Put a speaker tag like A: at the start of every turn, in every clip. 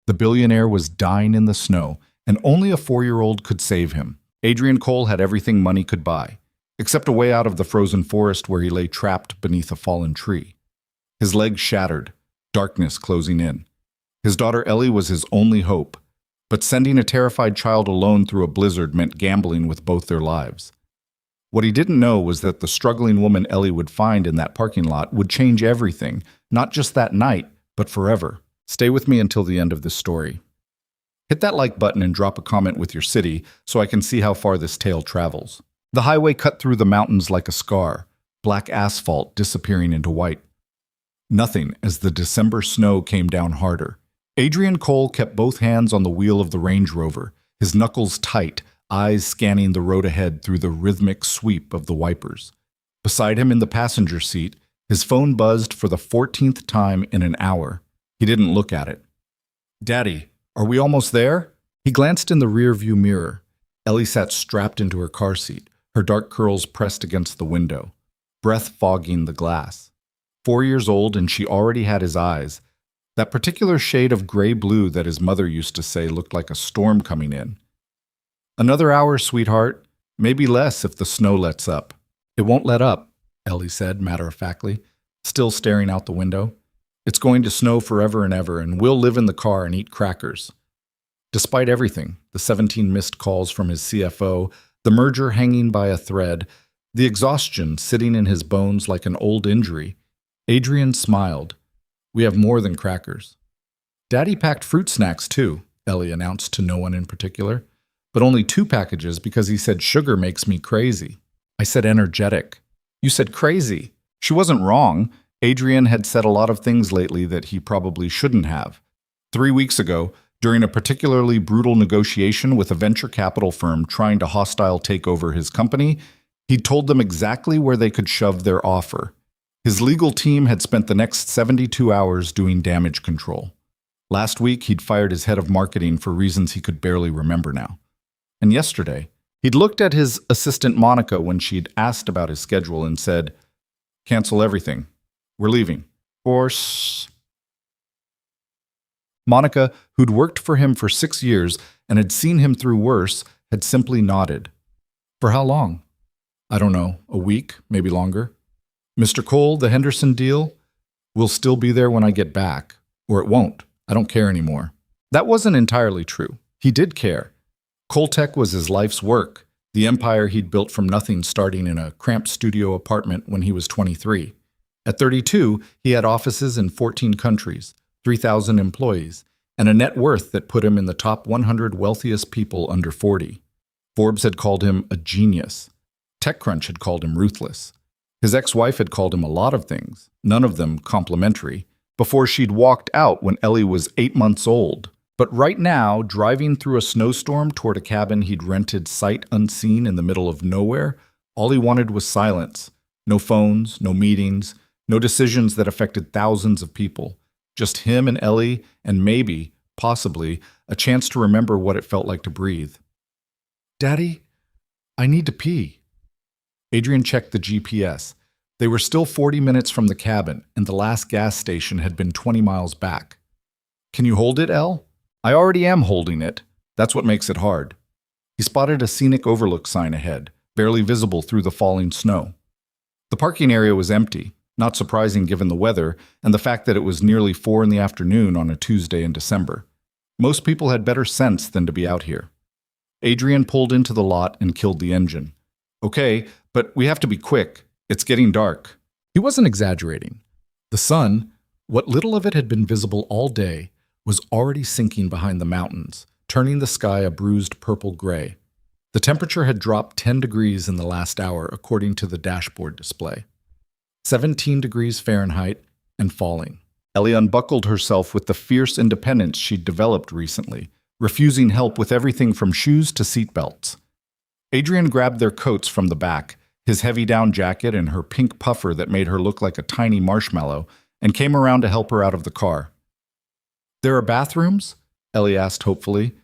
A: The billionaire was dying in the snow, and only a 4-year-old could save him. Adrien Cole had everything money could buy, except a way out of the frozen forest where he lay trapped beneath a fallen tree. His legs shattered, darkness closing in. His daughter Ellie was his only hope, but sending a terrified child alone through a blizzard meant gambling with both their lives. What he didn't know was that the struggling woman Ellie would find in that parking lot would change everything, not just that night, but forever. Stay with me until the end of this story. Hit that like button and drop a comment with your city so I can see how far this tale travels. The highway cut through the mountains like a scar, black asphalt disappearing into white. Nothing as the December snow came down harder. Adrien Cole kept both hands on the wheel of the Range Rover, his knuckles tight, eyes scanning the road ahead through the rhythmic sweep of the wipers. Beside him in the passenger seat, his phone buzzed for the 14th time in an hour. He didn't look at it. "Daddy, are we almost there?" He glanced in the rearview mirror. Ellie sat strapped into her car seat, her dark curls pressed against the window, breath fogging the glass. 4 years old, and she already had his eyes, that particular shade of gray-blue that his mother used to say looked like a storm coming in. "Another hour, sweetheart. Maybe less if the snow lets up." "It won't let up," Ellie said matter-of-factly, still staring out the window. "It's going to snow forever and ever, and we'll live in the car and eat crackers." Despite everything, the 17 missed calls from his CFO, the merger hanging by a thread, the exhaustion sitting in his bones like an old injury, Adrien smiled. "We have more than crackers." "Daddy packed fruit snacks too," Ellie announced to no one in particular, "but only 2 packages because he said sugar makes me crazy." I said energetic. "You said crazy." She wasn't wrong. Adrien had said a lot of things lately that he probably shouldn't have. 3 weeks ago, during a particularly brutal negotiation with a venture capital firm trying to hostile take over his company, he'd told them exactly where they could shove their offer. His legal team had spent the next 72 hours doing damage control. Last week, he'd fired his head of marketing for reasons he could barely remember now. And yesterday, he'd looked at his assistant Monica when she'd asked about his schedule and said, "Cancel everything. We're leaving." Monica, who'd worked for him for 6 years and had seen him through worse, had simply nodded. "For how long?" "I don't know. A week, maybe longer." "Mr. Cole, the Henderson deal? Will still be there when I get back. Or it won't. I don't care anymore." That wasn't entirely true. He did care. Coltech was his life's work, the empire he'd built from nothing starting in a cramped studio apartment when he was 23. At 32, he had offices in 14 countries, 3,000 employees, and a net worth that put him in the top 100 wealthiest people under 40. Forbes had called him a genius. TechCrunch had called him ruthless. His ex-wife had called him a lot of things, none of them complimentary, before she'd walked out when Ellie was 8 months old. But right now, driving through a snowstorm toward a cabin he'd rented sight unseen in the middle of nowhere, all he wanted was silence. No phones, no meetings, no decisions that affected thousands of people. Just him and Ellie, and maybe, possibly, a chance to remember what it felt like to breathe. "Daddy, I need to pee." Adrien checked the GPS. They were still 40 minutes from the cabin, and the last gas station had been 20 miles back. "Can you hold it, Elle?" "I already am holding it. That's what makes it hard." He spotted a scenic overlook sign ahead, barely visible through the falling snow. The parking area was empty, not surprising given the weather and the fact that it was nearly 4 in the afternoon on a Tuesday in December. Most people had better sense than to be out here. Adrien pulled into the lot and killed the engine. "Okay, but we have to be quick. It's getting dark." He wasn't exaggerating. The sun, what little of it had been visible all day, was already sinking behind the mountains, turning the sky a bruised purple-gray. The temperature had dropped 10 degrees in the last hour, according to the dashboard display. 17 degrees Fahrenheit and falling. Ellie unbuckled herself with the fierce independence she'd developed recently, refusing help with everything from shoes to seatbelts. Adrien grabbed their coats from the back, his heavy down jacket and her pink puffer that made her look like a tiny marshmallow, and came around to help her out of the car. "There are bathrooms?" Ellie asked hopefully.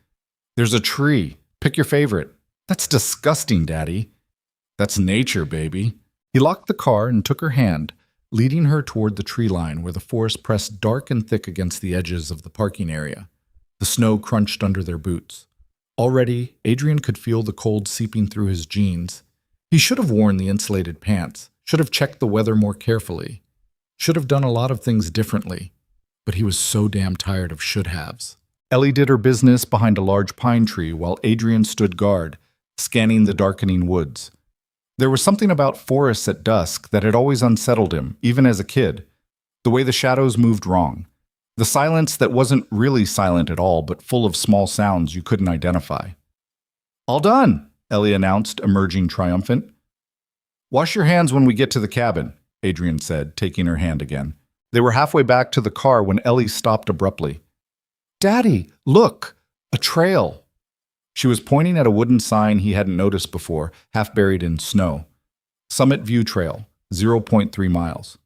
A: "There's a tree. Pick your favorite." "That's disgusting, Daddy." "That's nature, baby." He locked the car and took her hand, leading her toward the tree line where the forest pressed dark and thick against the edges of the parking area. The snow crunched under their boots. Already, Adrien could feel the cold seeping through his jeans. He should have worn the insulated pants, should have checked the weather more carefully, should have done a lot of things differently, but he was so damn tired of should-haves. Ellie did her business behind a large pine tree while Adrien stood guard, scanning the darkening woods. There was something about forests at dusk that had always unsettled him, even as a kid. The way the shadows moved wrong. The silence that wasn't really silent at all, but full of small sounds you couldn't identify. "All done," Ellie announced, emerging triumphant. "Wash your hands when we get to the cabin," Adrien said, taking her hand again. They were halfway back to the car when Ellie stopped abruptly. "Daddy, look! A trail!" She was pointing at a wooden sign he hadn't noticed before, half buried in snow. Summit View Trail, 0.3 miles.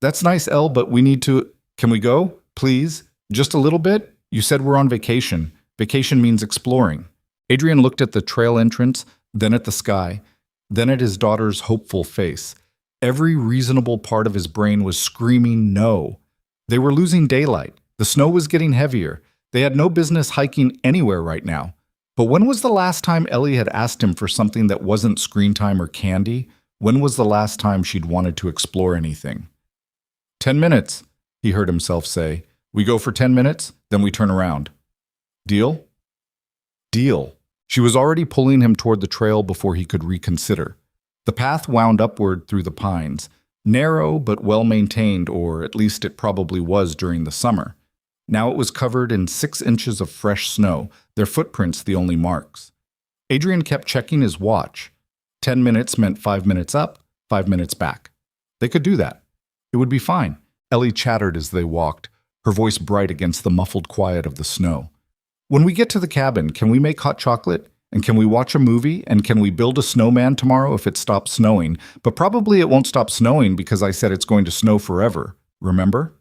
A: "That's nice, Elle, but we need to... Can we go? Please? Just a little bit? You said we're on vacation. Vacation means exploring." Adrien looked at the trail entrance, then at the sky, then at his daughter's hopeful face. Every reasonable part of his brain was screaming no. They were losing daylight. The snow was getting heavier. They had no business hiking anywhere right now. But when was the last time Ellie had asked him for something that wasn't screen time or candy? When was the last time she'd wanted to explore anything? 10 minutes, he heard himself say. "We go for 10 minutes, then we turn around. Deal?" Deal. She was already pulling him toward the trail before he could reconsider. The path wound upward through the pines, narrow but well-maintained, or at least it probably was during the summer. Now it was covered in 6 inches of fresh snow, their footprints the only marks. Adrien kept checking his watch. 10 minutes meant 5 minutes up, 5 minutes back. They could do that. It would be fine. Ellie chattered as they walked, her voice bright against the muffled quiet of the snow. "When we get to the cabin, can we make hot chocolate? And can we watch a movie? And can we build a snowman tomorrow if it stops snowing? But probably it won't stop snowing because I said it's going to snow forever. Remember?"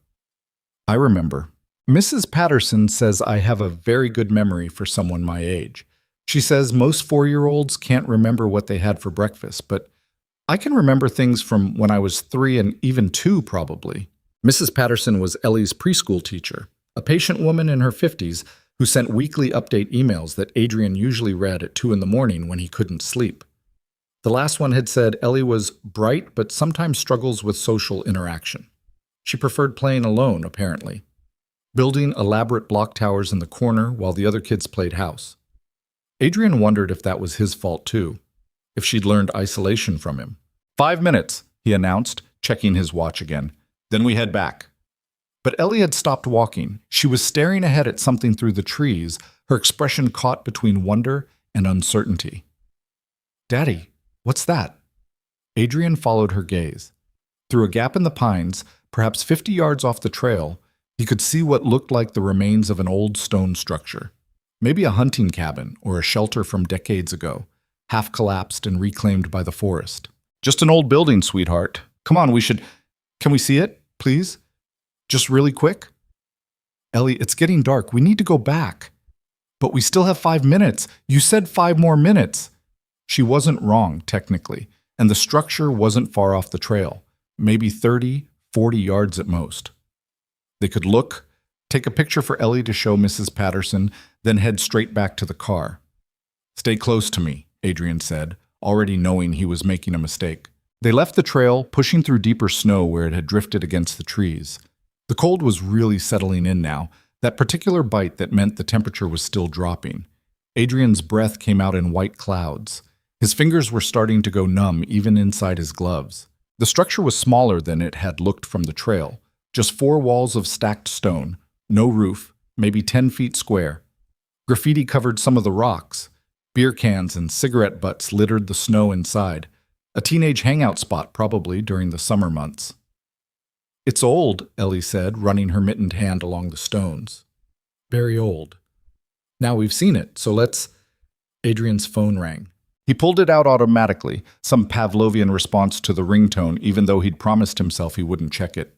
A: "I remember." Mrs. Patterson says I have a very good memory for someone my age. She says most 4-year-olds can't remember what they had for breakfast, but I can remember things from when I was 3 and even 2 probably. Mrs. Patterson was Ellie's preschool teacher, a patient woman in her 50s who sent weekly update emails that Adrien usually read at 2 in the morning when he couldn't sleep. The last one had said Ellie was bright but sometimes struggles with social interaction. She preferred playing alone, apparently, building elaborate block towers in the corner while the other kids played house. Adrien wondered if that was his fault too, if she'd learned isolation from him. 5 minutes, he announced, checking his watch again. Then we head back. But Ellie had stopped walking. She was staring ahead at something through the trees, her expression caught between wonder and uncertainty. "Daddy, what's that?" Adrien followed her gaze. Through a gap in the pines, perhaps 50 yards off the trail, he could see what looked like the remains of an old stone structure. Maybe a hunting cabin or a shelter from decades ago, half collapsed and reclaimed by the forest. "Just an old building, sweetheart. Come on, Can we see it, please? Just really quick?" "Ellie, it's getting dark. We need to go back." "But we still have 5 minutes. You said 5 more minutes." She wasn't wrong, technically, and the structure wasn't far off the trail, maybe 30, 40 yards at most. They could look, take a picture for Ellie to show Mrs. Patterson, then head straight back to the car. "Stay close to me," Adrien said, already knowing he was making a mistake. They left the trail, pushing through deeper snow where it had drifted against the trees. The cold was really settling in now, that particular bite that meant the temperature was still dropping. Adrien's breath came out in white clouds. His fingers were starting to go numb even inside his gloves. The structure was smaller than it had looked from the trail, just 4 walls of stacked stone, no roof, maybe 10 feet square. Graffiti covered some of the rocks. Beer cans and cigarette butts littered the snow inside. A teenage hangout spot, probably, during the summer months. "It's old," Ellie said, running her mittened hand along the stones. "Very old. Now we've seen it, so let's..." Adrien's phone rang. He pulled it out automatically, some Pavlovian response to the ringtone, even though he'd promised himself he wouldn't check it.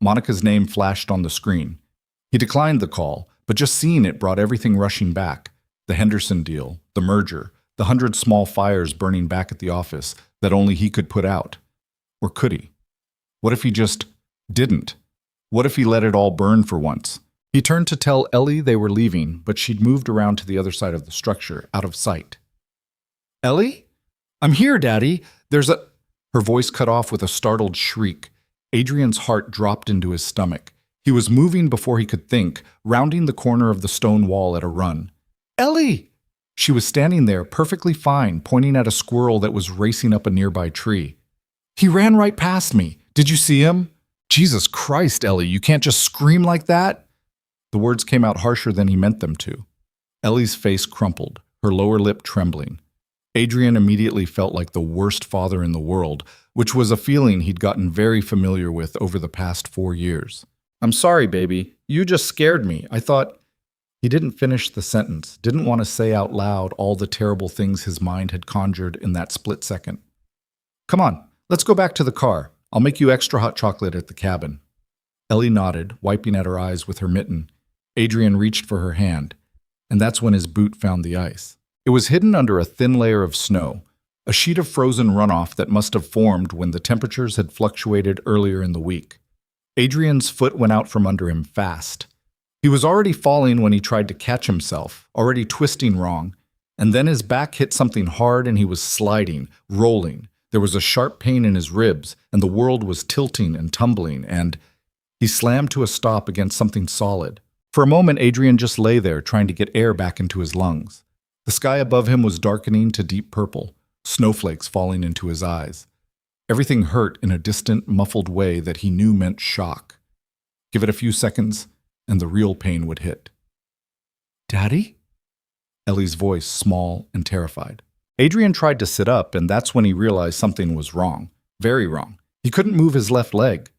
A: Monica's name flashed on the screen. He declined the call, but just seeing it brought everything rushing back. The Henderson deal, the merger, the 100 small fires burning back at the office that only he could put out. Or could he? What if he just didn't? What if he let it all burn for once? He turned to tell Ellie they were leaving, but she'd moved around to the other side of the structure, out of sight. Ellie? I'm here, Daddy. There's a... Her voice cut off with a startled shriek. Adrien's heart dropped into his stomach. He was moving before he could think, rounding the corner of the stone wall at a run. Ellie! She was standing there, perfectly fine, pointing at a squirrel that was racing up a nearby tree. He ran right past me. Did you see him? Jesus Christ, Ellie, you can't just scream like that. The words came out harsher than he meant them to. Ellie's face crumpled, her lower lip trembling. Adrien immediately felt like the worst father in the world, which was a feeling he'd gotten very familiar with over the past 4 years. I'm sorry, baby. You just scared me. I thought... He didn't finish the sentence, didn't want to say out loud all the terrible things his mind had conjured in that split second. Come on, let's go back to the car. I'll make you extra hot chocolate at the cabin. Ellie nodded, wiping at her eyes with her mitten. Adrien reached for her hand, and that's when his boot found the ice. It was hidden under a thin layer of snow, a sheet of frozen runoff that must have formed when the temperatures had fluctuated earlier in the week. Adrien's foot went out from under him fast. He was already falling when he tried to catch himself, already twisting wrong, and then his back hit something hard and he was sliding, rolling. There was a sharp pain in his ribs, and the world was tilting and tumbling, and he slammed to a stop against something solid. For a moment, Adrien just lay there, trying to get air back into his lungs. The sky above him was darkening to deep purple, snowflakes falling into his eyes. Everything hurt in a distant, muffled way that he knew meant shock. Give it a few seconds, and the real pain would hit. Daddy? Ellie's voice small and terrified. Adrien tried to sit up, and that's when he realized something was wrong. Very wrong. He couldn't move his left leg.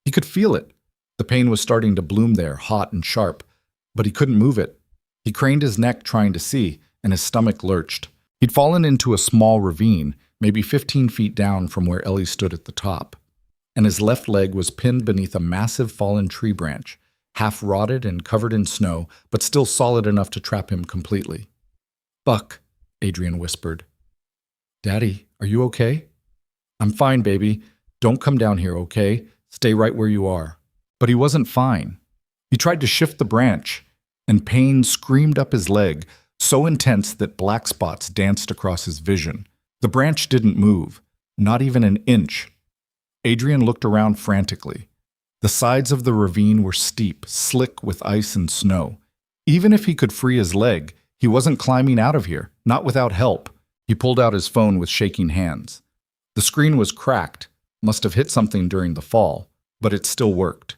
A: He could feel it. The pain was starting to bloom there, hot and sharp, but he couldn't move it. He craned his neck trying to see, and his stomach lurched. He'd fallen into a small ravine, maybe 15 feet down from where Ellie stood at the top, and his left leg was pinned beneath a massive fallen tree branch, half rotted and covered in snow, but still solid enough to trap him completely. Buck, Adrien whispered. Daddy, are you okay? I'm fine, baby. Don't come down here, okay? Stay right where you are. But he wasn't fine. He tried to shift the branch, and pain screamed up his leg, so intense that black spots danced across his vision. The branch didn't move, not even an inch. Adrien looked around frantically. The sides of the ravine were steep, slick with ice and snow. Even if he could free his leg, he wasn't climbing out of here, not without help. He pulled out his phone with shaking hands. The screen was cracked, must have hit something during the fall, but it still worked.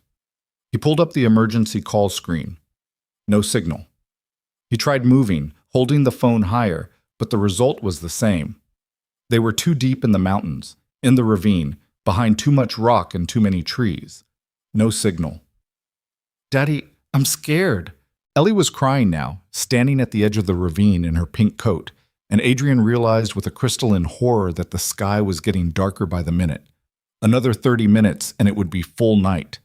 A: He pulled up the emergency call screen. No signal. He tried moving, holding the phone higher, but the result was the same. They were too deep in the mountains, in the ravine, behind too much rock and too many trees. No signal. Daddy, I'm scared. Ellie was crying now, standing at the edge of the ravine in her pink coat, and Adrien realized with a crystalline horror that the sky was getting darker by the minute. Another 30 minutes and it would be full night.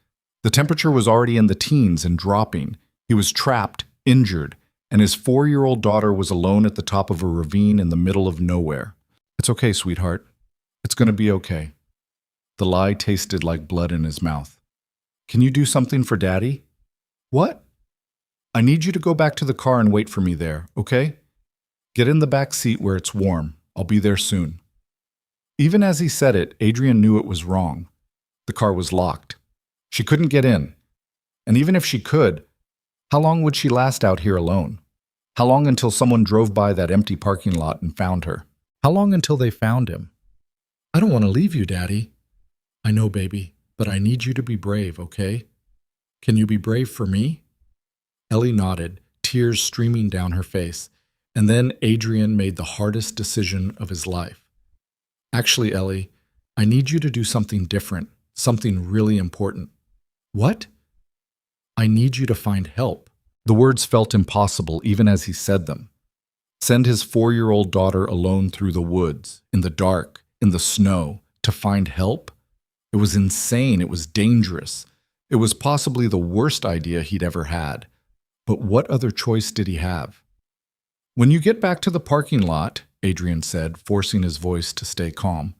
A: The temperature was already in the teens and dropping. He was trapped, injured, and his 4-year-old daughter was alone at the top of a ravine in the middle of nowhere. It's okay, sweetheart. It's going to be okay. The lie tasted like blood in his mouth. Can you do something for Daddy? What? I need you to go back to the car and wait for me there, okay? Get in the back seat where it's warm. I'll be there soon. Even as he said it, Adrien knew it was wrong. The car was locked. She couldn't get in. And even if she could, how long would she last out here alone? How long until someone drove by that empty parking lot and found her? How long until they found him? I don't want to leave you, Daddy. I know, baby, but I need you to be brave, okay? Can you be brave for me? Ellie nodded, tears streaming down her face, and then Adrien made the hardest decision of his life. Actually, Ellie, I need you to do something different, something really important. What? I need you to find help. The words felt impossible even as he said them. Send his 4-year-old daughter alone through the woods, in the dark, in the snow, to find help? It was insane. It was dangerous. It was possibly the worst idea he'd ever had. But what other choice did he have? When you get back to the parking lot, Adrien said, forcing his voice to stay calm,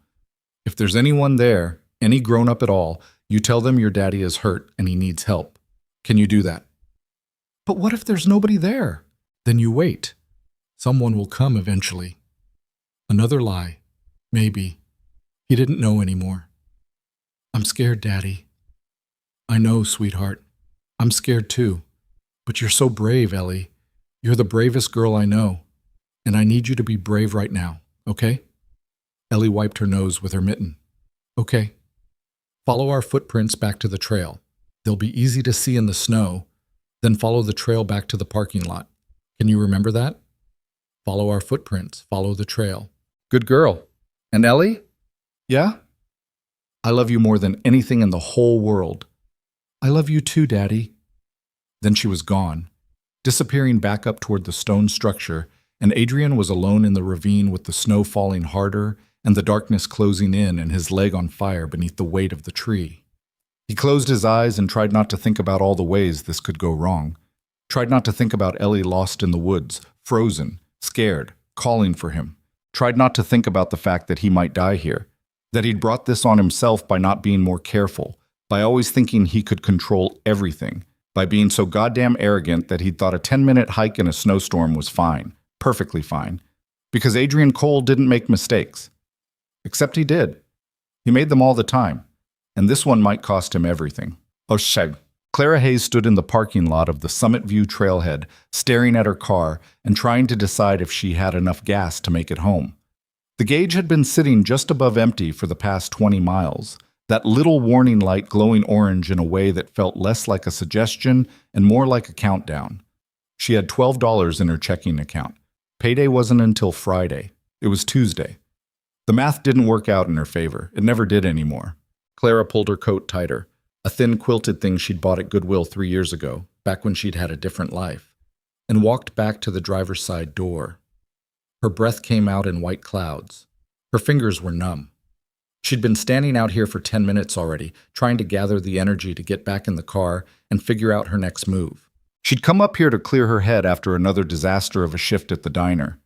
A: if there's anyone there, any grown-up at all, you tell them your daddy is hurt and he needs help. Can you do that? But what if there's nobody there? Then you wait. Someone will come eventually. Another lie. Maybe. He didn't know anymore. I'm scared, Daddy. I know, sweetheart. I'm scared too. But you're so brave, Ellie. You're the bravest girl I know. And I need you to be brave right now, okay? Ellie wiped her nose with her mitten. Okay. Follow our footprints back to the trail. They'll be easy to see in the snow. Then follow the trail back to the parking lot. Can you remember that? Follow our footprints. Follow the trail. Good girl. And Ellie? Yeah? I love you more than anything in the whole world. I love you too, Daddy. Then she was gone, disappearing back up toward the stone structure, and Adrien was alone in the ravine with the snow falling harder and the darkness closing in and his leg on fire beneath the weight of the tree. He closed his eyes and tried not to think about all the ways this could go wrong. Tried not to think about Ellie lost in the woods, frozen, scared, calling for him. Tried not to think about the fact that he might die here, that he'd brought this on himself by not being more careful, by always thinking he could control everything, by being so goddamn arrogant that he'd thought a 10-minute hike in a snowstorm was fine, perfectly fine, because Adrien Cole didn't make mistakes. Except he did. He made them all the time, and this one might cost him everything. Oh shit. Clara Hayes stood in the parking lot of the Summit View trailhead, staring at her car and trying to decide if she had enough gas to make it home. The gauge had been sitting just above empty for the past 20 miles, that little warning light glowing orange in a way that felt less like a suggestion and more like a countdown. She had $12 in her checking account. Payday wasn't until Friday. It was Tuesday. The math didn't work out in her favor. It never did anymore. Clara pulled her coat tighter, a thin quilted thing she'd bought at Goodwill 3 years ago, back when she'd had a different life, and walked back to the driver's side door. Her breath came out in white clouds. Her fingers were numb. She'd been standing out here for 10 minutes already, trying to gather the energy to get back in the car and figure out her next move. She'd come up here to clear her head after another disaster of a shift at the diner.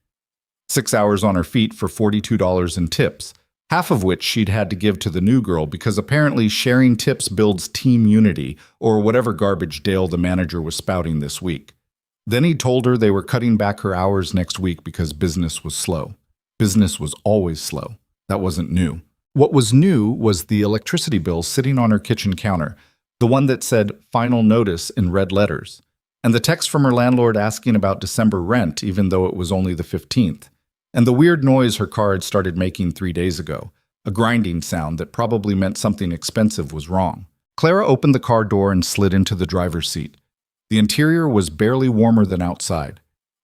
A: 6 hours on her feet for $42 in tips, half of which she'd had to give to the new girl because apparently sharing tips builds team unity, or whatever garbage Dale the manager was spouting this week. Then he told her they were cutting back her hours next week because business was slow. Business was always slow. That wasn't new. What was new was the electricity bill sitting on her kitchen counter, the one that said "Final Notice" in red letters, and the text from her landlord asking about December rent even though it was only the 15th, and the weird noise her car had started making 3 days ago, a grinding sound that probably meant something expensive was wrong. Clara opened the car door and slid into the driver's seat. The interior was barely warmer than outside.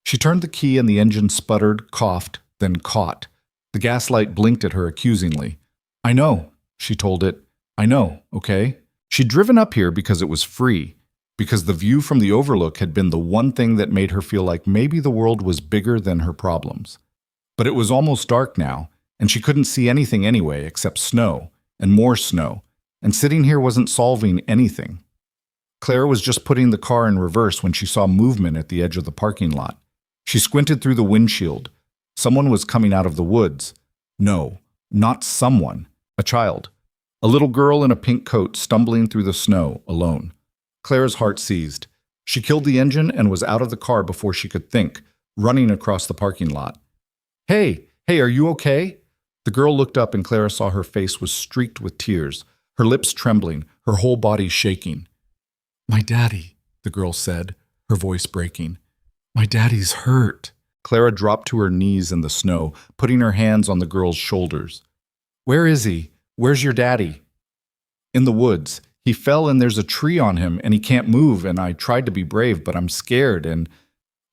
A: She turned the key and the engine sputtered, coughed, then caught. The gas light blinked at her accusingly. I know, she told it. I know, okay? She'd driven up here because it was free, because the view from the overlook had been the one thing that made her feel like maybe the world was bigger than her problems. But it was almost dark now, and she couldn't see anything anyway except snow, and more snow, and sitting here wasn't solving anything. Clara was just putting the car in reverse when she saw movement at the edge of the parking lot. She squinted through the windshield. Someone was coming out of the woods. No, not someone. A child. A little girl in a pink coat stumbling through the snow, alone. Clara's heart seized. She killed the engine and was out of the car before she could think, running across the parking lot. Hey, are you okay? The girl looked up and Clara saw her face was streaked with tears, her lips trembling, her whole body shaking. My daddy, the girl said, her voice breaking. My daddy's hurt. Clara dropped to her knees in the snow, putting her hands on the girl's shoulders. Where is he? Where's your daddy? In the woods. He fell and there's a tree on him and he can't move and I tried to be brave but I'm scared and...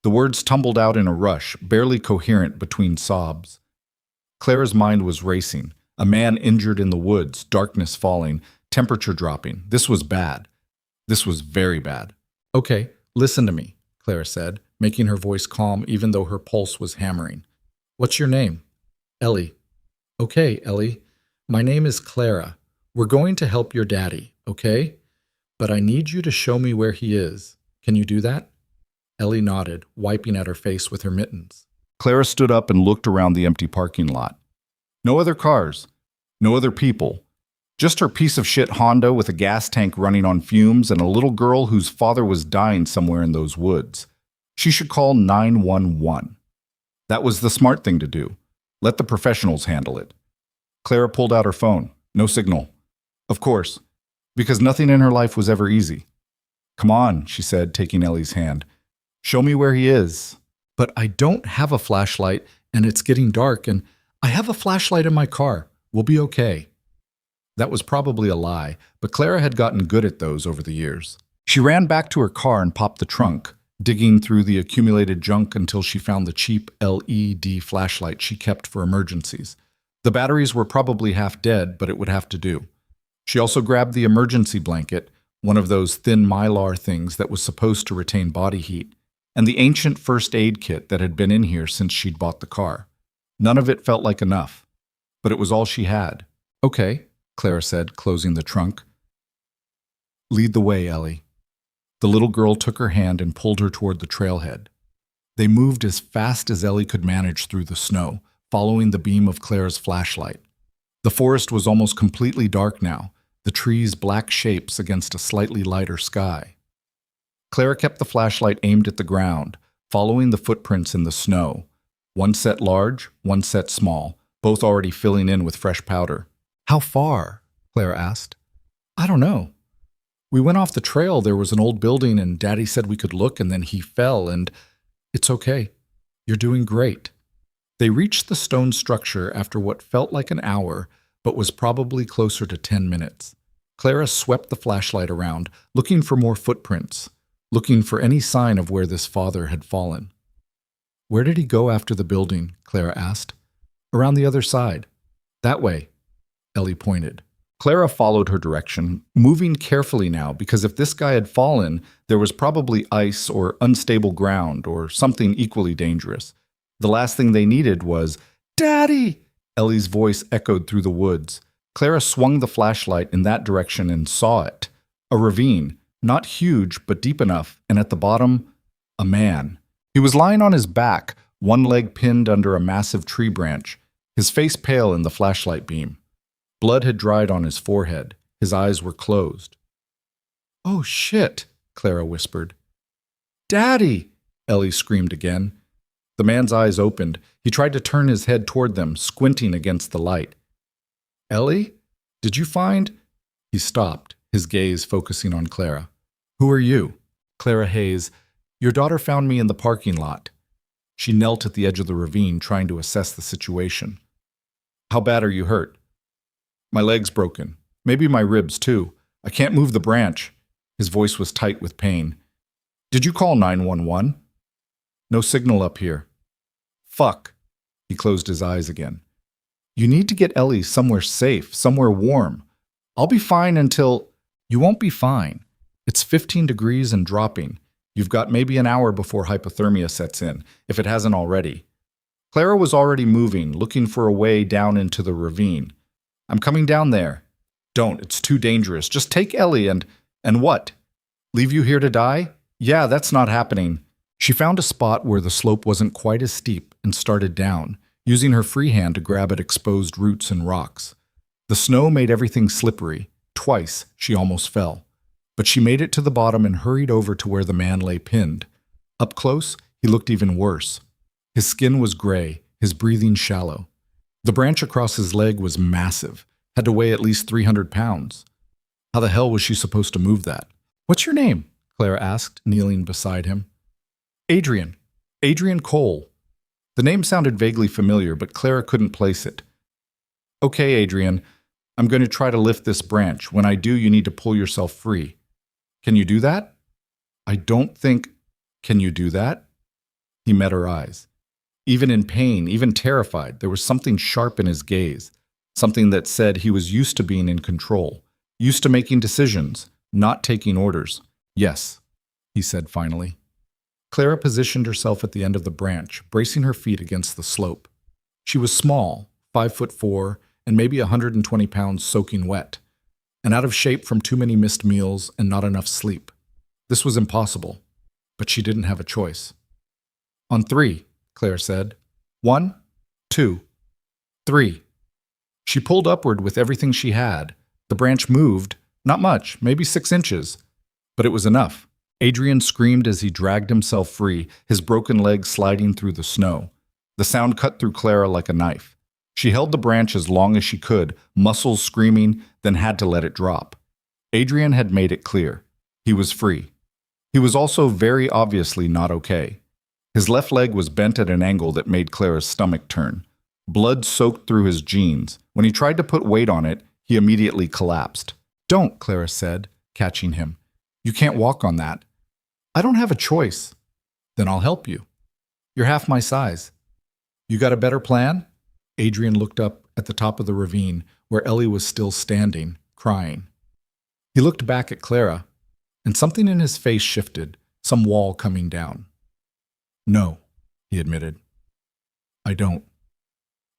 A: The words tumbled out in a rush, barely coherent between sobs. Clara's mind was racing. A man injured in the woods, darkness falling, temperature dropping. This was bad. This was very bad. Okay, listen to me, Clara said, making her voice calm even though her pulse was hammering. What's your name? Ellie. Okay, Ellie. My name is Clara. We're going to help your daddy, okay? But I need you to show me where he is. Can you do that? Ellie nodded, wiping at her face with her mittens. Clara stood up and looked around the empty parking lot. No other cars. No other people. Just her piece of shit Honda with a gas tank running on fumes and a little girl whose father was dying somewhere in those woods. She should call 911. That was the smart thing to do. Let the professionals handle it. Clara pulled out her phone. No signal. Of course, because nothing in her life was ever easy. Come on, she said, taking Ellie's hand. Show me where he is. But I don't have a flashlight, and it's getting dark, and I have a flashlight in my car. We'll be okay. That was probably a lie, but Clara had gotten good at those over the years. She ran back to her car and popped the trunk, digging through the accumulated junk until she found the cheap LED flashlight she kept for emergencies. The batteries were probably half dead, but it would have to do. She also grabbed the emergency blanket, one of those thin mylar things that was supposed to retain body heat, and the ancient first aid kit that had been in here since she'd bought the car. None of it felt like enough, but it was all she had. Okay, Clara said, closing the trunk. Lead the way, Ellie. The little girl took her hand and pulled her toward the trailhead. They moved as fast as Ellie could manage through the snow, following the beam of Clara's flashlight. The forest was almost completely dark now, the trees black shapes against a slightly lighter sky. Clara kept the flashlight aimed at the ground, following the footprints in the snow. One set large, one set small, both already filling in with fresh powder. How far? Clara asked. I don't know. We went off the trail, there was an old building, and Daddy said we could look, and then he fell, and it's okay. You're doing great. They reached the stone structure after what felt like an hour, but was probably closer to 10 minutes. Clara swept the flashlight around, looking for more footprints, looking for any sign of where this father had fallen. Where did he go after the building? Clara asked. Around the other side. That way, Ellie pointed. Clara followed her direction, moving carefully now because if this guy had fallen, there was probably ice or unstable ground or something equally dangerous. The last thing they needed was, Daddy! Ellie's voice echoed through the woods. Clara swung the flashlight in that direction and saw it. A ravine, not huge but deep enough, and at the bottom, a man. He was lying on his back, one leg pinned under a massive tree branch, his face pale in the flashlight beam. Blood had dried on his forehead. His eyes were closed. Oh, shit, Clara whispered. Daddy! Ellie screamed again. The man's eyes opened. He tried to turn his head toward them, squinting against the light. Ellie? Did you find? He stopped, his gaze focusing on Clara. Who are you? Clara Hayes. Your daughter found me in the parking lot. She knelt at the edge of the ravine, trying to assess the situation. How bad are you hurt? My leg's broken. Maybe my ribs, too. I can't move the branch. His voice was tight with pain. Did you call 911? No signal up here. Fuck. He closed his eyes again. You need to get Ellie somewhere safe, somewhere warm. I'll be fine until... You won't be fine. It's 15 degrees and dropping. You've got maybe an hour before hypothermia sets in, if it hasn't already. Clara was already moving, looking for a way down into the ravine. I'm coming down there. Don't, it's too dangerous. Just take Ellie and what? Leave you here to die? Yeah, that's not happening. She found a spot where the slope wasn't quite as steep and started down, using her free hand to grab at exposed roots and rocks. The snow made everything slippery. Twice, she almost fell. But she made it to the bottom and hurried over to where the man lay pinned. Up close, he looked even worse. His skin was gray, his breathing shallow. The branch across his leg was massive, had to weigh at least 300 pounds. How the hell was she supposed to move that? What's your name? Clara asked, kneeling beside him. Adrien. Adrien Cole. The name sounded vaguely familiar, but Clara couldn't place it. Okay, Adrien, I'm going to try to lift this branch. When I do, you need to pull yourself free. Can you do that? I don't think... Can you do that? He met her eyes. Even in pain, even terrified, there was something sharp in his gaze, something that said he was used to being in control, used to making decisions, not taking orders. Yes, he said finally. Clara positioned herself at the end of the branch, bracing her feet against the slope. She was small, 5'4", and maybe 120 pounds soaking wet, and out of shape from too many missed meals and not enough sleep. This was impossible, but she didn't have a choice. On 3, Clara said. 1, 2, 3. She pulled upward with everything she had, The branch moved, not much, maybe 6 inches, but it was enough. Adrien screamed as he dragged himself free, his broken leg sliding through the snow. The sound cut through Clara like a knife. She held the branch as long as she could, muscles screaming, then had to let it drop. Adrien had made it clear. He was free. He was also very obviously not okay. His left leg was bent at an angle that made Clara's stomach turn. Blood soaked through his jeans. When he tried to put weight on it, he immediately collapsed. "Don't," Clara said, catching him. "You can't walk on that." "I don't have a choice." "Then I'll help you. You're half my size." "You got a better plan?" Adrien looked up at the top of the ravine, where Ellie was still standing, crying. He looked back at Clara, and something in his face shifted, some wall coming down. "No," he admitted. "I don't."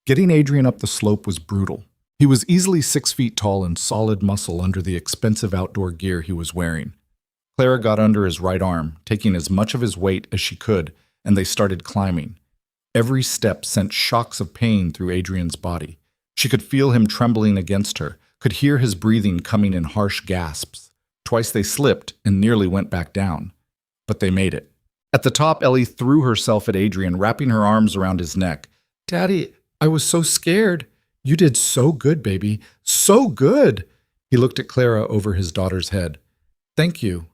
A: Getting Adrien up the slope was brutal. He was easily 6 feet tall and solid muscle under the expensive outdoor gear he was wearing. Clara got under his right arm, taking as much of his weight as she could, and they started climbing. Every step sent shocks of pain through Adrien's body. She could feel him trembling against her, could hear his breathing coming in harsh gasps. Twice they slipped and nearly went back down. But they made it. At the top, Ellie threw herself at Adrien, wrapping her arms around his neck. "Daddy, I was so scared." "You did so good, baby. So good." He looked at Clara over his daughter's head. "Thank you."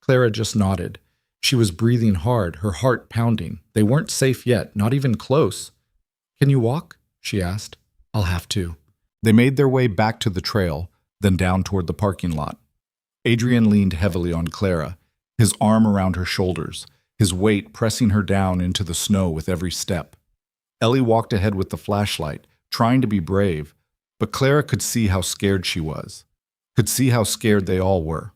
A: Clara just nodded. She was breathing hard, her heart pounding. They weren't safe yet, not even close. "Can you walk?" she asked. "I'll have to." They made their way back to the trail, then down toward the parking lot. Adrien leaned heavily on Clara, his arm around her shoulders, his weight pressing her down into the snow with every step. Ellie walked ahead with the flashlight, trying to be brave, but Clara could see how scared she was, could see how scared they all were.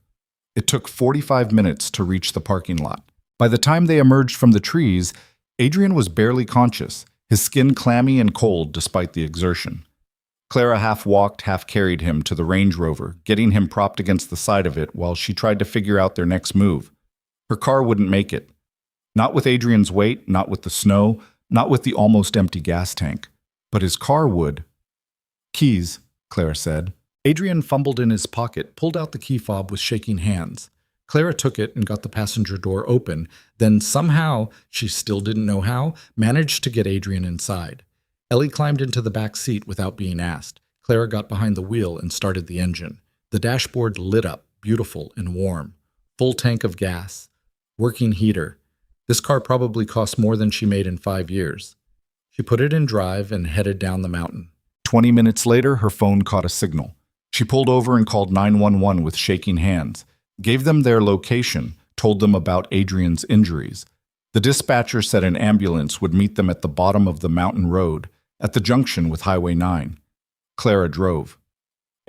A: It took 45 minutes to reach the parking lot. By the time they emerged from the trees, Adrien was barely conscious, his skin clammy and cold despite the exertion. Clara half walked, half carried him to the Range Rover, getting him propped against the side of it while she tried to figure out their next move. Her car wouldn't make it. Not with Adrien's weight, not with the snow, not with the almost empty gas tank. But his car would. "Keys," Clara said. Adrien fumbled in his pocket, pulled out the key fob with shaking hands. Clara took it and got the passenger door open, then somehow, she still didn't know how, managed to get Adrien inside. Ellie climbed into the back seat without being asked. Clara got behind the wheel and started the engine. The dashboard lit up, beautiful and warm. Full tank of gas. Working heater. This car probably cost more than she made in 5 years. She put it in drive and headed down the mountain. 20 minutes later, her phone caught a signal. She pulled over and called 911 with shaking hands, gave them their location, told them about Adrien's injuries. The dispatcher said an ambulance would meet them at the bottom of the mountain road, at the junction with Highway 9. Clara drove.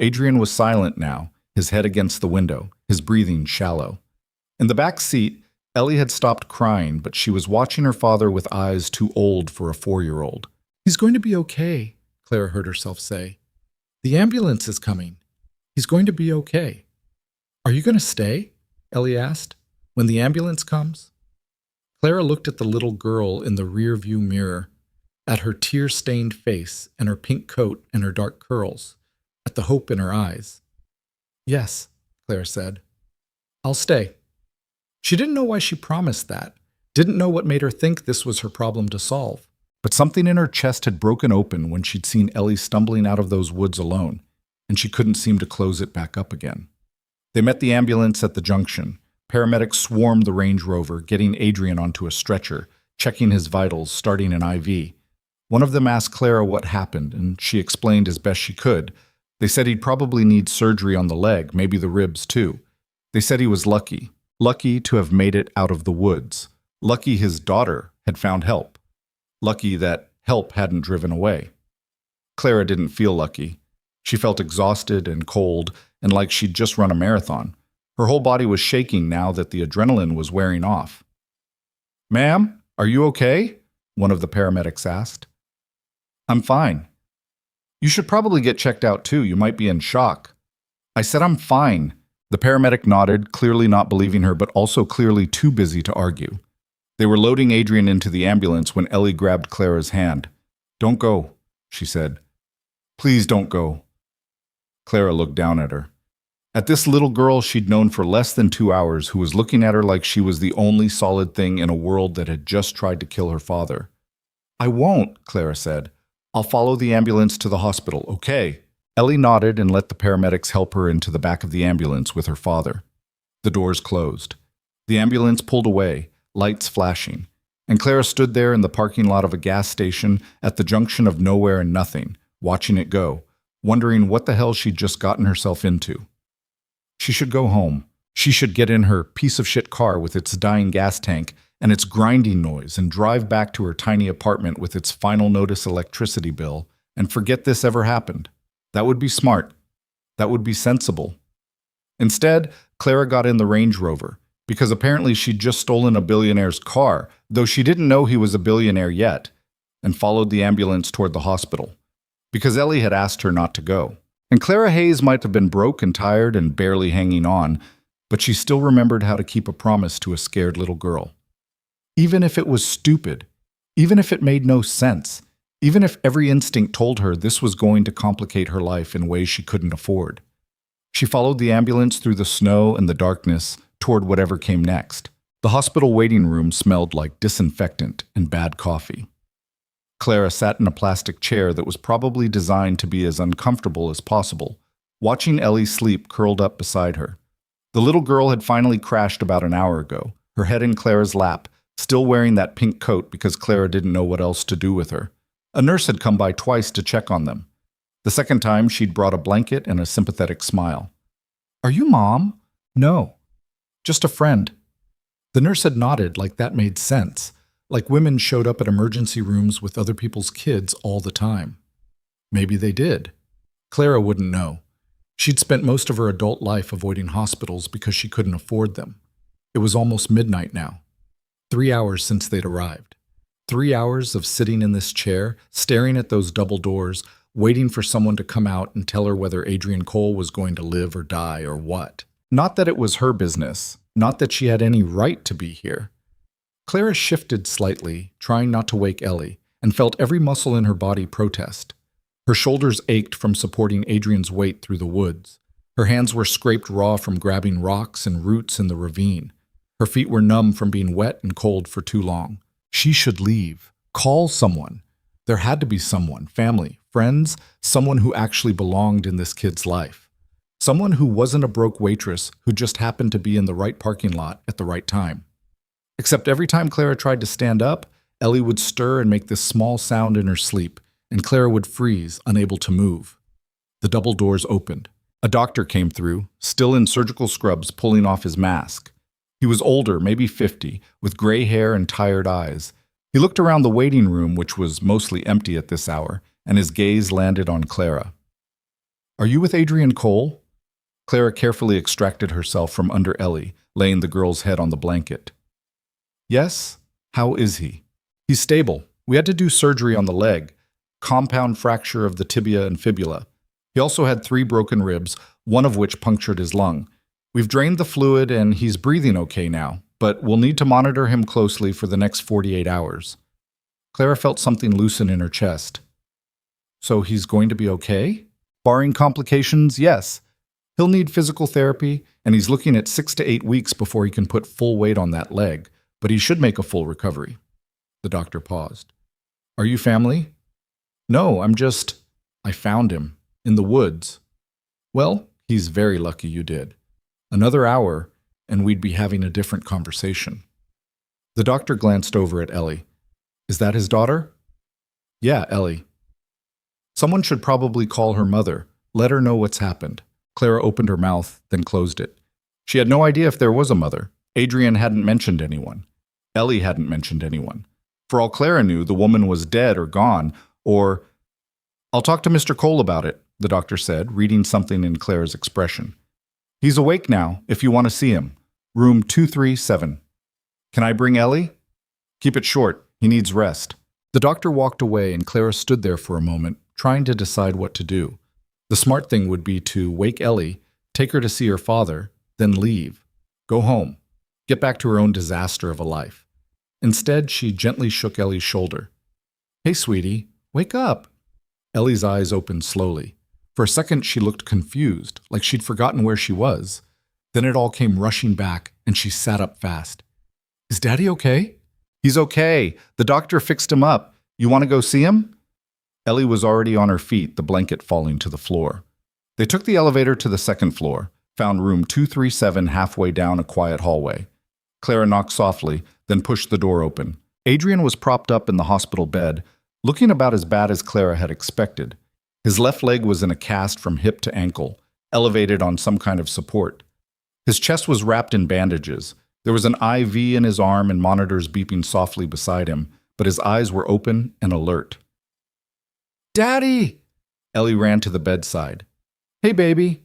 A: Adrien was silent now, his head against the window, his breathing shallow. In the back seat, Ellie had stopped crying, but she was watching her father with eyes too old for a 4-year-old. "He's going to be okay," Clara heard herself say. "The ambulance is coming. He's going to be okay." "Are you going to stay?" Ellie asked. "When the ambulance comes?" Clara looked at the little girl in the rear-view mirror, at her tear-stained face and her pink coat and her dark curls, at the hope in her eyes. "Yes," Clara said. "I'll stay." She didn't know why she promised that, didn't know what made her think this was her problem to solve. But something in her chest had broken open when she'd seen Ellie stumbling out of those woods alone, and she couldn't seem to close it back up again. They met the ambulance at the junction. Paramedics swarmed the Range Rover, getting Adrien onto a stretcher, checking his vitals, starting an IV. One of them asked Clara what happened, and she explained as best she could. They said he'd probably need surgery on the leg, maybe the ribs too. They said he was lucky to have made it out of the woods, lucky his daughter had found help, lucky that help hadn't driven away. Clara didn't feel lucky. She felt exhausted and cold, and like she'd just run a marathon. Her whole body was shaking now that the adrenaline was wearing off. "Ma'am, are you okay?" one of the paramedics asked. "I'm fine." "You should probably get checked out too. You might be in shock." "I said I'm fine." The paramedic nodded, clearly not believing her, but also clearly too busy to argue. They were loading Adrien into the ambulance when Ellie grabbed Clara's hand. "Don't go," she said. "Please don't go." Clara looked down at her. At this little girl she'd known for less than 2 hours who was looking at her like she was the only solid thing in a world that had just tried to kill her father. "I won't," Clara said. "I'll follow the ambulance to the hospital, okay?" Ellie nodded and let the paramedics help her into the back of the ambulance with her father. The doors closed. The ambulance pulled away, lights flashing, and Clara stood there in the parking lot of a gas station at the junction of nowhere and nothing, watching it go, wondering what the hell she'd just gotten herself into. She should go home. She should get in her piece of shit car with its dying gas tank and its grinding noise and drive back to her tiny apartment with its final notice electricity bill and forget this ever happened. That would be smart. That would be sensible. Instead, Clara got in the Range Rover, because apparently she'd just stolen a billionaire's car, though she didn't know he was a billionaire yet, and followed the ambulance toward the hospital, because Ellie had asked her not to go. And Clara Hayes might have been broke and tired and barely hanging on, but she still remembered how to keep a promise to a scared little girl. Even if it was stupid, even if it made no sense, even if every instinct told her this was going to complicate her life in ways she couldn't afford. She followed the ambulance through the snow and the darkness toward whatever came next. The hospital waiting room smelled like disinfectant and bad coffee. Clara sat in a plastic chair that was probably designed to be as uncomfortable as possible, watching Ellie sleep curled up beside her. The little girl had finally crashed about an hour ago, her head in Clara's lap, still wearing that pink coat because Clara didn't know what else to do with her. A nurse had come by twice to check on them. The second time, she'd brought a blanket and a sympathetic smile. "Are you Mom?" "No, just a friend." The nurse had nodded like that made sense, like women showed up at emergency rooms with other people's kids all the time. Maybe they did. Clara wouldn't know. She'd spent most of her adult life avoiding hospitals because she couldn't afford them. It was almost midnight now. 3 hours since they'd arrived. 3 hours of sitting in this chair, staring at those double doors, waiting for someone to come out and tell her whether Adrien Cole was going to live or die or what. Not that it was her business, not that she had any right to be here. Clara shifted slightly, trying not to wake Ellie, and felt every muscle in her body protest. Her shoulders ached from supporting Adrien's weight through the woods. Her hands were scraped raw from grabbing rocks and roots in the ravine. Her feet were numb from being wet and cold for too long. She should leave. Call someone. There had to be someone, family, friends, someone who actually belonged in this kid's life. Someone who wasn't a broke waitress who just happened to be in the right parking lot at the right time. Except every time Clara tried to stand up, Ellie would stir and make this small sound in her sleep, and Clara would freeze, unable to move. The double doors opened. A doctor came through, still in surgical scrubs, pulling off his mask. He was older, maybe 50, with gray hair and tired eyes. He looked around the waiting room, which was mostly empty at this hour, and his gaze landed on Clara. "Are you with Adrien Cole?" Clara carefully extracted herself from under Ellie, laying the girl's head on the blanket. "Yes? How is he?" "He's stable. We had to do surgery on the leg. Compound fracture of the tibia and fibula. He also had 3 broken ribs, one of which punctured his lung. We've drained the fluid and he's breathing okay now, but we'll need to monitor him closely for the next 48 hours. Clara felt something loosen in her chest. "So he's going to be okay?" "Barring complications, yes. He'll need physical therapy, and he's looking at 6 to 8 weeks before he can put full weight on that leg, but he should make a full recovery." The doctor paused. "Are you family?" "No, I found him. In the woods." "Well, he's very lucky you did. Another hour, and we'd be having a different conversation." The doctor glanced over at Ellie. "Is that his daughter?" "Yeah, Ellie." "Someone should probably call her mother. Let her know what's happened." Clara opened her mouth, then closed it. She had no idea if there was a mother. Adrien hadn't mentioned anyone. Ellie hadn't mentioned anyone. For all Clara knew, the woman was dead or gone, or... "I'll talk to Mr. Cole about it," the doctor said, reading something in Clara's expression. "He's awake now, if you want to see him. Room 237. Can I bring Ellie?" "Keep it short. He needs rest." The doctor walked away, and Clara stood there for a moment, trying to decide what to do. The smart thing would be to wake Ellie, take her to see her father, then leave. Go home. Get back to her own disaster of a life. Instead, she gently shook Ellie's shoulder. "Hey, sweetie, wake up." Ellie's eyes opened slowly. For a second, she looked confused, like she'd forgotten where she was. Then it all came rushing back, and she sat up fast. Is Daddy okay? He's okay. The doctor fixed him up. You want to go see him? Ellie was already on her feet, the blanket falling to the floor. They took the elevator to the second floor, found room 237 halfway down a quiet hallway. Clara knocked softly, then pushed the door open. Adrien was propped up in the hospital bed, looking about as bad as Clara had expected. His left leg was in a cast from hip to ankle, elevated on some kind of support. His chest was wrapped in bandages. There was an IV in his arm and monitors beeping softly beside him, but his eyes were open and alert. Daddy! Ellie ran to the bedside. Hey, baby.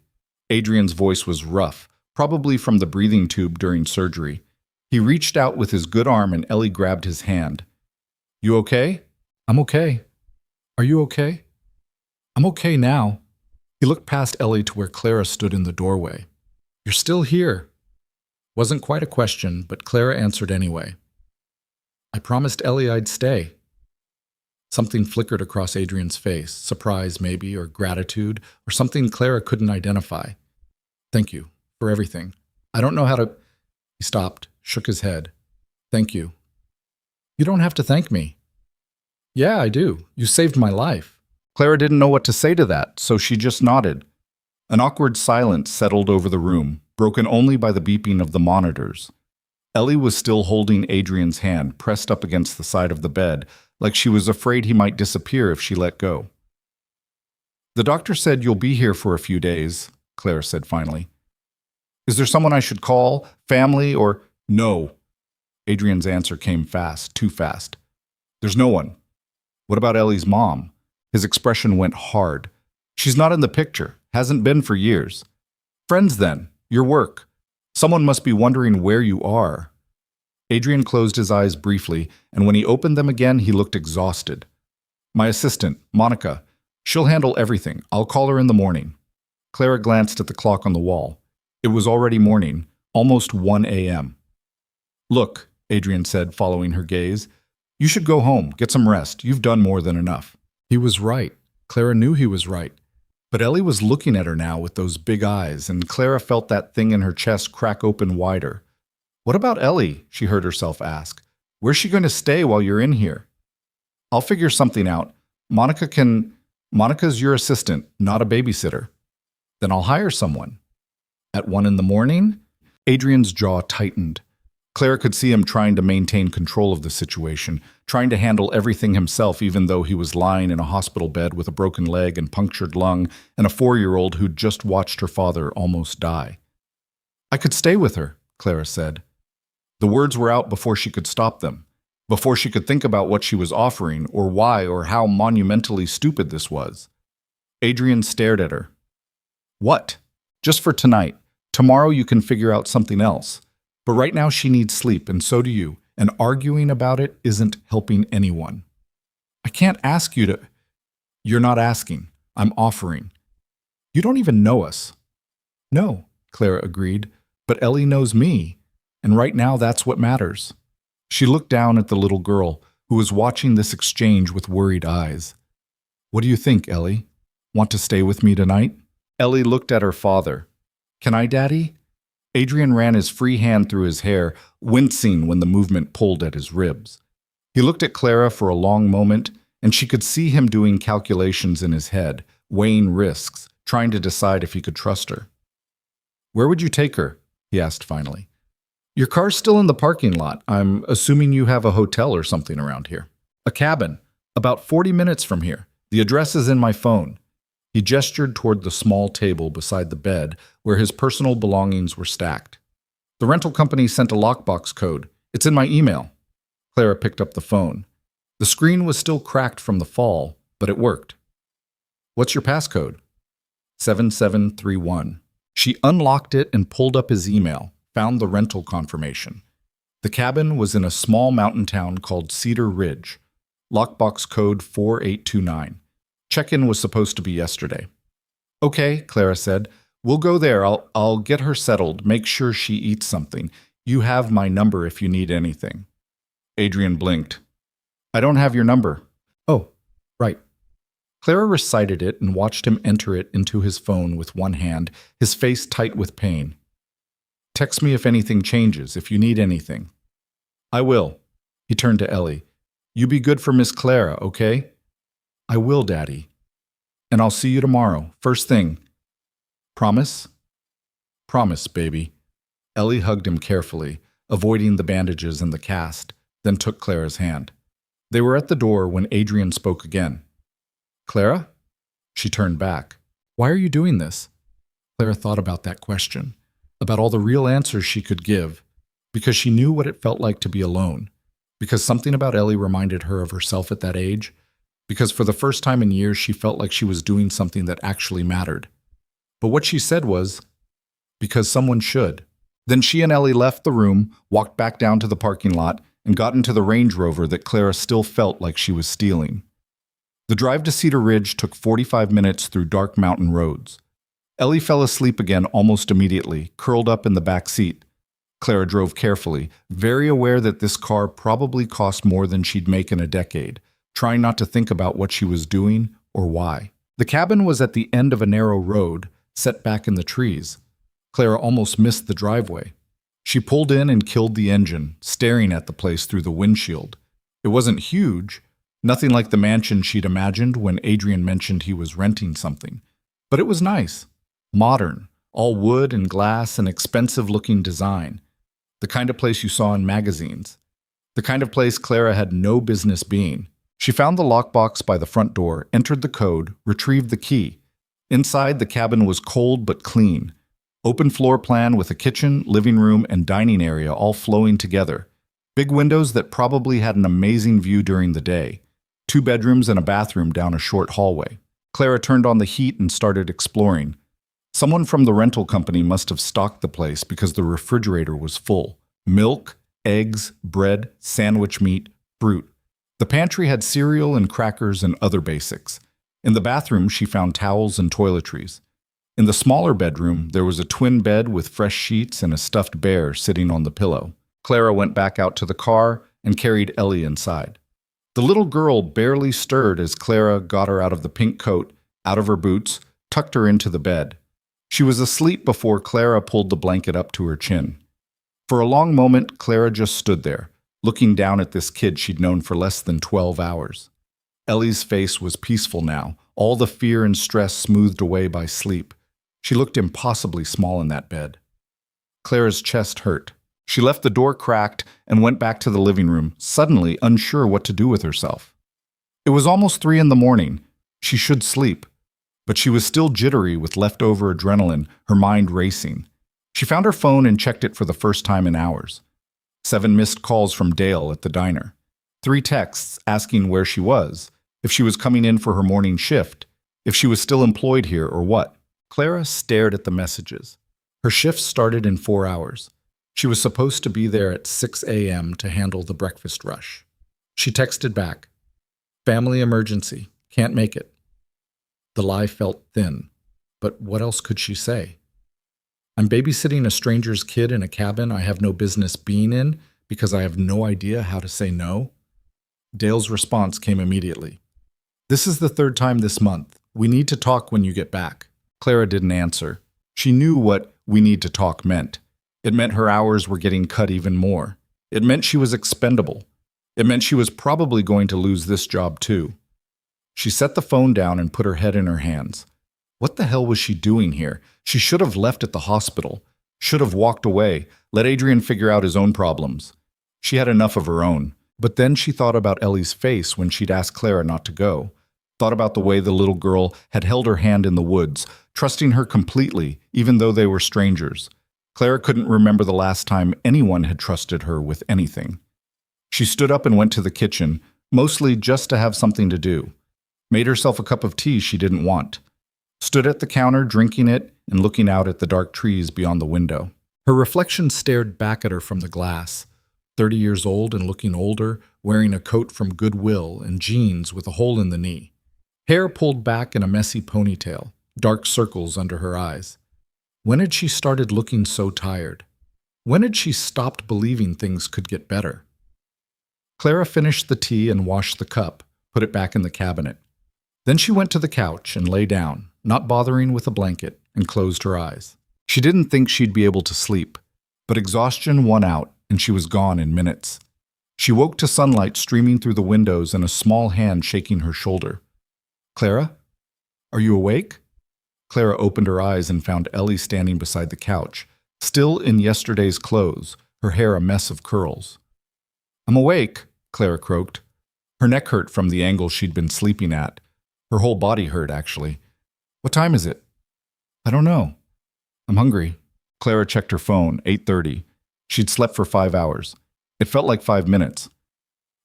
A: Adrien's voice was rough, probably from the breathing tube during surgery. He reached out with his good arm and Ellie grabbed his hand. You okay? I'm okay. Are you okay? I'm okay now. He looked past Ellie to where Clara stood in the doorway. You're still here. Wasn't quite a question, but Clara answered anyway. I promised Ellie I'd stay. Something flickered across Adrien's face, surprise maybe, or gratitude, or something Clara couldn't identify. Thank you for everything. I don't know how to... He stopped, shook his head. Thank you. You don't have to thank me. Yeah, I do. You saved my life. Clara didn't know what to say to that, so she just nodded. An awkward silence settled over the room, broken only by the beeping of the monitors. Ellie was still holding Adrien's hand, pressed up against the side of the bed, like she was afraid he might disappear if she let go. The doctor said you'll be here for a few days, Clara said finally. Is there someone I should call? Family or... No. Adrien's answer came fast, too fast. There's no one. What about Ellie's mom? His expression went hard. She's not in the picture. Hasn't been for years. Friends then. Your work. Someone must be wondering where you are. Adrien closed his eyes briefly, and when he opened them again, he looked exhausted. My assistant, Monica. She'll handle everything. I'll call her in the morning. Clara glanced at the clock on the wall. It was already morning, almost 1 a.m. Look, Adrien said, following her gaze. You should go home, get some rest. You've done more than enough. He was right. Clara knew he was right. But Ellie was looking at her now with those big eyes, and Clara felt that thing in her chest crack open wider. What about Ellie? She heard herself ask. Where's she going to stay while you're in here? I'll figure something out. Monica's your assistant, not a babysitter. Then I'll hire someone. At 1 a.m? Adrien's jaw tightened. Clara could see him trying to maintain control of the situation, trying to handle everything himself even though he was lying in a hospital bed with a broken leg and punctured lung and a 4-year-old who'd just watched her father almost die. I could stay with her, Clara said. The words were out before she could stop them, before she could think about what she was offering or why or how monumentally stupid this was. Adrien stared at her. What? Just for tonight. Tomorrow you can figure out something else. But right now she needs sleep, and so do you, and arguing about it isn't helping anyone. I can't ask you to... You're not asking. I'm offering. You don't even know us. No, Clara agreed, but Ellie knows me, and right now that's what matters. She looked down at the little girl, who was watching this exchange with worried eyes. What do you think, Ellie? Want to stay with me tonight? Ellie looked at her father. Can I, Daddy? Adrien ran his free hand through his hair, wincing when the movement pulled at his ribs. He looked at Clara for a long moment, and she could see him doing calculations in his head, weighing risks, trying to decide if he could trust her. Where would you take her? He asked finally. Your car's still in the parking lot. I'm assuming you have a hotel or something around here. A cabin, about 40 minutes from here. The address is in my phone. He gestured toward the small table beside the bed where his personal belongings were stacked. The rental company sent a lockbox code. It's in my email. Clara picked up the phone. The screen was still cracked from the fall, but it worked. What's your passcode? 7731. She unlocked it and pulled up his email, found the rental confirmation. The cabin was in a small mountain town called Cedar Ridge. Lockbox code 4829. Check-in was supposed to be yesterday. Okay, Clara said. We'll go there. I'll get her settled, make sure she eats something. You have my number if you need anything. Adrien blinked. I don't have your number. Oh, right. Clara recited it and watched him enter it into his phone with one hand, his face tight with pain. Text me if anything changes, if you need anything. I will. He turned to Ellie. You be good for Miss Clara, okay? I will, Daddy. And I'll see you tomorrow, first thing. Promise? Promise, baby. Ellie hugged him carefully, avoiding the bandages and the cast, then took Clara's hand. They were at the door when Adrien spoke again. Clara? She turned back. Why are you doing this? Clara thought about that question, about all the real answers she could give, because she knew what it felt like to be alone, because something about Ellie reminded her of herself at that age, because for the first time in years she felt like she was doing something that actually mattered. But what she said was, because someone should. Then she and Ellie left the room, walked back down to the parking lot, and got into the Range Rover that Clara still felt like she was stealing. The drive to Cedar Ridge took 45 minutes through dark mountain roads. Ellie fell asleep again almost immediately, curled up in the back seat. Clara drove carefully, very aware that this car probably cost more than she'd make in a decade, trying not to think about what she was doing or why. The cabin was at the end of a narrow road, set back in the trees. Clara almost missed the driveway. She pulled in and killed the engine, staring at the place through the windshield. It wasn't huge, nothing like the mansion she'd imagined when Adrien mentioned he was renting something. But it was nice, modern, all wood and glass and expensive-looking design. The kind of place you saw in magazines. The kind of place Clara had no business being. She found the lockbox by the front door, entered the code, retrieved the key. Inside, the cabin was cold but clean. Open floor plan with a kitchen, living room, and dining area all flowing together. Big windows that probably had an amazing view during the day. 2 bedrooms and a bathroom down a short hallway. Clara turned on the heat and started exploring. Someone from the rental company must have stocked the place because the refrigerator was full. Milk, eggs, bread, sandwich meat, fruit. The pantry had cereal and crackers and other basics. In the bathroom, she found towels and toiletries. In the smaller bedroom, there was a twin bed with fresh sheets and a stuffed bear sitting on the pillow. Clara went back out to the car and carried Ellie inside. The little girl barely stirred as Clara got her out of the pink coat, out of her boots, tucked her into the bed. She was asleep before Clara pulled the blanket up to her chin. For a long moment, Clara just stood there, looking down at this kid she'd known for less than 12 hours. Ellie's face was peaceful now, all the fear and stress smoothed away by sleep. She looked impossibly small in that bed. Clara's chest hurt. She left the door cracked and went back to the living room, suddenly unsure what to do with herself. It was almost 3 in the morning. She should sleep. But she was still jittery with leftover adrenaline, her mind racing. She found her phone and checked it for the first time in hours. 7 missed calls from Dale at the diner. 3 texts asking where she was, if she was coming in for her morning shift, if she was still employed here or what. Clara stared at the messages. Her shift started in 4 hours. She was supposed to be there at 6 a.m. to handle the breakfast rush. She texted back, "Family emergency, can't make it." The lie felt thin, but what else could she say? "I'm babysitting a stranger's kid in a cabin I have no business being in because I have no idea how to say no." Dale's response came immediately. "This is the 3rd time this month. We need to talk when you get back." Clara didn't answer. She knew what "we need to talk" meant. It meant her hours were getting cut even more. It meant she was expendable. It meant she was probably going to lose this job too. She set the phone down and put her head in her hands. What the hell was she doing here? She should have left at the hospital. Should have walked away, let Adrien figure out his own problems. She had enough of her own. But then she thought about Ellie's face when she'd asked Clara not to go. Thought about the way the little girl had held her hand in the woods, trusting her completely, even though they were strangers. Clara couldn't remember the last time anyone had trusted her with anything. She stood up and went to the kitchen, mostly just to have something to do. Made herself a cup of tea she didn't want. Stood at the counter drinking it and looking out at the dark trees beyond the window. Her reflection stared back at her from the glass. 30 years old and looking older, wearing a coat from Goodwill and jeans with a hole in the knee. Hair pulled back in a messy ponytail, dark circles under her eyes. When had she started looking so tired? When had she stopped believing things could get better? Clara finished the tea and washed the cup, put it back in the cabinet. Then she went to the couch and lay down, not bothering with a blanket, and closed her eyes. She didn't think she'd be able to sleep, but exhaustion won out and she was gone in minutes. She woke to sunlight streaming through the windows and a small hand shaking her shoulder. "Clara? Are you awake?" Clara opened her eyes and found Ellie standing beside the couch, still in yesterday's clothes, her hair a mess of curls. "I'm awake," Clara croaked. Her neck hurt from the angle she'd been sleeping at. Her whole body hurt, actually. "What time is it?" "I don't know. I'm hungry." Clara checked her phone, 8:30. She'd slept for 5 hours. It felt like 5 minutes.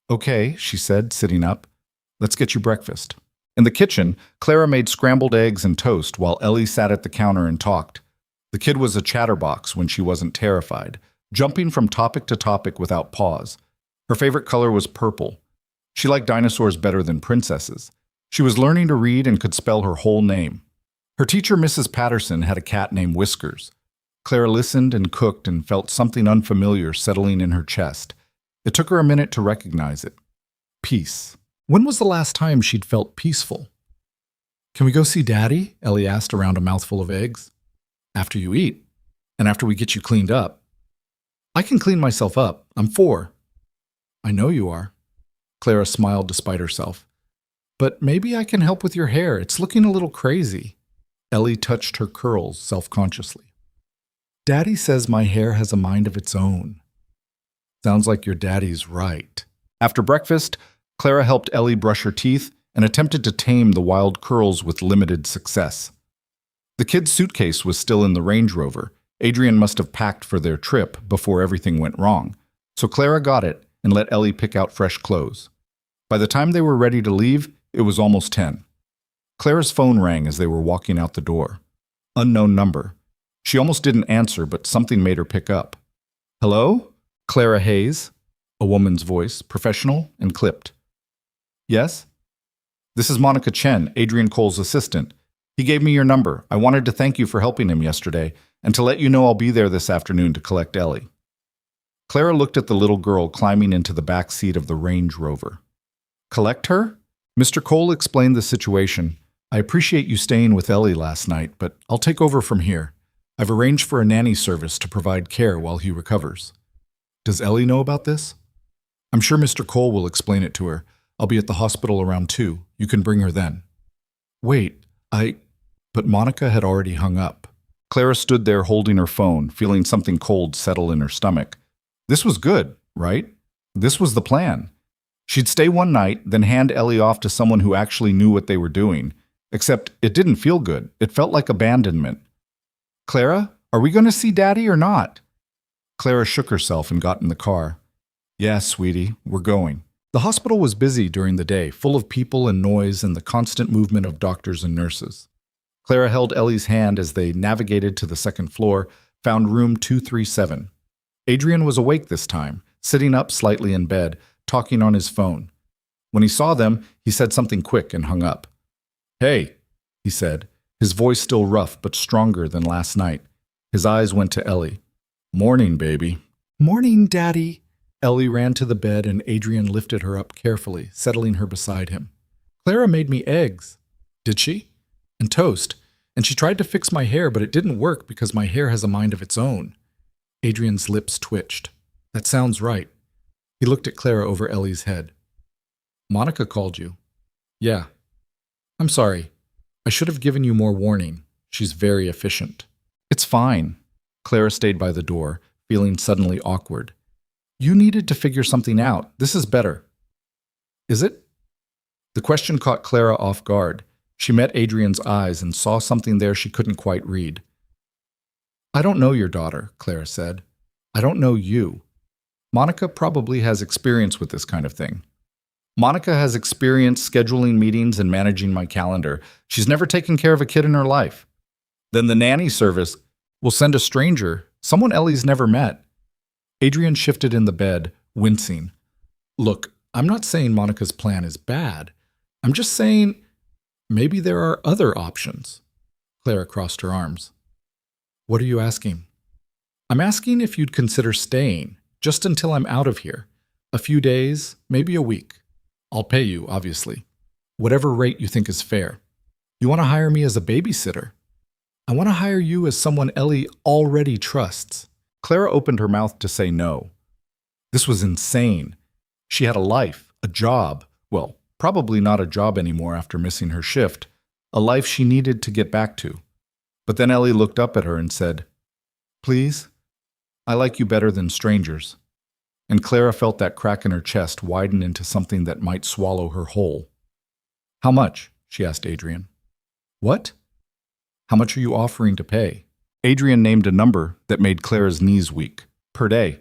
A: "Okay," she said, sitting up. "Let's get you breakfast." In the kitchen, Clara made scrambled eggs and toast while Ellie sat at the counter and talked. The kid was a chatterbox when she wasn't terrified, jumping from topic to topic without pause. Her favorite color was purple. She liked dinosaurs better than princesses. She was learning to read and could spell her whole name. Her teacher, Mrs. Patterson, had a cat named Whiskers. Clara listened and cooked and felt something unfamiliar settling in her chest. It took her a minute to recognize it. Peace. When was the last time she'd felt peaceful? "Can we go see Daddy?" Ellie asked around a mouthful of eggs. "After you eat. And after we get you cleaned up." "I can clean myself up. I'm 4. "I know you are." Clara smiled despite herself. "But maybe I can help with your hair. It's looking a little crazy." Ellie touched her curls self-consciously. "Daddy says my hair has a mind of its own." "Sounds like your daddy's right." After breakfast, Clara helped Ellie brush her teeth and attempted to tame the wild curls with limited success. The kid's suitcase was still in the Range Rover. Adrien must have packed for their trip before everything went wrong. So Clara got it and let Ellie pick out fresh clothes. By the time they were ready to leave, it was almost 10. Clara's phone rang as they were walking out the door. Unknown number. She almost didn't answer, but something made her pick up. "Hello? Clara Hayes?" A woman's voice, professional and clipped. "Yes?" "This is Monica Chen, Adrien Cole's assistant. He gave me your number. I wanted to thank you for helping him yesterday, and to let you know I'll be there this afternoon to collect Ellie." Clara looked at the little girl climbing into the back seat of the Range Rover. "Collect her?" Mr. Cole explained the situation. "I appreciate you staying with Ellie last night, but I'll take over from here. I've arranged for a nanny service to provide care while he recovers." "Does Ellie know about this?" "I'm sure Mr. Cole will explain it to her. I'll be at the hospital around 2. You can bring her then." "Wait, But Monica had already hung up. Clara stood there holding her phone, feeling something cold settle in her stomach. This was good, right? This was the plan. She'd stay one night, then hand Ellie off to someone who actually knew what they were doing. Except it didn't feel good. It felt like abandonment. "Clara, are we going to see Daddy or not?" Clara shook herself and got in the car. "Yeah, sweetie, we're going." The hospital was busy during the day, full of people and noise and the constant movement of doctors and nurses. Clara held Ellie's hand as they navigated to the second floor, found room 237. Adrien was awake this time, sitting up slightly in bed, talking on his phone. When he saw them, he said something quick and hung up. "Hey," he said, his voice still rough but stronger than last night. His eyes went to Ellie. "Morning, baby." "Morning, Daddy." Ellie ran to the bed and Adrien lifted her up carefully, settling her beside him. "Clara made me eggs." "Did she?" "And toast. And she tried to fix my hair, but it didn't work because my hair has a mind of its own." Adrien's lips twitched. "That sounds right." He looked at Clara over Ellie's head. "Monica called you." "Yeah." "I'm sorry. I should have given you more warning. She's very efficient." "It's fine." Clara stayed by the door, feeling suddenly awkward. "You needed to figure something out. This is better." "Is it?" The question caught Clara off guard. She met Adrien's eyes and saw something there she couldn't quite read. "I don't know your daughter," Clara said. "I don't know you. Monica probably has experience with this kind of thing. Monica has experience scheduling meetings and managing my calendar. She's never taken care of a kid in her life. Then the nanny service will send a stranger, someone Ellie's never met." Adrien shifted in the bed, wincing. "Look, I'm not saying Monica's plan is bad. I'm just saying maybe there are other options." Clara crossed her arms. "What are you asking?" "I'm asking if you'd consider staying, just until I'm out of here. A few days, maybe a week. I'll pay you, obviously." Whatever rate you think is fair. You want to hire me as a babysitter? I want to hire you as someone Ellie already trusts. Clara opened her mouth to say no. This was insane. She had a life, a job. Well, probably not a job anymore after missing her shift. A life she needed to get back to. But then Ellie looked up at her and said, "Please, I like you better than strangers." And Clara felt that crack in her chest widen into something that might swallow her whole. "How much?" she asked Adrien. "What? How much are you offering to pay?" Adrien named a number that made Clara's knees weak. Per day.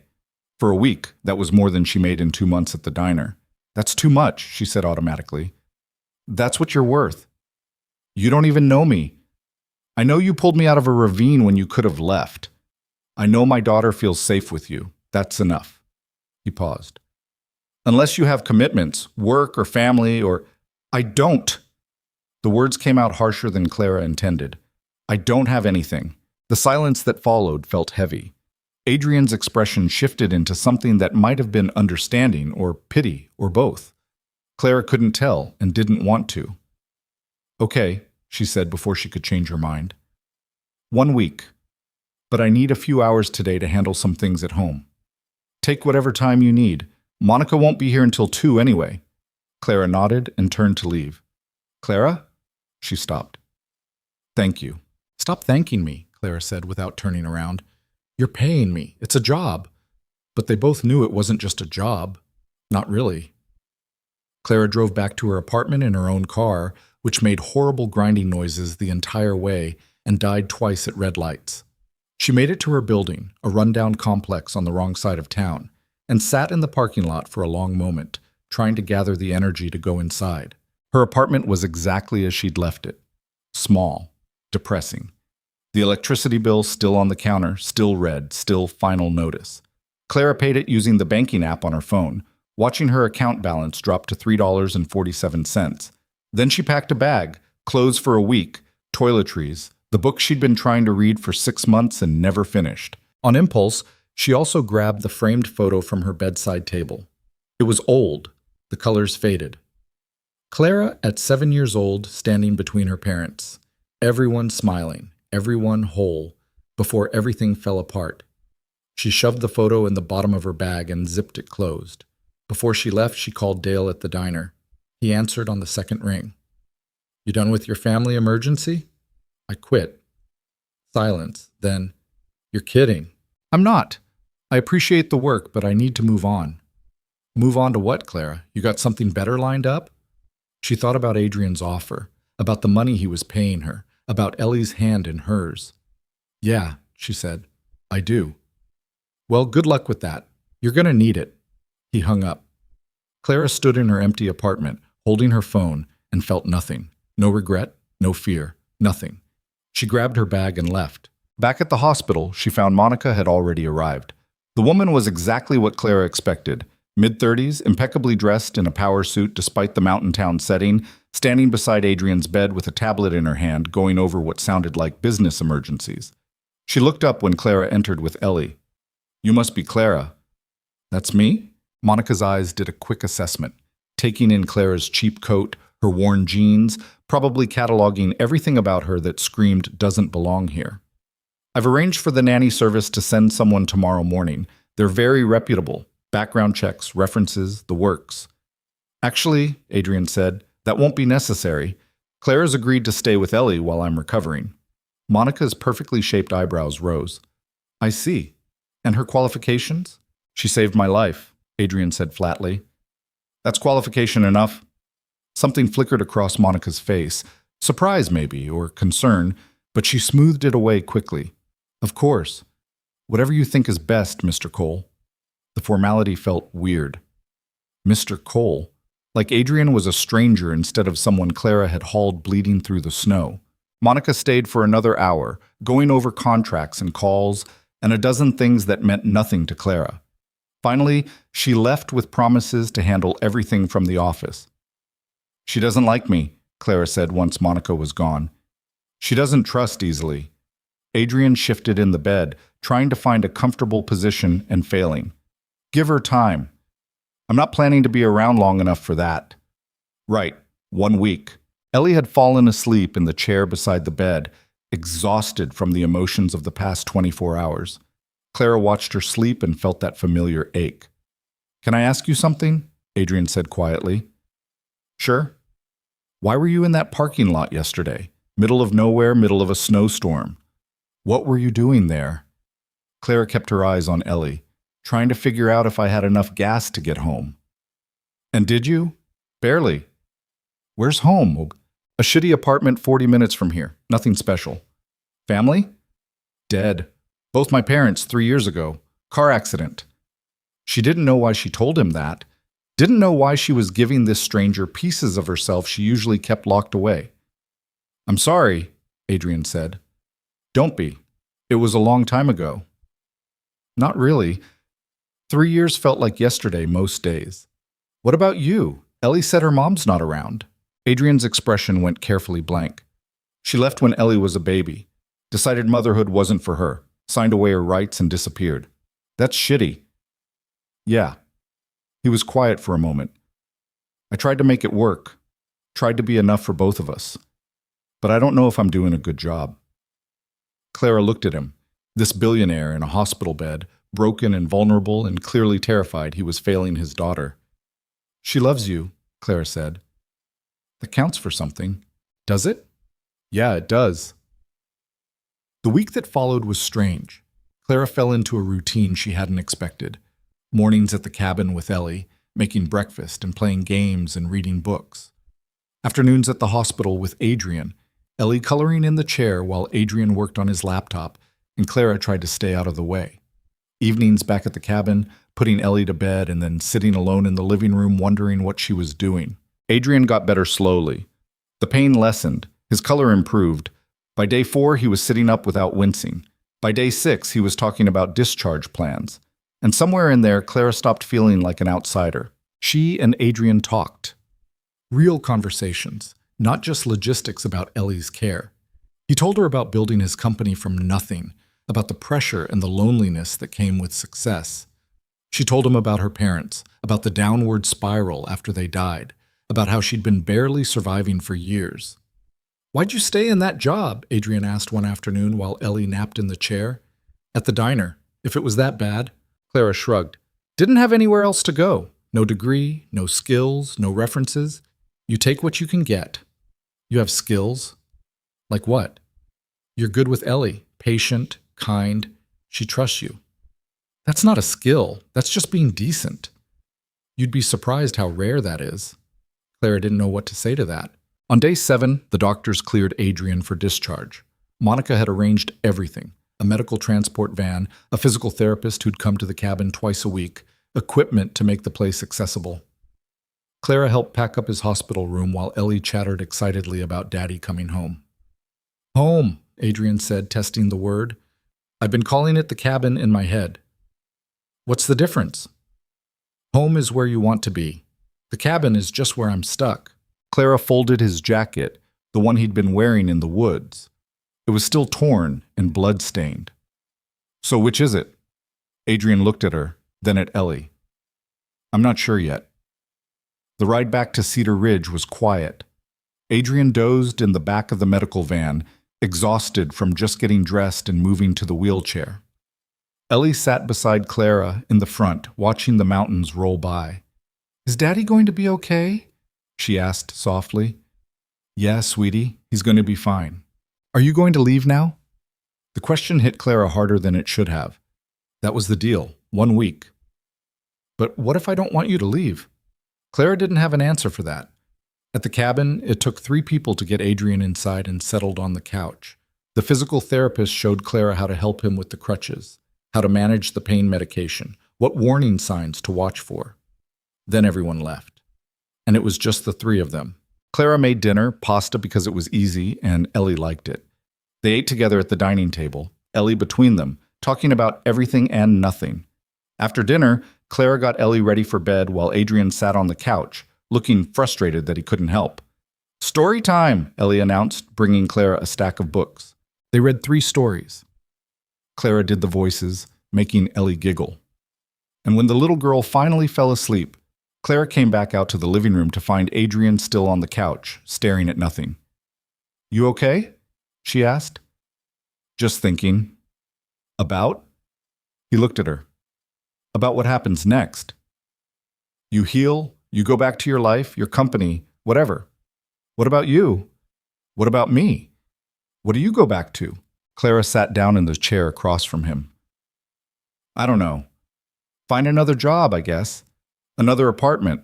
A: For a week, that was more than she made in 2 months at the diner. "That's too much," she said automatically. "That's what you're worth." "You don't even know me. I know you pulled me out of a ravine when you could have left. I know my daughter feels safe with you. That's enough." He paused. "Unless you have commitments, work or family or—" "I don't." The words came out harsher than Clara intended. "I don't have anything." The silence that followed felt heavy. Adrien's expression shifted into something that might have been understanding or pity or both. Clara couldn't tell and didn't want to. "Okay," she said before she could change her mind. 1 week. But I need a few hours today to handle some things at home. Take whatever time you need. Monica won't be here until 2 anyway." Clara nodded and turned to leave. "Clara?" She stopped. "Thank you." "Stop thanking me," Clara said without turning around. "You're paying me. It's a job." But they both knew it wasn't just a job. Not really. Clara drove back to her apartment in her own car, which made horrible grinding noises the entire way and died twice at red lights. She made it to her building, a rundown complex on the wrong side of town, and sat in the parking lot for a long moment, trying to gather the energy to go inside. Her apartment was exactly as she'd left it. Small. Depressing. The electricity bill still on the counter, still red, still final notice. Clara paid it using the banking app on her phone, watching her account balance drop to $3.47. Then she packed a bag, clothes for a week, toiletries, the book she'd been trying to read for 6 months and never finished. On impulse, she also grabbed the framed photo from her bedside table. It was old, the colors faded. Clara, at 7 years old, standing between her parents. Everyone smiling, everyone whole, before everything fell apart. She shoved the photo in the bottom of her bag and zipped it closed. Before she left, she called Dale at the diner. He answered on the second ring. "You done with your family emergency?" "I quit." Silence. Then, "You're kidding." "I'm not. I appreciate the work, but I need to move on." "Move on to what, Clara? You got something better lined up?" She thought about Adrien's offer, about the money he was paying her, about Ellie's hand in hers. "Yeah," she said, "I do." "Well, good luck with that. You're going to need it." He hung up. Clara stood in her empty apartment, holding her phone, and felt nothing. No regret, no fear, nothing. She grabbed her bag and left. Back at the hospital, she found Monica had already arrived. The woman was exactly what Clara expected. Mid-30s, impeccably dressed in a power suit despite the mountain town setting, standing beside Adrien's bed with a tablet in her hand, going over what sounded like business emergencies. She looked up when Clara entered with Ellie. "You must be Clara." "That's me?" Monica's eyes did a quick assessment, taking in Clara's cheap coat, her worn jeans, probably cataloging everything about her that screamed doesn't belong here. "I've arranged for the nanny service to send someone tomorrow morning. They're very reputable. Background checks, references, the works." "Actually," Adrien said, "that won't be necessary. Clara's agreed to stay with Ellie while I'm recovering." Monica's perfectly shaped eyebrows rose. "I see. And her qualifications?" "She saved my life," Adrien said flatly. "That's qualification enough." Something flickered across Monica's face, surprise maybe, or concern, but she smoothed it away quickly. "Of course. Whatever you think is best, Mr. Cole." The formality felt weird. Mr. Cole. Like Adrien was a stranger instead of someone Clara had hauled bleeding through the snow. Monica stayed for another hour, going over contracts and calls, and a dozen things that meant nothing to Clara. Finally, she left with promises to handle everything from the office. "She doesn't like me," Clara said once Monica was gone. "She doesn't trust easily." Adrien shifted in the bed, trying to find a comfortable position and failing. "Give her time." "I'm not planning to be around long enough for that." "Right. 1 week. Ellie had fallen asleep in the chair beside the bed, exhausted from the emotions of the past 24 hours. Clara watched her sleep and felt that familiar ache. "Can I ask you something?" Adrien said quietly. "Sure." "Why were you in that parking lot yesterday? Middle of nowhere, middle of a snowstorm. What were you doing there?" Clara kept her eyes on Ellie, trying to figure out if I had enough gas to get home. "And did you?" "Barely." "Where's home?" "A shitty apartment 40 minutes from here. Nothing special." "Family?" "Dead. Both my parents 3 years ago. Car accident." She didn't know why she told him that. Didn't know why she was giving this stranger pieces of herself she usually kept locked away. "I'm sorry," Adrien said. "Don't be. It was a long time ago." "Not really. 3 years felt like yesterday most days." "What about you? Ellie said her mom's not around." Adrien's expression went carefully blank. "She left when Ellie was a baby. Decided motherhood wasn't for her. Signed away her rights and disappeared." "That's shitty." "Yeah." He was quiet for a moment. "I tried to make it work. Tried to be enough for both of us. But I don't know if I'm doing a good job." Clara looked at him, this billionaire in a hospital bed, broken and vulnerable and clearly terrified he was failing his daughter. "She loves you," Clara said. "That counts for something." "Does it?" "Yeah, it does." The week that followed was strange. Clara fell into a routine she hadn't expected. Mornings at the cabin with Ellie, making breakfast and playing games and reading books. Afternoons at the hospital with Adrien, Ellie coloring in the chair while Adrien worked on his laptop and Clara tried to stay out of the way. Evenings back at the cabin, putting Ellie to bed and then sitting alone in the living room wondering what she was doing. Adrien got better slowly. The pain lessened, his color improved. By day 4, he was sitting up without wincing. By day 6, he was talking about discharge plans. And somewhere in there, Clara stopped feeling like an outsider. She and Adrien talked. Real conversations, not just logistics about Ellie's care. He told her about building his company from nothing, about the pressure and the loneliness that came with success. She told him about her parents, about the downward spiral after they died, about how she'd been barely surviving for years. "Why'd you stay in that job?" Adrien asked one afternoon while Ellie napped in the chair. "At the diner. If it was that bad." Clara shrugged. "Didn't have anywhere else to go. No degree, no skills, no references. You take what you can get." "You have skills?" "Like what?" "You're good with Ellie. Patient, kind. She trusts you." "That's not a skill. That's just being decent." "You'd be surprised how rare that is." Clara didn't know what to say to that. On day 7, the doctors cleared Adrien for discharge. Monica had arranged everything. A medical transport van, a physical therapist who'd come to the cabin twice a week, equipment to make the place accessible. Clara helped pack up his hospital room while Ellie chattered excitedly about Daddy coming home. "Home," Adrien said, testing the word. "I've been calling it the cabin in my head." "What's the difference?" "Home is where you want to be. The cabin is just where I'm stuck." Clara folded his jacket, the one he'd been wearing in the woods. It was still torn and blood-stained. "So which is it?" Adrien looked at her, then at Ellie. "I'm not sure yet." The ride back to Cedar Ridge was quiet. Adrien dozed in the back of the medical van, exhausted from just getting dressed and moving to the wheelchair. Ellie sat beside Clara in the front, watching the mountains roll by. "Is Daddy going to be okay?" she asked softly. "Yeah, sweetie, he's going to be fine." "Are you going to leave now?" The question hit Clara harder than it should have. That was the deal, 1 week. "But what if I don't want you to leave?" Clara didn't have an answer for that. At the cabin, it took 3 people to get Adrien inside and settled on the couch. The physical therapist showed Clara how to help him with the crutches, how to manage the pain medication, what warning signs to watch for. Then everyone left. And it was just the 3 of them. Clara made dinner, pasta because it was easy, and Ellie liked it. They ate together at the dining table, Ellie between them, talking about everything and nothing. After dinner, Clara got Ellie ready for bed while Adrien sat on the couch, looking frustrated that he couldn't help. "Story time," Ellie announced, bringing Clara a stack of books. They read 3 stories. Clara did the voices, making Ellie giggle. And when the little girl finally fell asleep, Clara came back out to the living room to find Adrien still on the couch, staring at nothing. "You okay?" she asked. "Just thinking." "About?" He looked at her. "About what happens next. You heal, you go back to your life, your company, whatever. What about you? What about me? What do you go back to?" Clara sat down in the chair across from him. "I don't know. Find another job, I guess. Another apartment.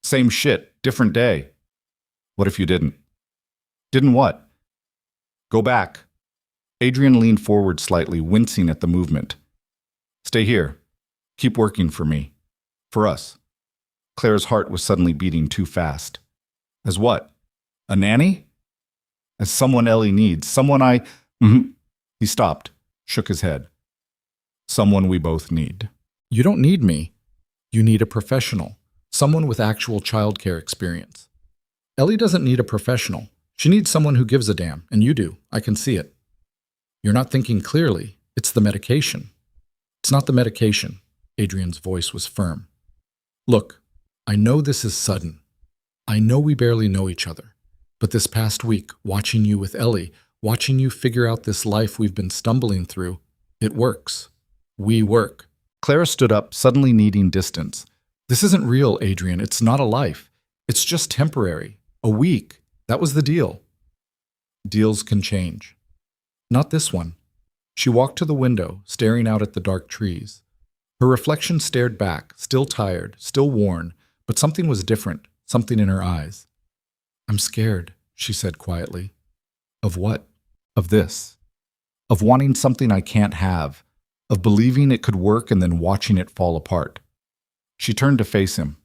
A: Same shit, different day." "What if you didn't?" "Didn't what?" "Go back." Adrien leaned forward slightly, wincing at the movement. "Stay here. Keep working for me. For us." Clara's heart was suddenly beating too fast. "As what? A nanny?" "As someone Ellie needs. Someone I—" He stopped, shook his head. "Someone we both need." "You don't need me. You need a professional. Someone with actual childcare experience." "Ellie doesn't need a professional. She needs someone who gives a damn, and you do. I can see it." "You're not thinking clearly. It's the medication." "It's not the medication." Adrien's voice was firm. "Look, I know this is sudden. I know we barely know each other. But this past week, watching you with Ellie, watching you figure out this life we've been stumbling through, it works. We work." Clara stood up, suddenly needing distance. "This isn't real, Adrien. It's not a life. It's just temporary. A week. That was the deal." "Deals can change." "Not this one." She walked to the window, staring out at the dark trees. Her reflection stared back, still tired, still worn, but something was different, something in her eyes. "I'm scared," she said quietly. "Of what?" "Of this. Of wanting something I can't have. Of believing it could work and then watching it fall apart." She turned to face him.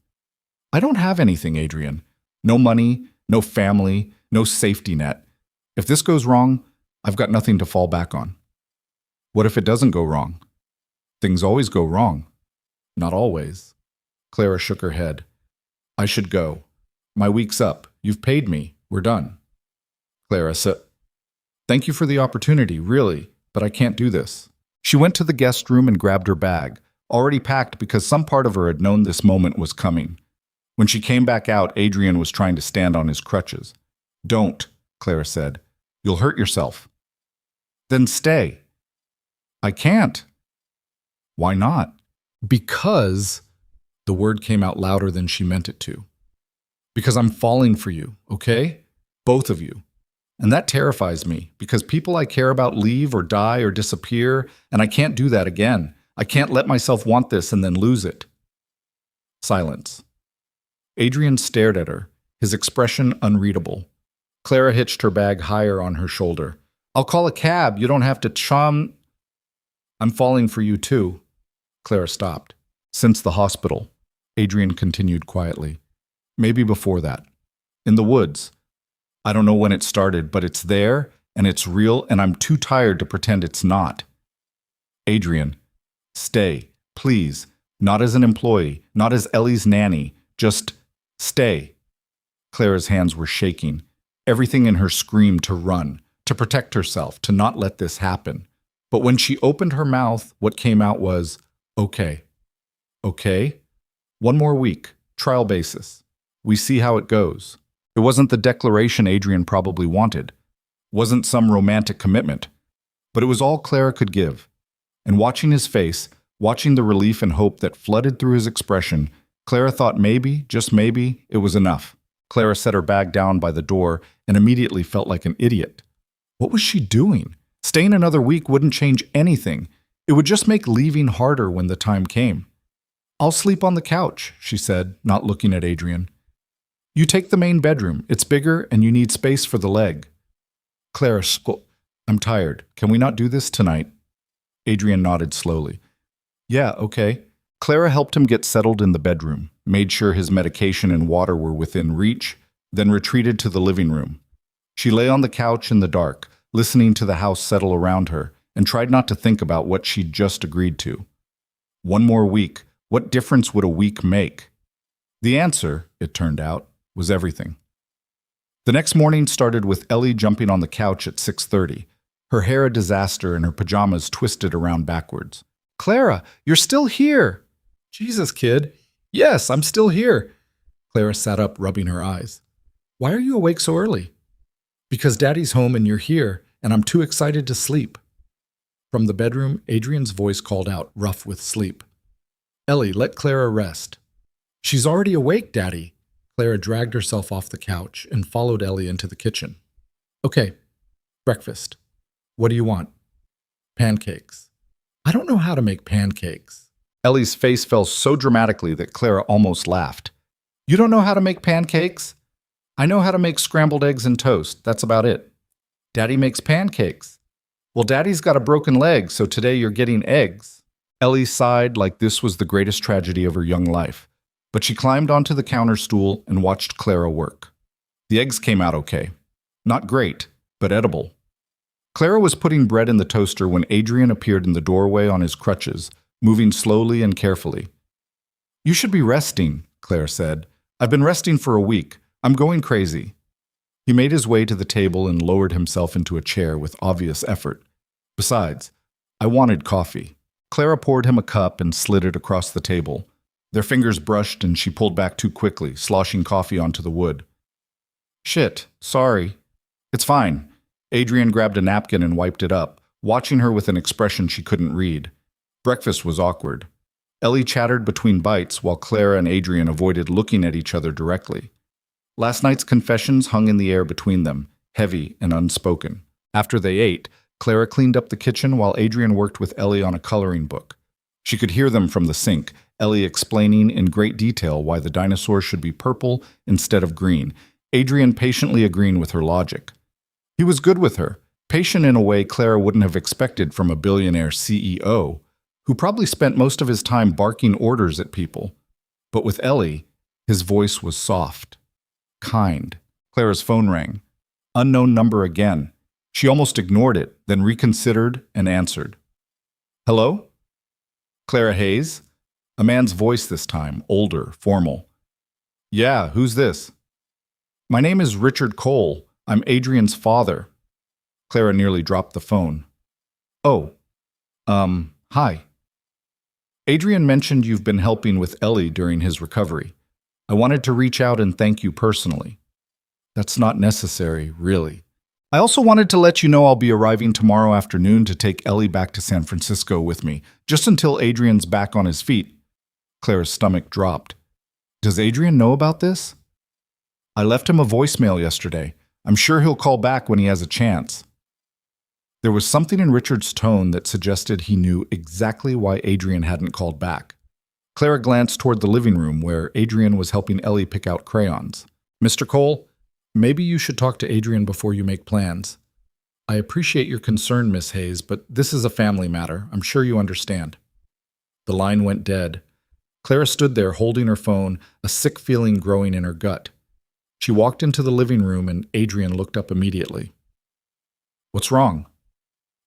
A: "I don't have anything, Adrien. No money, no family, no safety net. If this goes wrong, I've got nothing to fall back on." "What if it doesn't go wrong?" "Things always go wrong." "Not always." Clara shook her head. "I should go. My week's up. You've paid me. We're done." Clara said, "Thank you for the opportunity, really, but I can't do this." She went to the guest room and grabbed her bag, already packed because some part of her had known this moment was coming. When she came back out, Adrien was trying to stand on his crutches. "Don't," Clara said. "You'll hurt yourself." "Then stay." "I can't." "Why not?" "Because," the word came out louder than she meant it to. "Because I'm falling for you, okay? Both of you. And that terrifies me, because people I care about leave or die or disappear, and I can't do that again. I can't let myself want this and then lose it." Silence. Adrien stared at her, his expression unreadable. Clara hitched her bag higher on her shoulder. "I'll call a cab. You don't have to chum." "I'm falling for you too." Clara stopped. "Since the hospital," Adrien continued quietly. "Maybe before that. In the woods. I don't know when it started, but it's there, and it's real, and I'm too tired to pretend it's not." "Adrien, stay, please. Not as an employee, not as Ellie's nanny. Just stay." Clara's hands were shaking. Everything in her screamed to run, to protect herself, to not let this happen. But when she opened her mouth, what came out was, "Okay. Okay? One more week, trial basis. We see how it goes." It wasn't the declaration Adrien probably wanted. Wasn't some romantic commitment. But it was all Clara could give. And watching his face, watching the relief and hope that flooded through his expression, Clara thought maybe, just maybe, it was enough. Clara set her bag down by the door and immediately felt like an idiot. What was she doing? Staying another week wouldn't change anything. It would just make leaving harder when the time came. "I'll sleep on the couch," she said, not looking at Adrien. "You take the main bedroom. It's bigger and you need space for the leg." Clara, "I'm tired. Can we not do this tonight?" Adrien nodded slowly. "Yeah, okay." Clara helped him get settled in the bedroom, made sure his medication and water were within reach, then retreated to the living room. She lay on the couch in the dark, listening to the house settle around her, and tried not to think about what she'd just agreed to. One more week. What difference would a week make? The answer, it turned out, was everything. The next morning started with Ellie jumping on the couch at 6:30, her hair a disaster and her pajamas twisted around backwards. "Clara, you're still here!" "Jesus, kid. Yes, I'm still here. Clara sat up, rubbing her eyes. Why are you awake so early? Because Daddy's home and you're here, and I'm too excited to sleep. From the bedroom, Adrien's voice called out, rough with sleep. Ellie, let Clara rest. She's already awake, Daddy. Clara dragged herself off the couch and followed Ellie into the kitchen. Okay, breakfast. What do you want? Pancakes. I don't know how to make pancakes. Ellie's face fell so dramatically that Clara almost laughed. You don't know how to make pancakes? I know how to make scrambled eggs and toast. That's about it. Daddy makes pancakes. Well, Daddy's got a broken leg, so today you're getting eggs. Ellie sighed like this was the greatest tragedy of her young life, but she climbed onto the counter stool and watched Clara work. The eggs came out okay. Not great, but edible. Clara was putting bread in the toaster when Adrien appeared in the doorway on his crutches, moving slowly and carefully. You should be resting, Clara said. I've been resting for a week. I'm going crazy. He made his way to the table and lowered himself into a chair with obvious effort. Besides, I wanted coffee. Clara poured him a cup and slid it across the table. Their fingers brushed and she pulled back too quickly, sloshing coffee onto the wood. Shit, sorry. It's fine. Adrien grabbed a napkin and wiped it up, watching her with an expression she couldn't read. Breakfast was awkward. Ellie chattered between bites while Clara and Adrien avoided looking at each other directly. Last night's confessions hung in the air between them, heavy and unspoken. After they ate, Clara cleaned up the kitchen while Adrien worked with Ellie on a coloring book. She could hear them from the sink, Ellie explaining in great detail why the dinosaur should be purple instead of green, Adrien patiently agreeing with her logic. He was good with her, patient in a way Clara wouldn't have expected from a billionaire CEO, who probably spent most of his time barking orders at people. But with Ellie, his voice was soft, kind. Clara's phone rang. Unknown number again. She almost ignored it, then reconsidered and answered. Hello? Clara Hayes? A man's voice this time, older, formal. Yeah, who's this? My name is Richard Cole. I'm Adrien's father. Clara nearly dropped the phone. Oh, hi. Adrien mentioned you've been helping with Ellie during his recovery. I wanted to reach out and thank you personally. That's not necessary, really. I also wanted to let you know I'll be arriving tomorrow afternoon to take Ellie back to San Francisco with me, just until Adrien's back on his feet. Clara's stomach dropped. Does Adrien know about this? I left him a voicemail yesterday. I'm sure he'll call back when he has a chance. There was something in Richard's tone that suggested he knew exactly why Adrien hadn't called back. Clara glanced toward the living room where Adrien was helping Ellie pick out crayons. Mr. Cole, maybe you should talk to Adrien before you make plans. I appreciate your concern, Miss Hayes, but this is a family matter. I'm sure you understand. The line went dead. Clara stood there holding her phone, a sick feeling growing in her gut. She walked into the living room and Adrien looked up immediately. What's wrong?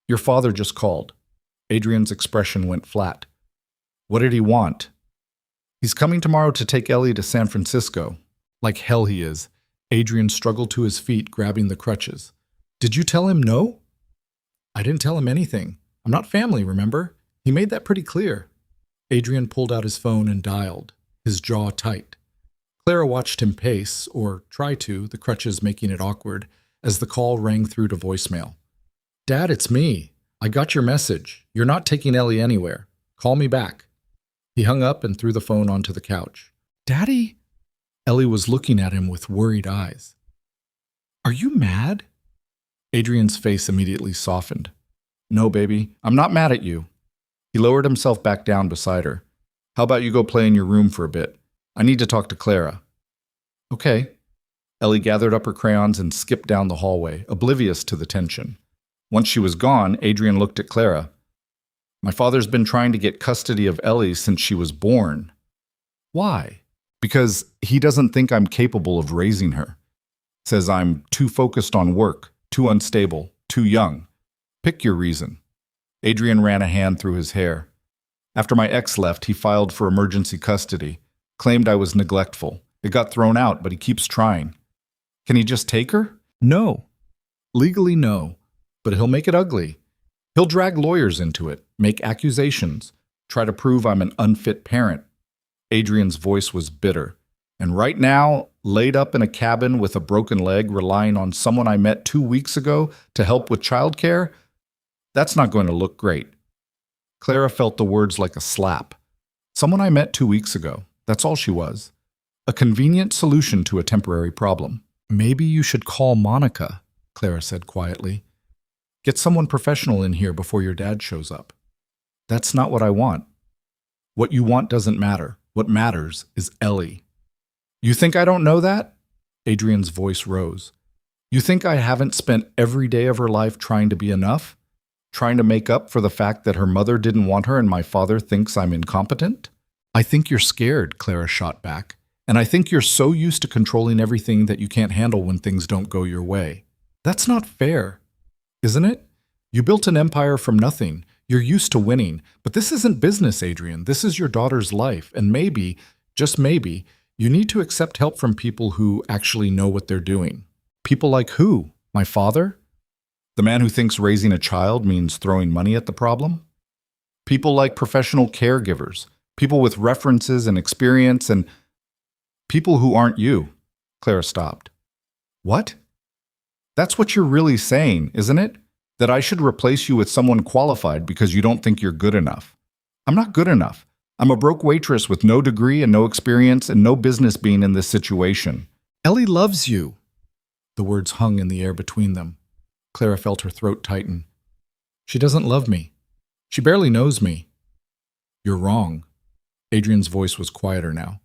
A: Your father just called. Adrien's expression went flat. What did he want? He's coming tomorrow to take Ellie to San Francisco. Like hell he is. Adrien struggled to his feet, grabbing the crutches. Did you tell him no? I didn't tell him anything. I'm not family, remember? He made that pretty clear. Adrien pulled out his phone and dialed, his jaw tight. Clara watched him pace, or try to, the crutches making it awkward, as the call rang through to voicemail. Dad, it's me. I got your message. You're not taking Ellie anywhere. Call me back. He hung up and threw the phone onto the couch. Daddy? Ellie was looking at him with worried eyes. Are you mad? Adrien's face immediately softened. No, baby, I'm not mad at you. He lowered himself back down beside her. How about you go play in your room for a bit? I need to talk to Clara. Okay. Ellie gathered up her crayons and skipped down the hallway, oblivious to the tension. Once she was gone, Adrien looked at Clara. My father's been trying to get custody of Ellie since she was born. Why? Because he doesn't think I'm capable of raising her. Says I'm too focused on work, too unstable, too young. Pick your reason. Adrien ran a hand through his hair. After my ex left, he filed for emergency custody, claimed I was neglectful. It got thrown out, but he keeps trying. Can he just take her? No. Legally, no. But he'll make it ugly. He'll drag lawyers into it, make accusations, try to prove I'm an unfit parent. Adrien's voice was bitter, And right now, laid up in a cabin with a broken leg, relying on someone I met 2 weeks ago to help with childcare, that's not going to look great. Clara felt the words like a slap. Someone I met 2 weeks ago. That's all she was. A convenient solution to a temporary problem. Maybe you should call Monica, Clara said quietly. Get someone professional in here before your dad shows up. That's not what I want. What you want doesn't matter. What matters is Ellie. You think I don't know that? Adrien's voice rose. You think I haven't spent every day of her life trying to be enough? Trying to make up for the fact that her mother didn't want her and my father thinks I'm incompetent? I think you're scared, Clara shot back. And I think you're so used to controlling everything that you can't handle when things don't go your way. That's not fair, isn't it? You built an empire from nothing. You're used to winning. But this isn't business, Adrien. This is your daughter's life. And maybe, just maybe, you need to accept help from people who actually know what they're doing. People like who? My father? The man who thinks raising a child means throwing money at the problem? People like professional caregivers, people with references and experience, and people who aren't you. Clara stopped. What? That's what you're really saying, isn't it? That I should replace you with someone qualified because you don't think you're good enough. I'm not good enough. I'm a broke waitress with no degree and no experience and no business being in this situation. Ellie loves you. The words hung in the air between them. Clara felt her throat tighten. She doesn't love me. She barely knows me. You're wrong. Adrien's voice was quieter now.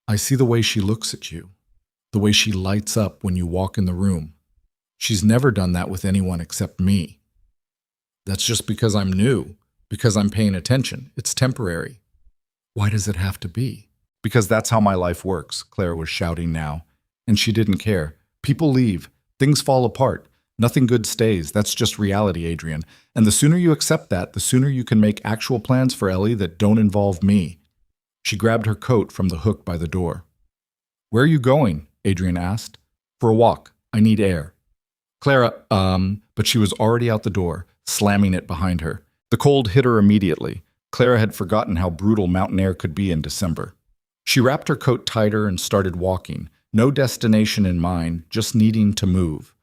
A: I see the way she looks at you, the way she lights up when you walk in the room. She's never done that with anyone except me. That's just because I'm new, because I'm paying attention. It's temporary. Why does it have to be? Because that's how my life works, Clara was shouting now. And she didn't care. People leave. Things fall apart. Nothing good stays. That's just reality, Adrien. And the sooner you accept that, the sooner you can make actual plans for Ellie that don't involve me. She grabbed her coat from the hook by the door. Where are you going? Adrien asked. For a walk. I need air. Clara, but she was already out the door, slamming it behind her. The cold hit her immediately. Clara had forgotten how brutal mountain air could be in December. She wrapped her coat tighter and started walking, no destination in mind, just needing to move.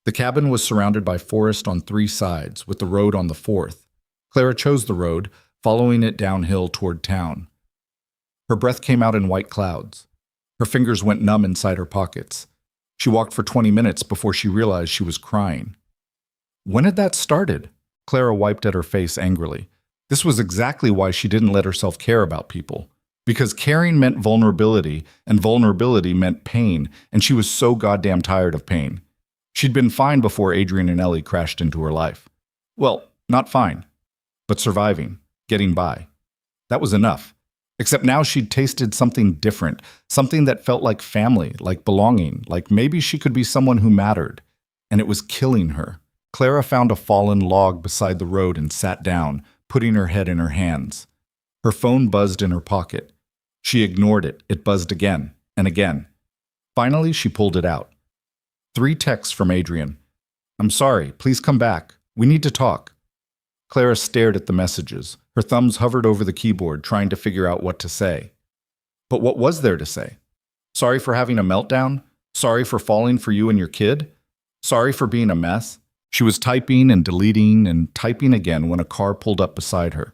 A: The cabin was surrounded by forest on 3 sides, with the road on the 4th. Clara chose the road, following it downhill toward town. Her breath came out in white clouds. Her fingers went numb inside her pockets. She walked for 20 minutes before she realized she was crying. When had that started? Clara wiped at her face angrily. This was exactly why she didn't let herself care about people. Because caring meant vulnerability, and vulnerability meant pain, and she was so goddamn tired of pain. She'd been fine before Adrien and Ellie crashed into her life. Well, not fine, but surviving, getting by. That was enough. Except now she'd tasted something different, something that felt like family, like belonging, like maybe she could be someone who mattered. And it was killing her. Clara found a fallen log beside the road and sat down, putting her head in her hands. Her phone buzzed in her pocket. She ignored it. It buzzed again and again. Finally, she pulled it out. 3 texts from Adrien. I'm sorry, please come back. We need to talk. Clara stared at the messages. Her thumbs hovered over the keyboard, trying to figure out what to say. But what was there to say? Sorry for having a meltdown? Sorry for falling for you and your kid? Sorry for being a mess? She was typing and deleting and typing again when a car pulled up beside her.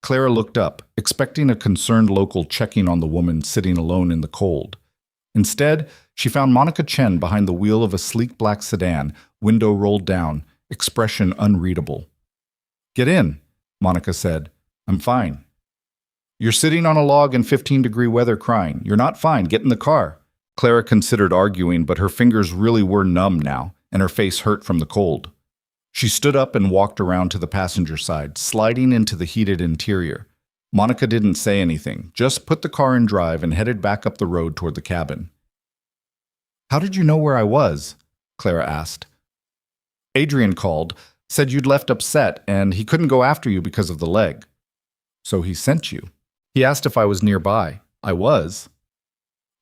A: Clara looked up, expecting a concerned local checking on the woman sitting alone in the cold. Instead, she found Monica Chen behind the wheel of a sleek black sedan, window rolled down, expression unreadable. Get in, Monica said. I'm fine. You're sitting on a log in 15-degree weather crying. You're not fine. Get in the car. Clara considered arguing, but her fingers really were numb now, and her face hurt from the cold. She stood up and walked around to the passenger side, sliding into the heated interior. Monica didn't say anything, just put the car in drive and headed back up the road toward the cabin. How did you know where I was? Clara asked. Adrien called, said you'd left upset and he couldn't go after you because of the leg. So he sent you. He asked if I was nearby. I was.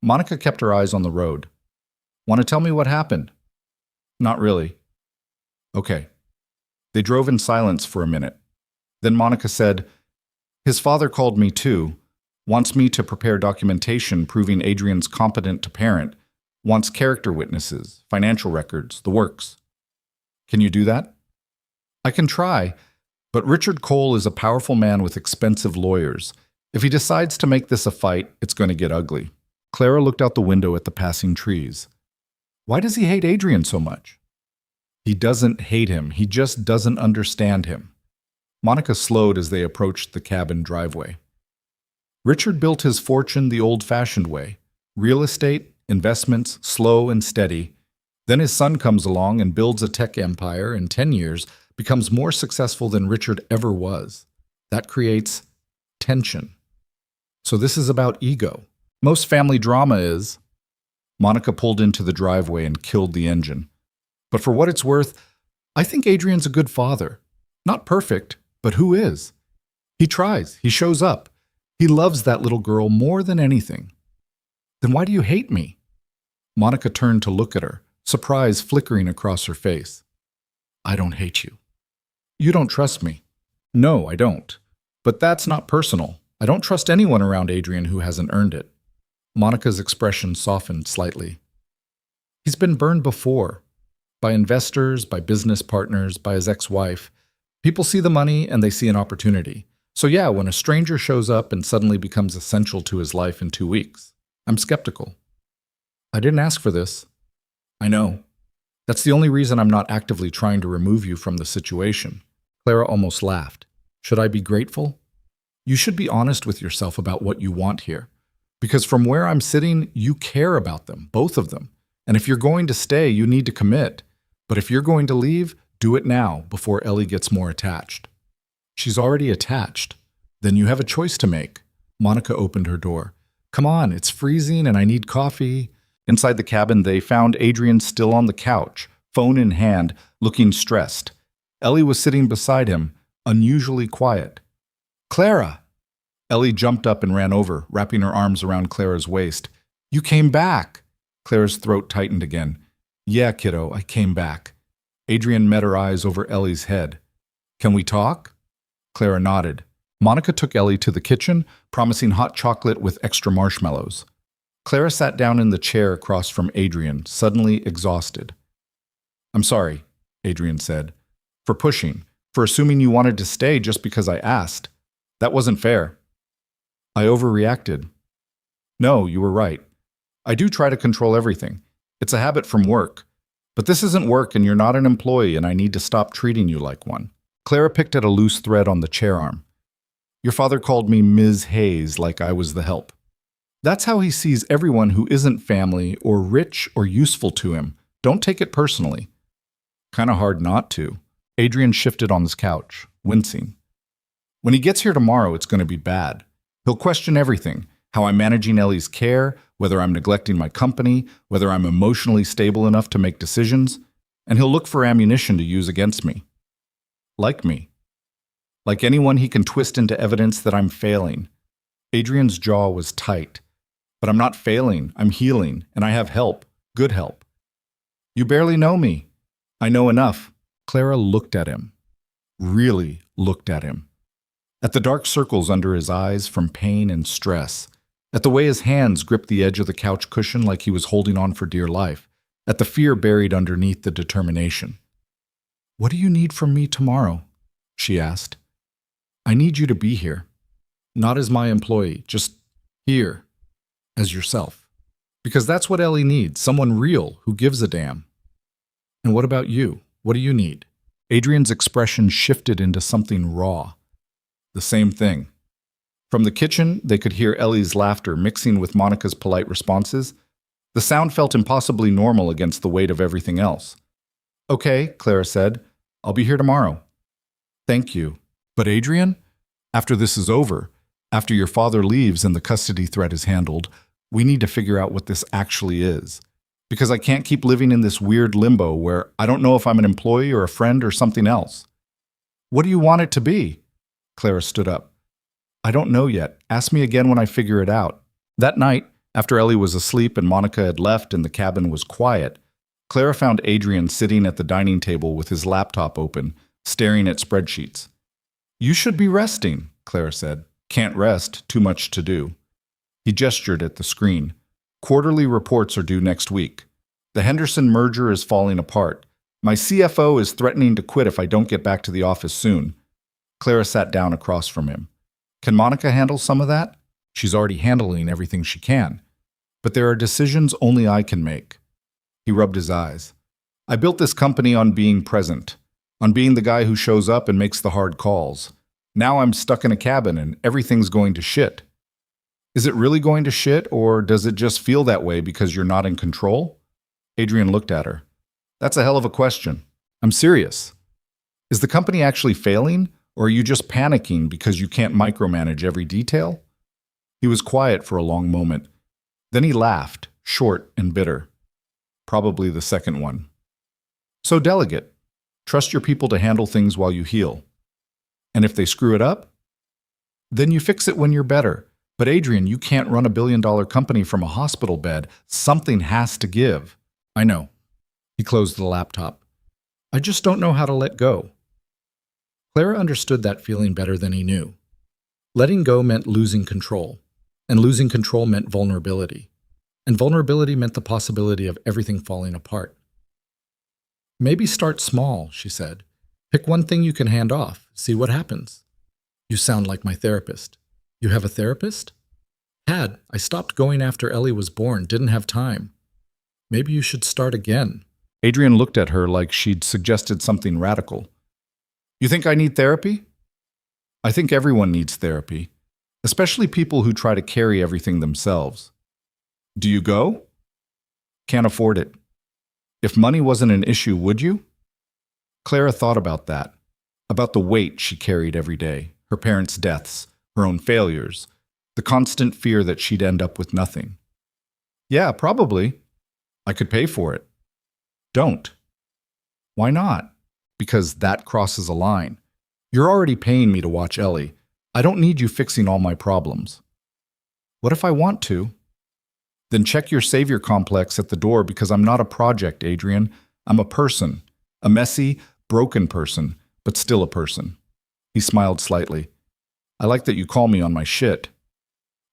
A: Monica kept her eyes on the road. Want to tell me what happened? Not really. Okay. They drove in silence for a minute. Then Monica said, his father called me too. Wants me to prepare documentation proving Adrien's competent to parent. Wants character witnesses, financial records, the works. Can you do that? I can try, but Richard Cole is a powerful man with expensive lawyers. If he decides to make this a fight, it's going to get ugly. Clara looked out the window at the passing trees. Why does he hate Adrien so much? He doesn't hate him. He just doesn't understand him. Monica slowed as they approached the cabin driveway. Richard built his fortune the old-fashioned way. Real estate, investments, slow and steady. Then his son comes along and builds a tech empire in 10 years, becomes more successful than Richard ever was. That creates tension. So this is about ego. Most family drama is. Monica pulled into the driveway and killed the engine. But for what it's worth, I think Adrien's a good father. Not perfect, but who is? He tries. He shows up. He loves that little girl more than anything. Then why do you hate me? Monica turned to look at her, surprise flickering across her face. I don't hate you. You don't trust me. No, I don't. But that's not personal. I don't trust anyone around Adrien who hasn't earned it. Monica's expression softened slightly. He's been burned before. By investors, by business partners, by his ex-wife. People see the money and they see an opportunity. So yeah, when a stranger shows up and suddenly becomes essential to his life in 2 weeks, I'm skeptical. I didn't ask for this. I know. That's the only reason I'm not actively trying to remove you from the situation. Clara almost laughed. Should I be grateful? You should be honest with yourself about what you want here. Because from where I'm sitting, you care about them, both of them. And if you're going to stay, you need to commit. But if you're going to leave, do it now, before Ellie gets more attached. She's already attached. Then you have a choice to make. Monica opened her door. Come on, it's freezing and I need coffee. Inside the cabin, they found Adrien still on the couch, phone in hand, looking stressed. Ellie was sitting beside him, unusually quiet. Clara! Ellie jumped up and ran over, wrapping her arms around Clara's waist. You came back! Clara's throat tightened again. Yeah, kiddo, I came back. Adrien met her eyes over Ellie's head. Can we talk? Clara nodded. Monica took Ellie to the kitchen, promising hot chocolate with extra marshmallows. Clara sat down in the chair across from Adrien, suddenly exhausted. I'm sorry, Adrien said, for pushing, for assuming you wanted to stay just because I asked. That wasn't fair. I overreacted. No, you were right. I do try to control everything. It's a habit from work. But this isn't work and you're not an employee and I need to stop treating you like one. Clara picked at a loose thread on the chair arm. Your father called me Ms. Hayes like I was the help. That's how he sees everyone who isn't family or rich or useful to him. Don't take it personally. Kinda hard not to. Adrien shifted on his couch, wincing. When he gets here tomorrow, it's going to be bad. He'll question everything, how I'm managing Ellie's care, whether I'm neglecting my company, whether I'm emotionally stable enough to make decisions, and he'll look for ammunition to use against me. Like me. Like anyone he can twist into evidence that I'm failing. Adrien's jaw was tight. But I'm not failing, I'm healing, and I have help, good help. You barely know me. I know enough. Clara looked at him. Really looked at him. At the dark circles under his eyes from pain and stress. At the way his hands gripped the edge of the couch cushion like he was holding on for dear life. At the fear buried underneath the determination. What do you need from me tomorrow? She asked. I need you to be here. Not as my employee, just here. As yourself. Because that's what Ellie needs, someone real who gives a damn. And what about you? What do you need? Adrien's expression shifted into something raw. The same thing. From the kitchen, they could hear Ellie's laughter mixing with Monica's polite responses. The sound felt impossibly normal against the weight of everything else. Okay, Clara said. I'll be here tomorrow. Thank you. But Adrien, after this is over, after your father leaves and the custody threat is handled, we need to figure out what this actually is. Because I can't keep living in this weird limbo where I don't know if I'm an employee or a friend or something else. What do you want it to be? Clara stood up. I don't know yet. Ask me again when I figure it out. That night, after Ellie was asleep and Monica had left and the cabin was quiet, Clara found Adrien sitting at the dining table with his laptop open, staring at spreadsheets. You should be resting, Clara said. Can't rest, too much to do. He gestured at the screen. Quarterly reports are due next week. The Henderson merger is falling apart. My CFO is threatening to quit if I don't get back to the office soon. Clara sat down across from him. Can Monica handle some of that? She's already handling everything she can. But there are decisions only I can make. He rubbed his eyes. I built this company on being present, on being the guy who shows up and makes the hard calls. Now I'm stuck in a cabin and everything's going to shit. Is it really going to shit, or does it just feel that way because you're not in control? Adrien looked at her. That's a hell of a question. I'm serious. Is the company actually failing, or are you just panicking because you can't micromanage every detail? He was quiet for a long moment. Then he laughed, short and bitter. Probably the second one. So delegate. Trust your people to handle things while you heal. And if they screw it up, then you fix it when you're better. But Adrien, you can't run a billion-dollar company from a hospital bed. Something has to give. I know. He closed the laptop. I just don't know how to let go. Clara understood that feeling better than he knew. Letting go meant losing control, and losing control meant vulnerability. And vulnerability meant the possibility of everything falling apart. Maybe start small, she said. Pick one thing you can hand off. See what happens. You sound like my therapist. You have a therapist? Had. I stopped going after Ellie was born. Didn't have time. Maybe you should start again. Adrien looked at her like she'd suggested something radical. You think I need therapy? I think everyone needs therapy, especially people who try to carry everything themselves. Do you go? Can't afford it. If money wasn't an issue, would you? Clara thought about that, about the weight she carried every day, her parents' deaths, her own failures, the constant fear that she'd end up with nothing. Yeah, probably. I could pay for it. Don't. Why not? Because that crosses a line. You're already paying me to watch Ellie. I don't need you fixing all my problems. What if I want to? Then check your savior complex at the door, because I'm not a project, Adrien. I'm a person. A messy, broken person, but still a person. He smiled slightly. I like that you call me on my shit.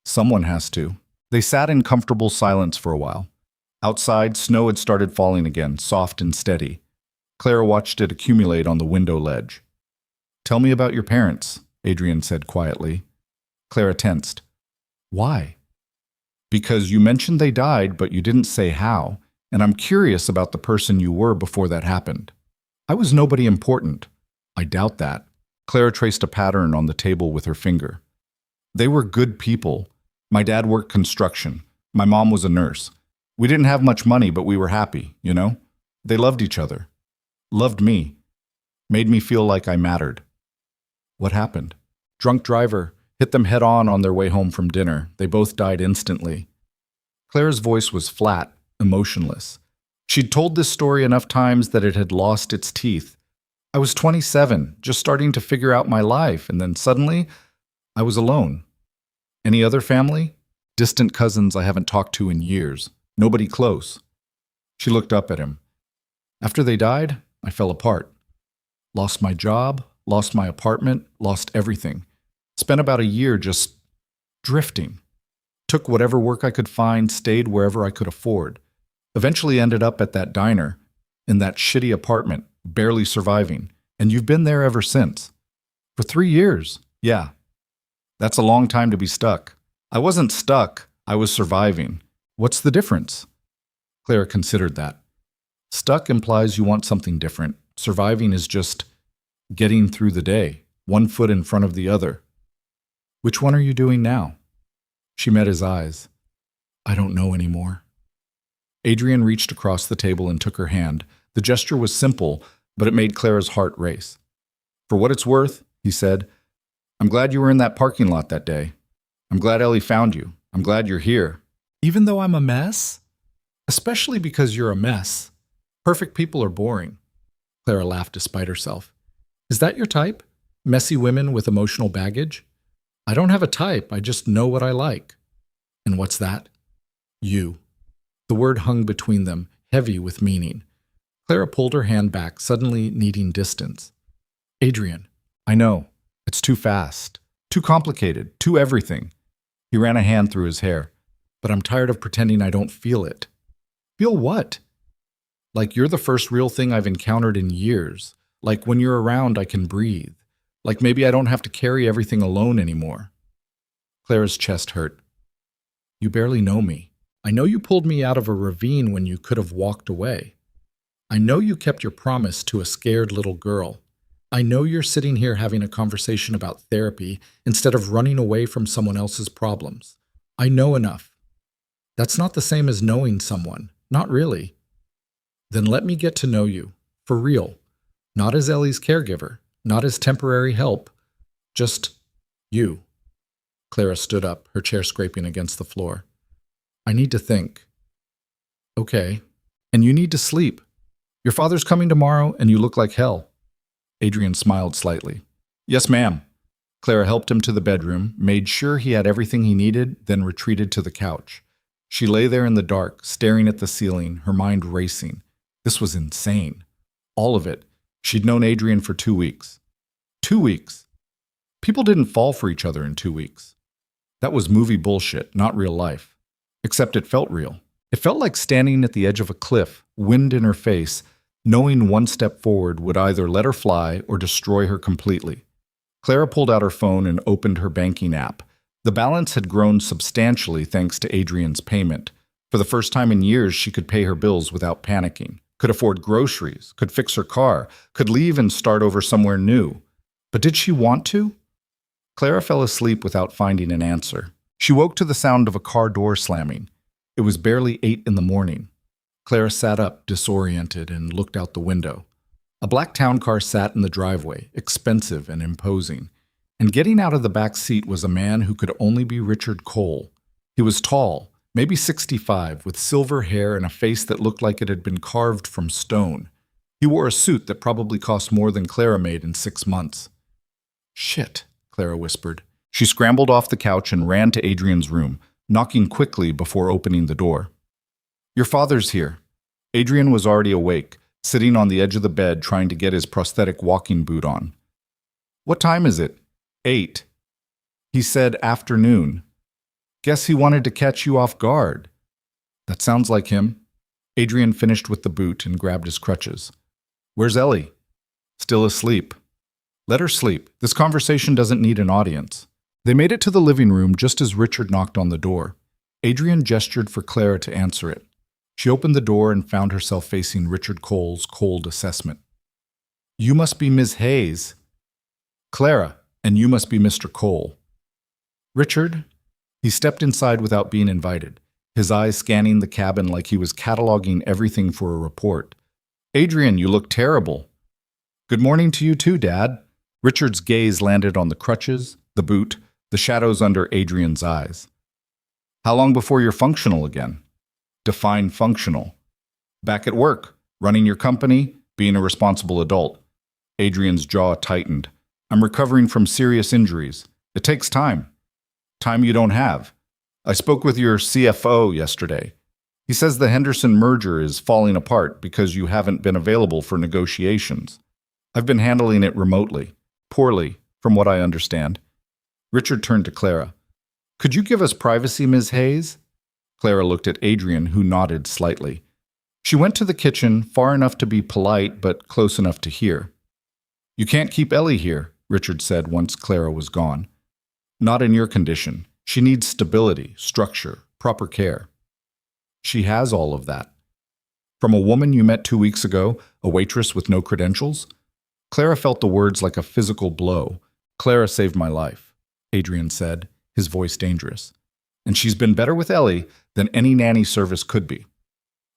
A: Someone has to. They sat in comfortable silence for a while. Outside, snow had started falling again, soft and steady. Clara watched it accumulate on the window ledge. Tell me about your parents, Adrien said quietly. Clara tensed. Why? Because you mentioned they died, but you didn't say how, and I'm curious about the person you were before that happened. I was nobody important. I doubt that. Clara traced a pattern on the table with her finger. They were good people. My dad worked construction. My mom was a nurse. We didn't have much money, but we were happy, you know? They loved each other. Loved me. Made me feel like I mattered. What happened? Drunk driver hit them head on their way home from dinner. They both died instantly. Clara's voice was flat, emotionless. She'd told this story enough times that it had lost its teeth. I was 27, just starting to figure out my life, and then suddenly, I was alone. Any other family? Distant cousins I haven't talked to in years. Nobody close. She looked up at him. After they died, I fell apart. Lost my job, lost my apartment, lost everything. Spent about a year just drifting. Took whatever work I could find, stayed wherever I could afford. Eventually ended up at that diner, in that shitty apartment, barely surviving, and you've been there ever since. For 3 years, yeah. That's a long time to be stuck. I wasn't stuck, I was surviving. What's the difference? Clara considered that. Stuck implies you want something different. Surviving is just getting through the day, one foot in front of the other. Which one are you doing now? She met his eyes. I don't know anymore. Adrien reached across the table and took her hand. The gesture was simple, but it made Clara's heart race. For what it's worth, he said, I'm glad you were in that parking lot that day. I'm glad Ellie found you. I'm glad you're here. Even though I'm a mess? Especially because you're a mess. Perfect people are boring. Clara laughed despite herself. Is that your type? Messy women with emotional baggage? I don't have a type, I just know what I like. And what's that? You. The word hung between them, heavy with meaning. Clara pulled her hand back, suddenly needing distance. Adrien, I know. It's too fast. Too complicated, too everything. He ran a hand through his hair. But I'm tired of pretending I don't feel it. Feel what? Like you're the first real thing I've encountered in years. Like when you're around, I can breathe. Like maybe I don't have to carry everything alone anymore. Clara's chest hurt. You barely know me. I know you pulled me out of a ravine when you could have walked away. I know you kept your promise to a scared little girl. I know you're sitting here having a conversation about therapy instead of running away from someone else's problems. I know enough. That's not the same as knowing someone. Not really. Then let me get to know you. For real. Not as Ellie's caregiver. Not as temporary help. Just you. Clara stood up, her chair scraping against the floor. I need to think. Okay. And you need to sleep. Your father's coming tomorrow, and you look like hell. Adrien smiled slightly. Yes, ma'am. Clara helped him to the bedroom, made sure he had everything he needed, then retreated to the couch. She lay there in the dark, staring at the ceiling, her mind racing. This was insane. All of it. She'd known Adrien for 2 weeks. 2 weeks. People didn't fall for each other in 2 weeks. That was movie bullshit, not real life. Except it felt real. It felt like standing at the edge of a cliff, wind in her face, knowing one step forward would either let her fly or destroy her completely. Clara pulled out her phone and opened her banking app. The balance had grown substantially thanks to Adrien's payment. For the first time in years, she could pay her bills without panicking, could afford groceries, could fix her car, could leave and start over somewhere new. But did she want to? Clara fell asleep without finding an answer. She woke to the sound of a car door slamming. It was barely 8 in the morning. Clara sat up, disoriented, and looked out the window. A black town car sat in the driveway, expensive and imposing. And getting out of the back seat was a man who could only be Richard Cole. He was tall, maybe 65, with silver hair and a face that looked like it had been carved from stone. He wore a suit that probably cost more than Clara made in 6 months. Shit, Clara whispered. She scrambled off the couch and ran to Adrien's room, knocking quickly before opening the door. Your father's here. Adrien was already awake, sitting on the edge of the bed trying to get his prosthetic walking boot on. What time is it? 8. He said afternoon. Guess he wanted to catch you off guard. That sounds like him. Adrien finished with the boot and grabbed his crutches. Where's Ellie? Still asleep. Let her sleep. This conversation doesn't need an audience. They made it to the living room just as Richard knocked on the door. Adrien gestured for Clara to answer it. She opened the door and found herself facing Richard Cole's cold assessment. You must be Ms. Hayes. Clara, and you must be Mr. Cole. Richard? He stepped inside without being invited, his eyes scanning the cabin like he was cataloging everything for a report. Adrien, you look terrible. Good morning to you too, Dad. Richard's gaze landed on the crutches, the boot, the shadows under Adrien's eyes. How long before you're functional again? Define functional. Back at work, running your company, being a responsible adult. Adrien's jaw tightened. I'm recovering from serious injuries. It takes time. Time you don't have. I spoke with your CFO yesterday. He says the Henderson merger is falling apart because you haven't been available for negotiations. I've been handling it remotely. Poorly, from what I understand. Richard turned to Clara. Could you give us privacy, Ms. Hayes? Clara looked at Adrien, who nodded slightly. She went to the kitchen, far enough to be polite, but close enough to hear. You can't keep Ellie here, Richard said once Clara was gone. Not in your condition. She needs stability, structure, proper care. She has all of that. From a woman you met 2 weeks ago, a waitress with no credentials? Clara felt the words like a physical blow. Clara saved my life, Adrien said, his voice dangerous. And she's been better with Ellie than any nanny service could be.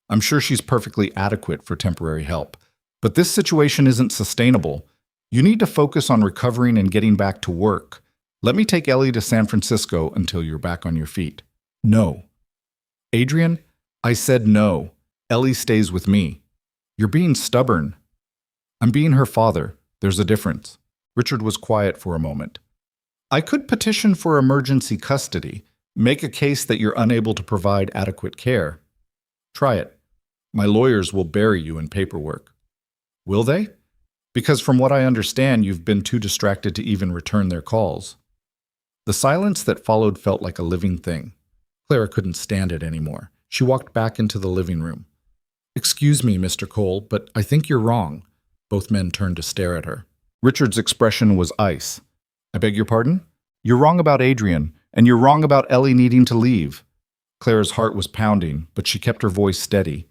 A: I'm sure she's perfectly adequate for temporary help. But this situation isn't sustainable. You need to focus on recovering and getting back to work. Let me take Ellie to San Francisco until you're back on your feet. No. Adrien, I said no. Ellie stays with me. You're being stubborn. I'm being her father. There's a difference. Richard was quiet for a moment. I could petition for emergency custody, make a case that you're unable to provide adequate care. Try it. My lawyers will bury you in paperwork. Will they? Because from what I understand, you've been too distracted to even return their calls. The silence that followed felt like a living thing. Clara couldn't stand it anymore. She walked back into the living room. "Excuse me, Mr. Cole, but I think you're wrong." Both men turned to stare at her. Richard's expression was ice. "I beg your pardon? You're wrong about Adrien, and you're wrong about Ellie needing to leave." Clara's heart was pounding, but she kept her voice steady.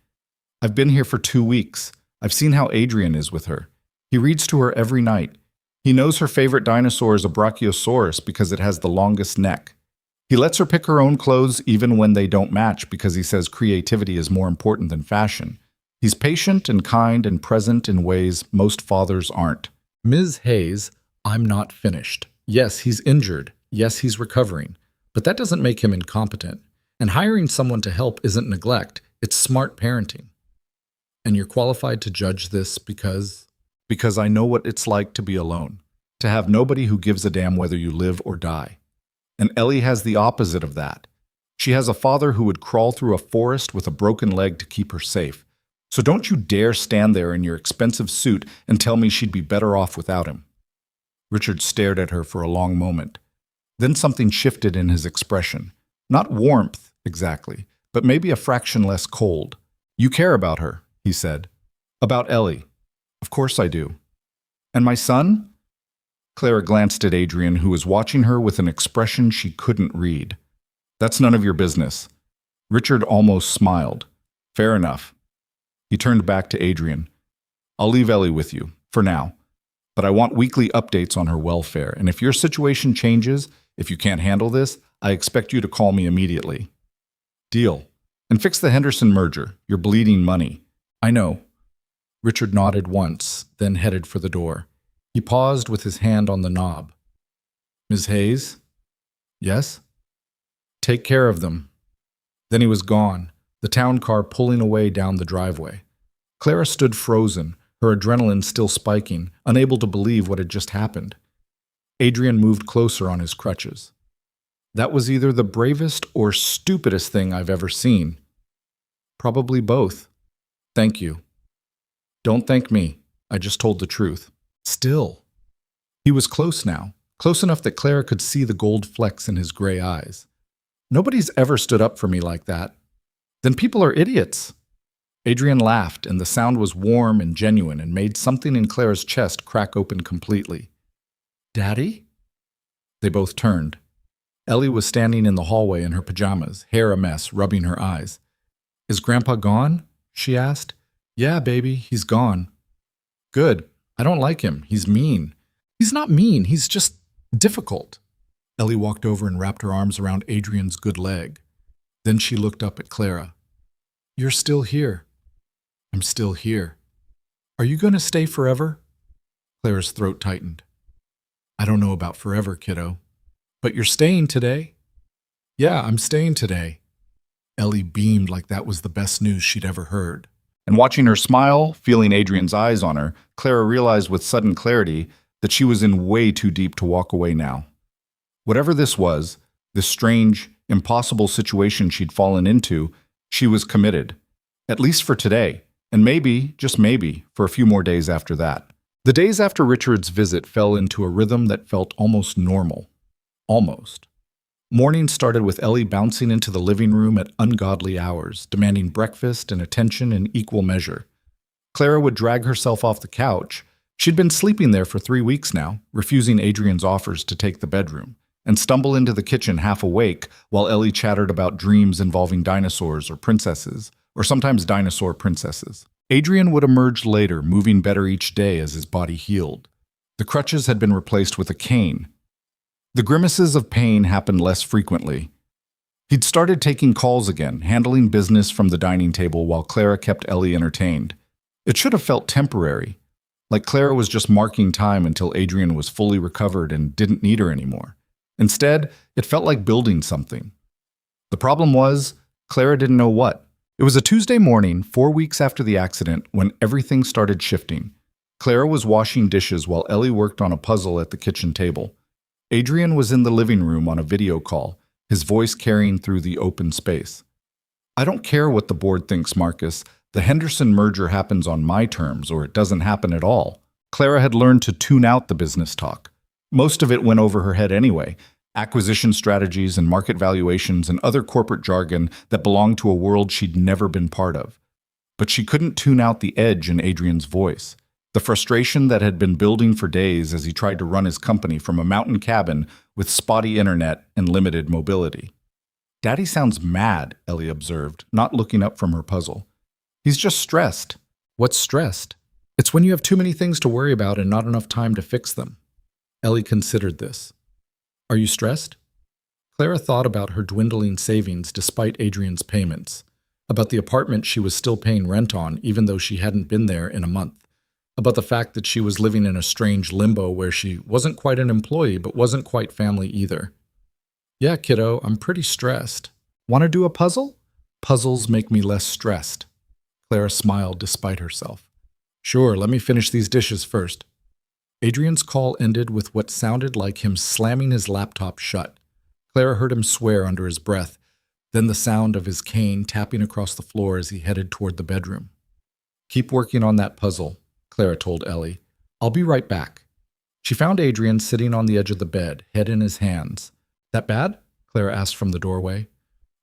A: "I've been here for 2 weeks. I've seen how Adrien is with her. He reads to her every night. He knows her favorite dinosaur is a brachiosaurus because it has the longest neck. He lets her pick her own clothes even when they don't match because he says creativity is more important than fashion. He's patient and kind and present in ways most fathers aren't." "Ms. Hayes, I'm not finished. Yes, he's injured. Yes, he's recovering. But that doesn't make him incompetent. And hiring someone to help isn't neglect. It's smart parenting. And you're qualified to judge this because I know what it's like to be alone, to have nobody who gives a damn whether you live or die. And Ellie has the opposite of that. She has a father who would crawl through a forest with a broken leg to keep her safe. So don't you dare stand there in your expensive suit and tell me she'd be better off without him." Richard stared at her for a long moment. Then something shifted in his expression. Not warmth, exactly, but maybe a fraction less cold. "You care about her," he said. "About Ellie." "Of course I do." "And my son?" Clara glanced at Adrien, who was watching her with an expression she couldn't read. "That's none of your business." Richard almost smiled. "Fair enough." He turned back to Adrien. "I'll leave Ellie with you, for now. But I want weekly updates on her welfare, and if your situation changes, if you can't handle this, I expect you to call me immediately." "Deal. And fix the Henderson merger. You're bleeding money." "I know." Richard nodded once, then headed for the door. He paused with his hand on the knob. "Ms. Hayes?" "Yes?" "Take care of them." Then he was gone, the town car pulling away down the driveway. Clara stood frozen, her adrenaline still spiking, unable to believe what had just happened. Adrien moved closer on his crutches. "That was either the bravest or stupidest thing I've ever seen." "Probably both." "Thank you." "Don't thank me. I just told the truth." Still. He was close now, close enough that Clara could see the gold flecks in his gray eyes. "Nobody's ever stood up for me like that." "Then people are idiots." Adrien laughed, and the sound was warm and genuine and made something in Clara's chest crack open completely. "Daddy?" They both turned. Ellie was standing in the hallway in her pajamas, hair a mess, rubbing her eyes. "Is Grandpa gone?" she asked. "Yeah, baby, he's gone." "Good. I don't like him. He's mean." "He's not mean. He's just difficult." Ellie walked over and wrapped her arms around Adrien's good leg. Then she looked up at Clara. "You're still here." "I'm still here." "Are you going to stay forever?" Clara's throat tightened. "I don't know about forever, kiddo." "But you're staying today?" "Yeah, I'm staying today." Ellie beamed like that was the best news she'd ever heard. And watching her smile, feeling Adrien's eyes on her, Clara realized with sudden clarity that she was in way too deep to walk away now. Whatever this was, this strange, impossible situation she'd fallen into, she was committed. At least for today, and maybe, just maybe, for a few more days after that. The days after Richard's visit fell into a rhythm that felt almost normal. Almost. Mornings started with Ellie bouncing into the living room at ungodly hours, demanding breakfast and attention in equal measure. Clara would drag herself off the couch. She'd been sleeping there for 3 weeks now, refusing Adrien's offers to take the bedroom, and stumble into the kitchen half awake while Ellie chattered about dreams involving dinosaurs or princesses, or sometimes dinosaur princesses. Adrien would emerge later, moving better each day as his body healed. The crutches had been replaced with a cane. The grimaces of pain happened less frequently. He'd started taking calls again, handling business from the dining table while Clara kept Ellie entertained. It should have felt temporary, like Clara was just marking time until Adrien was fully recovered and didn't need her anymore. Instead, it felt like building something. The problem was, Clara didn't know what. It was a Tuesday morning, 4 weeks after the accident, when everything started shifting. Clara was washing dishes while Ellie worked on a puzzle at the kitchen table. Adrien was in the living room on a video call, his voice carrying through the open space. "I don't care what the board thinks, Marcus. The Henderson merger happens on my terms, or it doesn't happen at all." Clara had learned to tune out the business talk. Most of it went over her head anyway, acquisition strategies and market valuations and other corporate jargon that belonged to a world she'd never been part of. But she couldn't tune out the edge in Adrien's voice, the frustration that had been building for days as he tried to run his company from a mountain cabin with spotty internet and limited mobility. "Daddy sounds mad," Ellie observed, not looking up from her puzzle. "He's just stressed." "What's stressed?" "It's when you have too many things to worry about and not enough time to fix them." Ellie considered this. "Are you stressed?" Clara thought about her dwindling savings despite Adrien's payments, about the apartment she was still paying rent on even though she hadn't been there in a month, about the fact that she was living in a strange limbo where she wasn't quite an employee but wasn't quite family either. "Yeah, kiddo, I'm pretty stressed." "Want to do a puzzle?" "Puzzles make me less stressed." Clara smiled despite herself. "Sure, let me finish these dishes first." Adrien's call ended with what sounded like him slamming his laptop shut. Clara heard him swear under his breath, then the sound of his cane tapping across the floor as he headed toward the bedroom. "Keep working on that puzzle," Clara told Ellie. "I'll be right back." She found Adrien sitting on the edge of the bed, head in his hands. "That bad?" Clara asked from the doorway.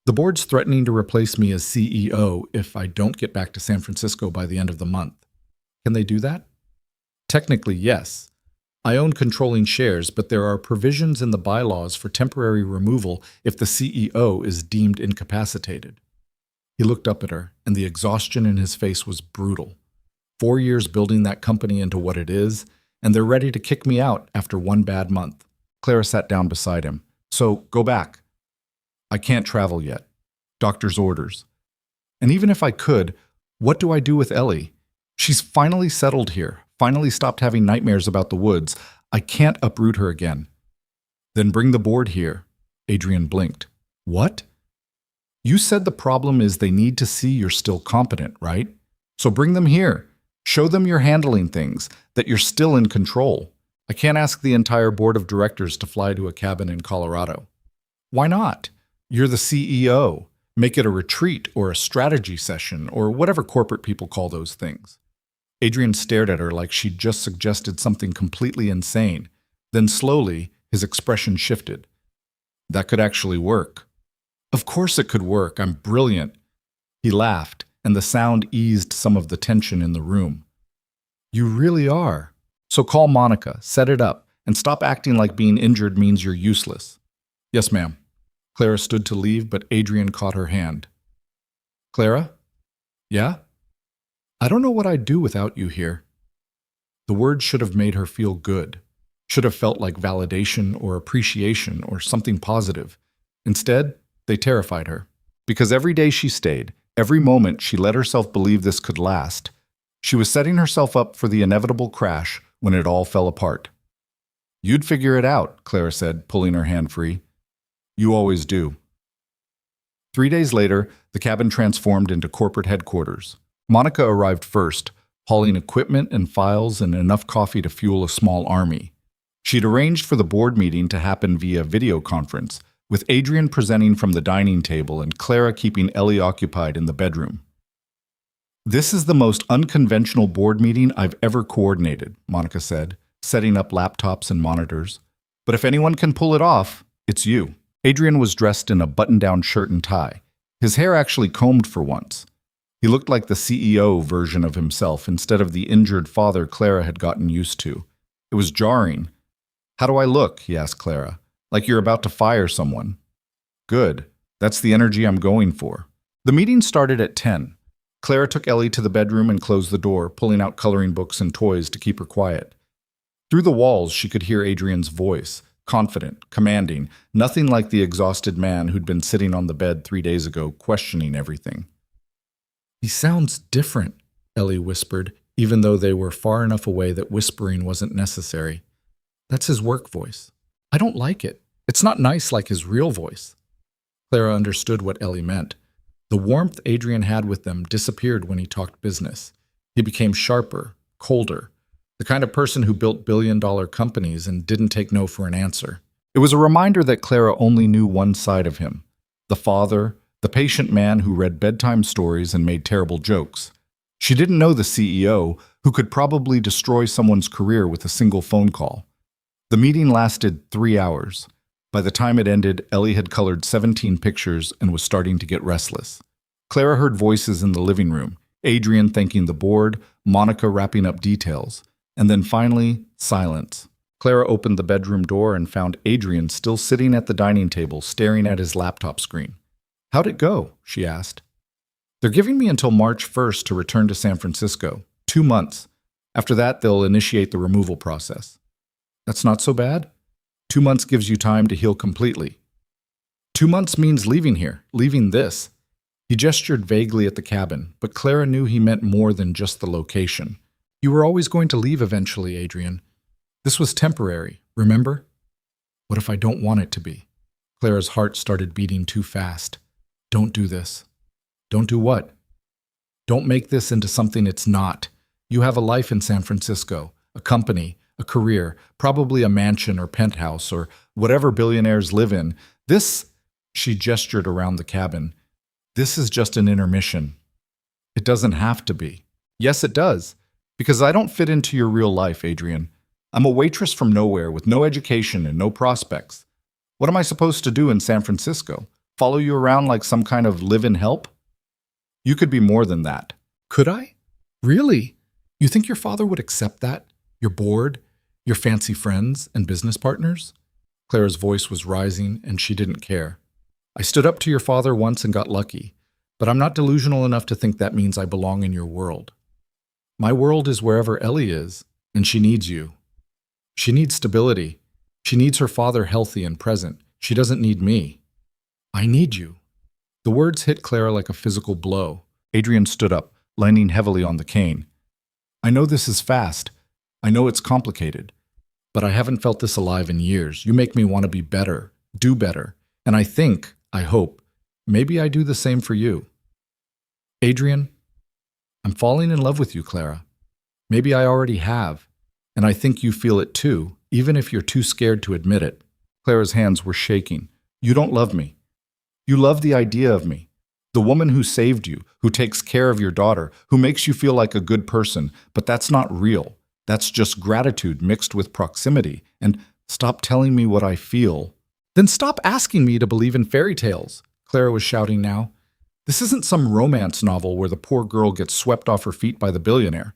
A: "The board's threatening to replace me as CEO if I don't get back to San Francisco by the end of the month. Can they do that?" "Technically, yes. I own controlling shares, but there are provisions in the bylaws for temporary removal if the CEO is deemed incapacitated." He looked up at her, and the exhaustion in his face was brutal. 4 years building that company into what it is, and they're ready to kick me out after one bad month. Clara sat down beside him. "So, go back." "I can't travel yet. Doctor's orders. And even if I could, what do I do with Ellie? She's finally settled here, finally stopped having nightmares about the woods. I can't uproot her again." "Then bring the board here." Adrien blinked. "What?" "You said the problem is they need to see you're still competent, right? So bring them here. Show them you're handling things, that you're still in control. I can't ask the entire board of directors to fly to a cabin in Colorado." "Why not? You're the CEO. Make it a retreat or a strategy session or whatever corporate people call those things." Adrien stared at her like she'd just suggested something completely insane. Then slowly, his expression shifted. "That could actually work." "Of course it could work. I'm brilliant." He laughed, and the sound eased some of the tension in the room. "You really are. So call Monica, set it up, and stop acting like being injured means you're useless." "Yes, ma'am." Clara stood to leave, but Adrien caught her hand. "Clara?" "Yeah?" "I don't know what I'd do without you here." The words should have made her feel good, should have felt like validation or appreciation or something positive. Instead, they terrified her. Because every day she stayed, every moment she let herself believe this could last, she was setting herself up for the inevitable crash when it all fell apart. "You'd figure it out," Clara said, pulling her hand free. "You always do." 3 days later, the cabin transformed into corporate headquarters. Monica arrived first, hauling equipment and files and enough coffee to fuel a small army. She'd arranged for the board meeting to happen via video conference, with Adrien presenting from the dining table and Clara keeping Ellie occupied in the bedroom. "This is the most unconventional board meeting I've ever coordinated," Monica said, setting up laptops and monitors. "But if anyone can pull it off, it's you." Adrien was dressed in a button-down shirt and tie, his hair actually combed for once. He looked like the CEO version of himself instead of the injured father Clara had gotten used to. It was jarring. "How do I look?" he asked Clara. "Like you're about to fire someone." "Good. That's the energy I'm going for." The meeting started at 10. Clara took Ellie to the bedroom and closed the door, pulling out coloring books and toys to keep her quiet. Through the walls, she could hear Adrien's voice, confident, commanding, nothing like the exhausted man who'd been sitting on the bed 3 days ago, questioning everything. "He sounds different," Ellie whispered, even though they were far enough away that whispering wasn't necessary. "That's his work voice. I don't like it. It's not nice like his real voice." Clara understood what Ellie meant. The warmth Adrien had with them disappeared when he talked business. He became sharper, colder, the kind of person who built billion-dollar companies and didn't take no for an answer. It was a reminder that Clara only knew one side of him, the father, the patient man who read bedtime stories and made terrible jokes. She didn't know the CEO, who could probably destroy someone's career with a single phone call. The meeting lasted 3 hours. By the time it ended, Ellie had colored 17 pictures and was starting to get restless. Clara heard voices in the living room, Adrien thanking the board, Monica wrapping up details, and then finally, silence. Clara opened the bedroom door and found Adrien still sitting at the dining table, staring at his laptop screen. "How'd it go?" she asked. "They're giving me until March 1st to return to San Francisco. 2 months. After that, they'll initiate the removal process." "That's not so bad. 2 months gives you time to heal completely." "2 months means leaving here, leaving this." He gestured vaguely at the cabin, but Clara knew he meant more than just the location. "You were always going to leave eventually, Adrien. This was temporary, remember?" "What if I don't want it to be?" Clara's heart started beating too fast. "Don't do this." "Don't do what?" "Don't make this into something it's not. You have a life in San Francisco, a company, a career, probably a mansion or penthouse or whatever billionaires live in. This," she gestured around the cabin, "this is just an intermission." "It doesn't have to be." "Yes, it does. Because I don't fit into your real life, Adrien. I'm a waitress from nowhere with no education and no prospects. What am I supposed to do in San Francisco? Follow you around like some kind of live-in help? You could be more than that." "Could I? Really? You think your father would accept that? Your board, your fancy friends and business partners?" Clara's voice was rising, and she didn't care. "I stood up to your father once and got lucky, but I'm not delusional enough to think that means I belong in your world. My world is wherever Ellie is, and she needs you. She needs stability. She needs her father healthy and present. She doesn't need me. I need you." The words hit Clara like a physical blow. Adrien stood up, leaning heavily on the cane. "I know this is fast. I know it's complicated. But I haven't felt this alive in years. You make me want to be better, do better. And I hope, maybe I do the same for you." "Adrien, I'm falling in love with you, Clara. Maybe I already have. And I think you feel it too, even if you're too scared to admit it." Clara's hands were shaking. "You don't love me. You love the idea of me. The woman who saved you, who takes care of your daughter, who makes you feel like a good person. But that's not real. That's just gratitude mixed with proximity. And stop telling me what I feel." "Then stop asking me to believe in fairy tales," Clara was shouting now. "This isn't some romance novel where the poor girl gets swept off her feet by the billionaire.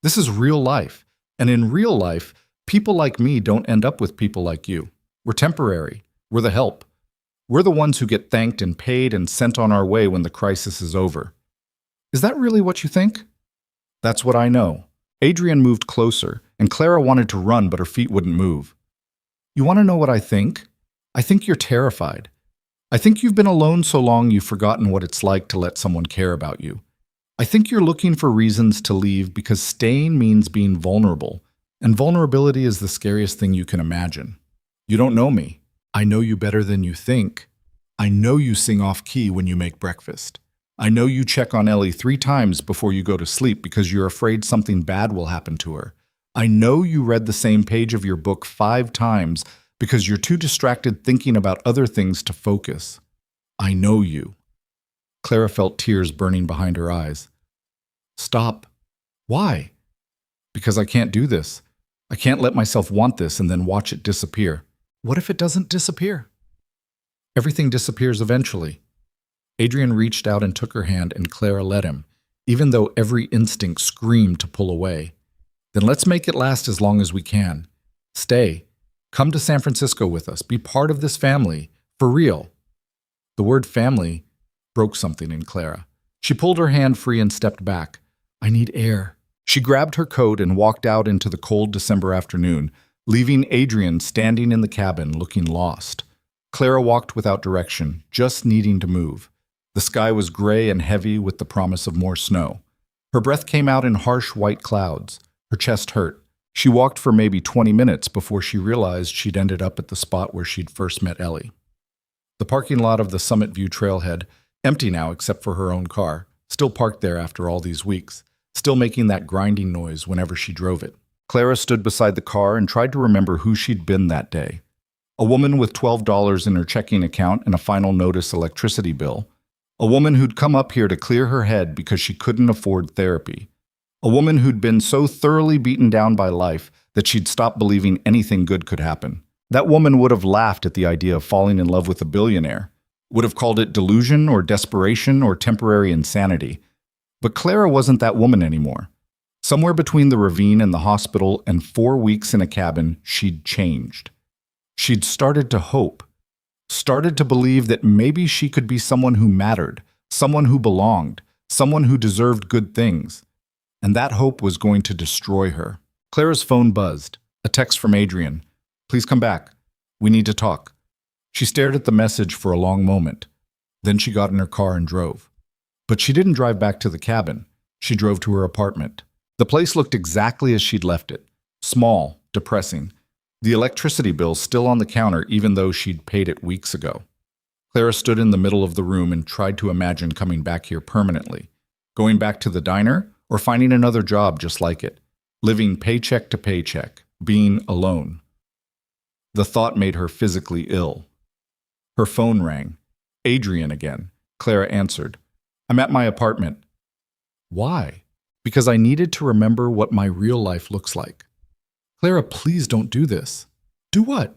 A: This is real life. And in real life, people like me don't end up with people like you. We're temporary. We're the help. We're the ones who get thanked and paid and sent on our way when the crisis is over." "Is that really what you think?" "That's what I know." Adrien moved closer, and Clara wanted to run, but her feet wouldn't move. "You want to know what I think? I think you're terrified. I think you've been alone so long you've forgotten what it's like to let someone care about you. I think you're looking for reasons to leave because staying means being vulnerable, and vulnerability is the scariest thing you can imagine. You don't know me. I know you better than you think. I know you sing off-key when you make breakfast. I know you check on Ellie 3 times before you go to sleep because you're afraid something bad will happen to her. I know you read the same page of your book 5 times because you're too distracted thinking about other things to focus. I know you." Clara felt tears burning behind her eyes. "Stop." "Why?" "Because I can't do this. I can't let myself want this and then watch it disappear." "What if it doesn't disappear?" "Everything disappears eventually." Adrien reached out and took her hand, and Clara let him, even though every instinct screamed to pull away. "Then let's make it last as long as we can. Stay. Come to San Francisco with us. Be part of this family. For real." The word family broke something in Clara. She pulled her hand free and stepped back. "I need air." She grabbed her coat and walked out into the cold December afternoon, leaving Adrien standing in the cabin looking lost. Clara walked without direction, just needing to move. The sky was gray and heavy with the promise of more snow. Her breath came out in harsh white clouds. Her chest hurt. She walked for maybe 20 minutes before she realized she'd ended up at the spot where she'd first met Ellie. The parking lot of the Summit View trailhead, empty now except for her own car, still parked there after all these weeks, still making that grinding noise whenever she drove it. Clara stood beside the car and tried to remember who she'd been that day. A woman with $12 in her checking account and a final notice electricity bill. A woman who'd come up here to clear her head because she couldn't afford therapy. A woman who'd been so thoroughly beaten down by life that she'd stopped believing anything good could happen. That woman would have laughed at the idea of falling in love with a billionaire, would have called it delusion or desperation or temporary insanity. But Clara wasn't that woman anymore. Somewhere between the ravine and the hospital and 4 weeks in a cabin, she'd changed. She'd started to hope, started to believe that maybe she could be someone who mattered, someone who belonged, someone who deserved good things. And that hope was going to destroy her. Clara's phone buzzed. A text from Adrien. "Please come back. We need to talk." She stared at the message for a long moment. Then she got in her car and drove. But she didn't drive back to the cabin. She drove to her apartment. The place looked exactly as she'd left it. Small, depressing. The electricity bill still on the counter even though she'd paid it weeks ago. Clara stood in the middle of the room and tried to imagine coming back here permanently. Going back to the diner or finding another job just like it. Living paycheck to paycheck. Being alone. The thought made her physically ill. Her phone rang. Adrien again. Clara answered. "I'm at my apartment." "Why?" "Because I needed to remember what my real life looks like." "Clara, please don't do this." "Do what?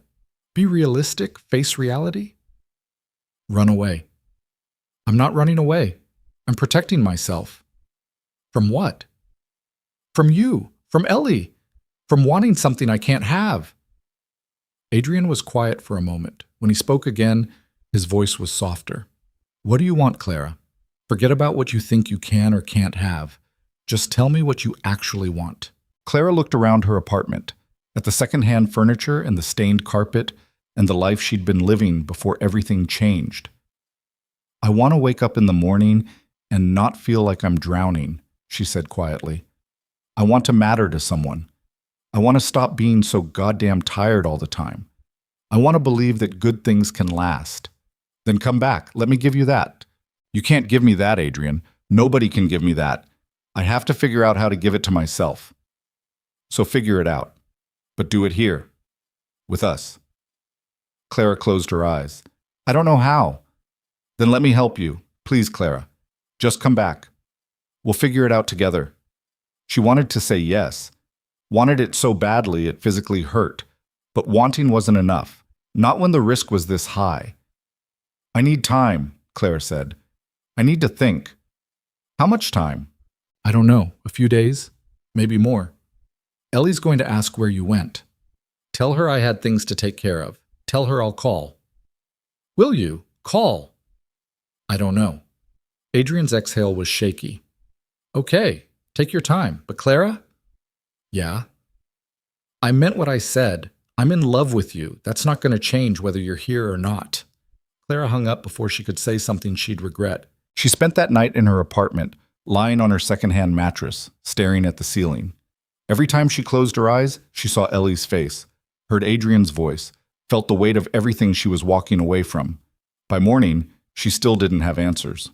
A: Be realistic? Face reality?" "Run away." "I'm not running away. I'm protecting myself." "From what?" "From you. From Ellie. From wanting something I can't have." Adrien was quiet for a moment. When he spoke again, his voice was softer. "What do you want, Clara? Forget about what you think you can or can't have. Just tell me what you actually want." Clara looked around her apartment, at the second-hand furniture and the stained carpet and the life she'd been living before everything changed. "I want to wake up in the morning and not feel like I'm drowning," she said quietly. "I want to matter to someone. I want to stop being so goddamn tired all the time. I want to believe that good things can last." "Then come back. Let me give you that." "You can't give me that, Adrien. Nobody can give me that. I have to figure out how to give it to myself." "So figure it out. But do it here. With us." Clara closed her eyes. "I don't know how." "Then let me help you. Please, Clara. Just come back. We'll figure it out together." She wanted to say yes. Wanted it so badly it physically hurt. But wanting wasn't enough. Not when the risk was this high. "I need time," Clara said. "I need to think." "How much time?" "I don't know. A few days? Maybe more. Ellie's going to ask where you went. Tell her I had things to take care of. Tell her I'll call." "Will you? Call?" "I don't know." Adrien's exhale was shaky. "Okay, take your time. But Clara?" "Yeah?" "I meant what I said. I'm in love with you. That's not going to change whether you're here or not." Clara hung up before she could say something she'd regret. She spent that night in her apartment, lying on her second-hand mattress, staring at the ceiling. Every time she closed her eyes, she saw Ellie's face, heard Adrien's voice, felt the weight of everything she was walking away from. By morning, she still didn't have answers.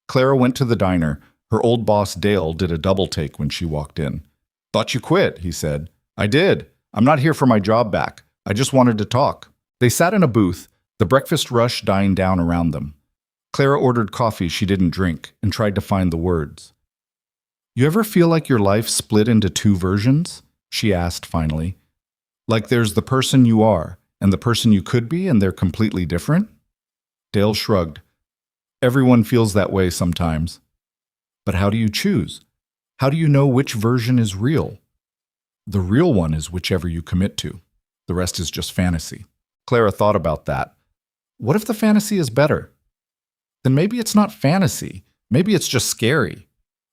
A: Clara went to the diner. Her old boss, Dale, did a double-take when she walked in. "Thought you quit," he said. "I did. I'm not here for my job back. I just wanted to talk." They sat in a booth, the breakfast rush dying down around them. Clara ordered coffee she didn't drink and tried to find the words. "You ever feel like your life split into two versions?" she asked finally. "Like there's the person you are and the person you could be and they're completely different?" Dale shrugged. "Everyone feels that way sometimes. But how do you choose? How do you know which version is real?" "The real one is whichever you commit to. The rest is just fantasy." Clara thought about that. What if the fantasy is better? Then maybe it's not fantasy. Maybe it's just scary.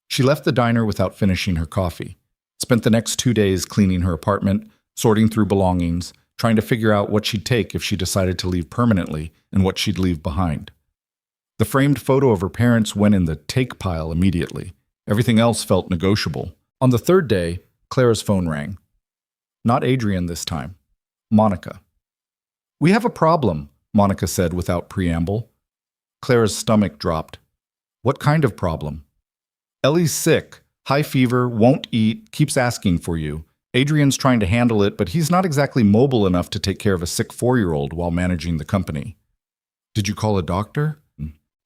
A: She left the diner without finishing her coffee. Spent the next 2 days cleaning her apartment, sorting through belongings, trying to figure out what she'd take if she decided to leave permanently and what she'd leave behind. The framed photo of her parents went in the take pile immediately. Everything else felt negotiable. On the third day, Clara's phone rang. Not Adrien this time. Monica. "We have a problem," Monica said without preamble. Clara's stomach dropped. "What kind of problem?" "Ellie's sick. High fever, won't eat, keeps asking for you. Adrien's trying to handle it, but he's not exactly mobile enough to take care of a sick 4-year-old while managing the company." "Did you call a doctor?"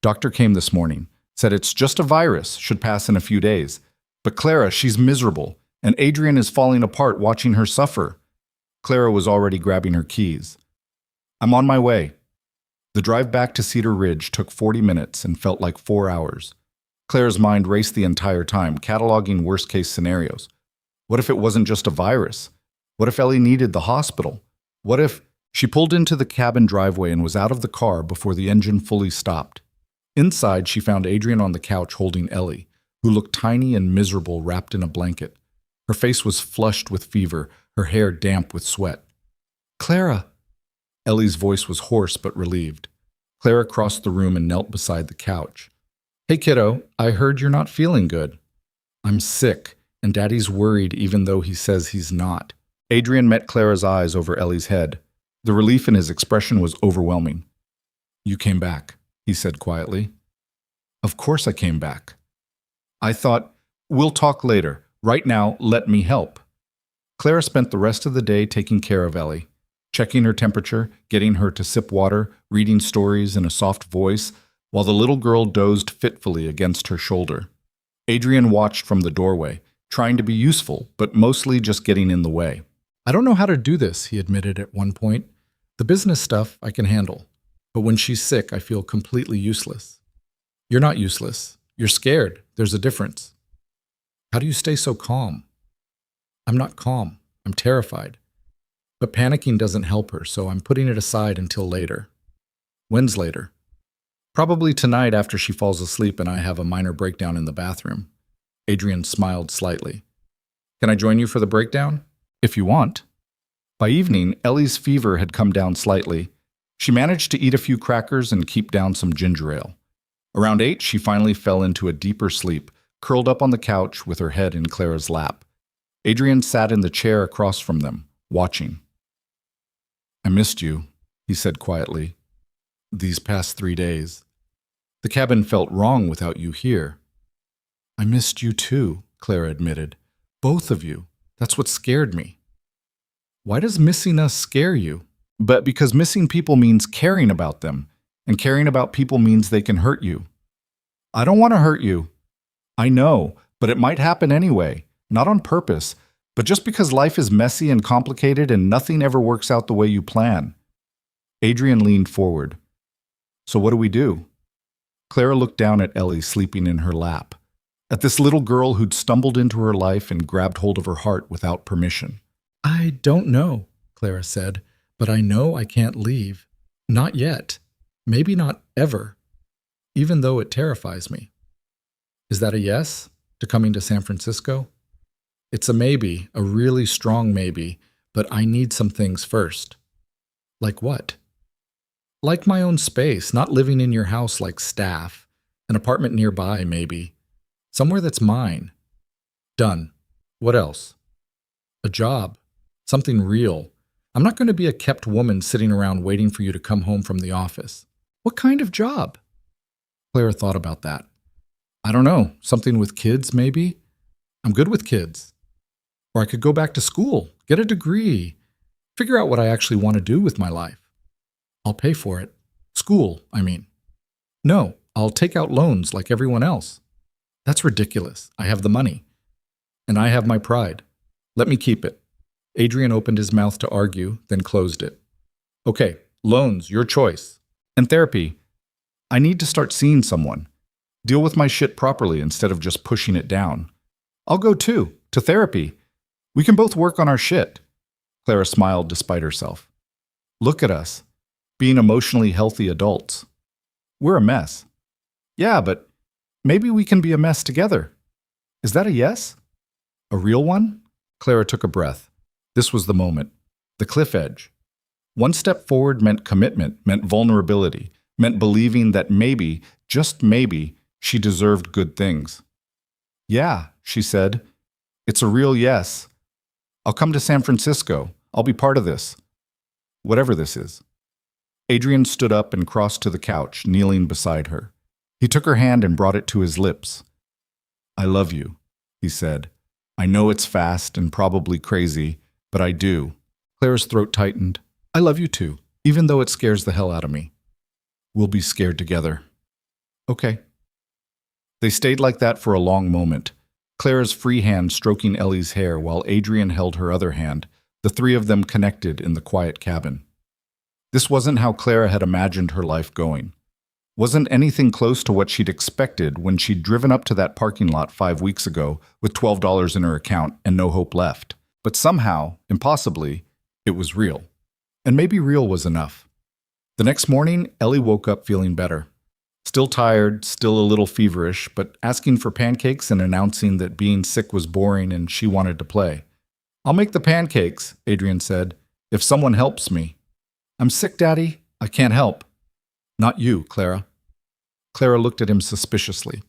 A: "Doctor came this morning. Said it's just a virus, should pass in a few days. But Clara, she's miserable, and Adrien is falling apart watching her suffer." Clara was already grabbing her keys. I'm on my way. The drive back to Cedar Ridge took 40 minutes and felt like 4 hours. Clara's mind raced the entire time, cataloging worst-case scenarios. What if it wasn't just a virus? What if Ellie needed the hospital? What if... She pulled into the cabin driveway and was out of the car before the engine fully stopped. Inside, she found Adrien on the couch holding Ellie, who looked tiny and miserable wrapped in a blanket. Her face was flushed with fever, her hair damp with sweat. "Clara!" Ellie's voice was hoarse but relieved. Clara crossed the room and knelt beside the couch. "Hey, kiddo, I heard you're not feeling good." "I'm sick, and Daddy's worried even though he says he's not." Adrien met Clara's eyes over Ellie's head. The relief in his expression was overwhelming. "You came back," he said quietly. "Of course I came back. I thought, we'll talk later. Right now, let me help." Clara spent the rest of the day taking care of Ellie, checking her temperature, getting her to sip water, reading stories in a soft voice, while the little girl dozed fitfully against her shoulder. Adrien watched from the doorway, trying to be useful, but mostly just getting in the way. "I don't know how to do this," he admitted at one point. "The business stuff I can handle, but when she's sick, I feel completely useless." "You're not useless. You're scared. There's a difference." "How do you stay so calm?" "I'm not calm. I'm terrified. But panicking doesn't help her, so I'm putting it aside until later." "When's later?" "Probably tonight after she falls asleep and I have a minor breakdown in the bathroom." Adrien smiled slightly. "Can I join you for the breakdown?" "If you want." By evening, Ellie's fever had come down slightly. She managed to eat a few crackers and keep down some ginger ale. Around 8, she finally fell into a deeper sleep, curled up on the couch with her head in Clara's lap. Adrien sat in the chair across from them, watching. "I missed you," he said quietly. "These past 3 days. The cabin felt wrong without you here." "I missed you too," Clara admitted. "Both of you. That's what scared me." "Why does missing us scare you?" "But because missing people means caring about them, and caring about people means they can hurt you." "I don't want to hurt you." "I know, but it might happen anyway, not on purpose, but just because life is messy and complicated and nothing ever works out the way you plan." Adrien leaned forward. "So what do we do?" Clara looked down at Ellie sleeping in her lap, at this little girl who'd stumbled into her life and grabbed hold of her heart without permission. "I don't know," Clara said, "but I know I can't leave. Not yet. Maybe not ever. Even though it terrifies me." "Is that a yes, to coming to San Francisco?" "It's a maybe, a really strong maybe, but I need some things first." "Like what?" "Like my own space, not living in your house like staff. An apartment nearby, maybe. Somewhere that's mine." "Done. What else?" "A job. Something real. I'm not going to be a kept woman sitting around waiting for you to come home from the office." "What kind of job?" Clara thought about that. "I don't know. Something with kids, maybe? I'm good with kids. Or I could go back to school, get a degree, figure out what I actually want to do with my life." "I'll pay for it. School, I mean." "No, I'll take out loans like everyone else." "That's ridiculous. I have the money. And I have my pride. Let me keep it." Adrien opened his mouth to argue, then closed it. "Okay, loans, your choice. And therapy. I need to start seeing someone. Deal with my shit properly instead of just pushing it down. I'll go too, to therapy. We can both work on our shit." Clara smiled despite herself. "Look at us, being emotionally healthy adults. We're a mess." "Yeah, but maybe we can be a mess together." "Is that a yes? A real one?" Clara took a breath. This was the moment, the cliff edge. One step forward meant commitment, meant vulnerability, meant believing that maybe, just maybe, she deserved good things. "Yeah," she said. "It's a real yes. I'll come to San Francisco. I'll be part of this. Whatever this is." Adrien stood up and crossed to the couch, kneeling beside her. He took her hand and brought it to his lips. "I love you," he said. "I know it's fast and probably crazy, but I do." Clara's throat tightened. "I love you too, even though it scares the hell out of me. We'll be scared together." "Okay." They stayed like that for a long moment, Clara's free hand stroking Ellie's hair while Adrien held her other hand, the three of them connected in the quiet cabin. This wasn't how Clara had imagined her life going. Wasn't anything close to what she'd expected when she'd driven up to that parking lot 5 weeks ago with $12 in her account and no hope left. But somehow, impossibly, it was real. And maybe real was enough. The next morning, Ellie woke up feeling better. Still tired, still a little feverish, but asking for pancakes and announcing that being sick was boring and she wanted to play. "I'll make the pancakes," Adrien said, "if someone helps me." "I'm sick, Daddy. I can't help." "Not you, Clara." Clara looked at him suspiciously.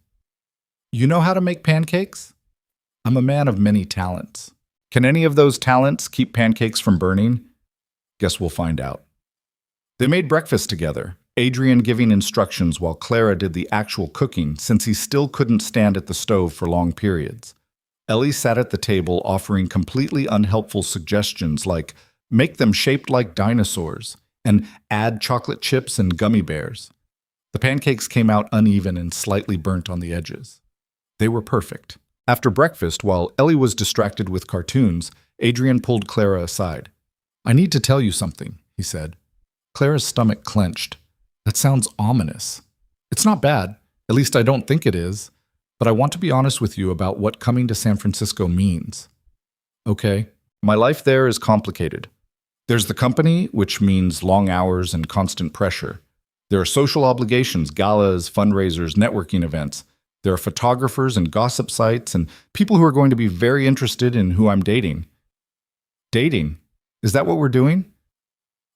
A: "You know how to make pancakes?" "I'm a man of many talents." "Can any of those talents keep pancakes from burning?" "Guess we'll find out." They made breakfast together, Adrien giving instructions while Clara did the actual cooking since he still couldn't stand at the stove for long periods. Ellie sat at the table offering completely unhelpful suggestions like, make them shaped like dinosaurs, and add chocolate chips and gummy bears. The pancakes came out uneven and slightly burnt on the edges. They were perfect. After breakfast, while Ellie was distracted with cartoons, Adrien pulled Clara aside. "I need to tell you something," he said. Clara's stomach clenched. "That sounds ominous." "It's not bad. At least I don't think it is. But I want to be honest with you about what coming to San Francisco means." "Okay. My life there is complicated. There's the company, which means long hours and constant pressure. There are social obligations, galas, fundraisers, networking events. There are photographers and gossip sites and people who are going to be very interested in who I'm dating." "Dating? Is that what we're doing?"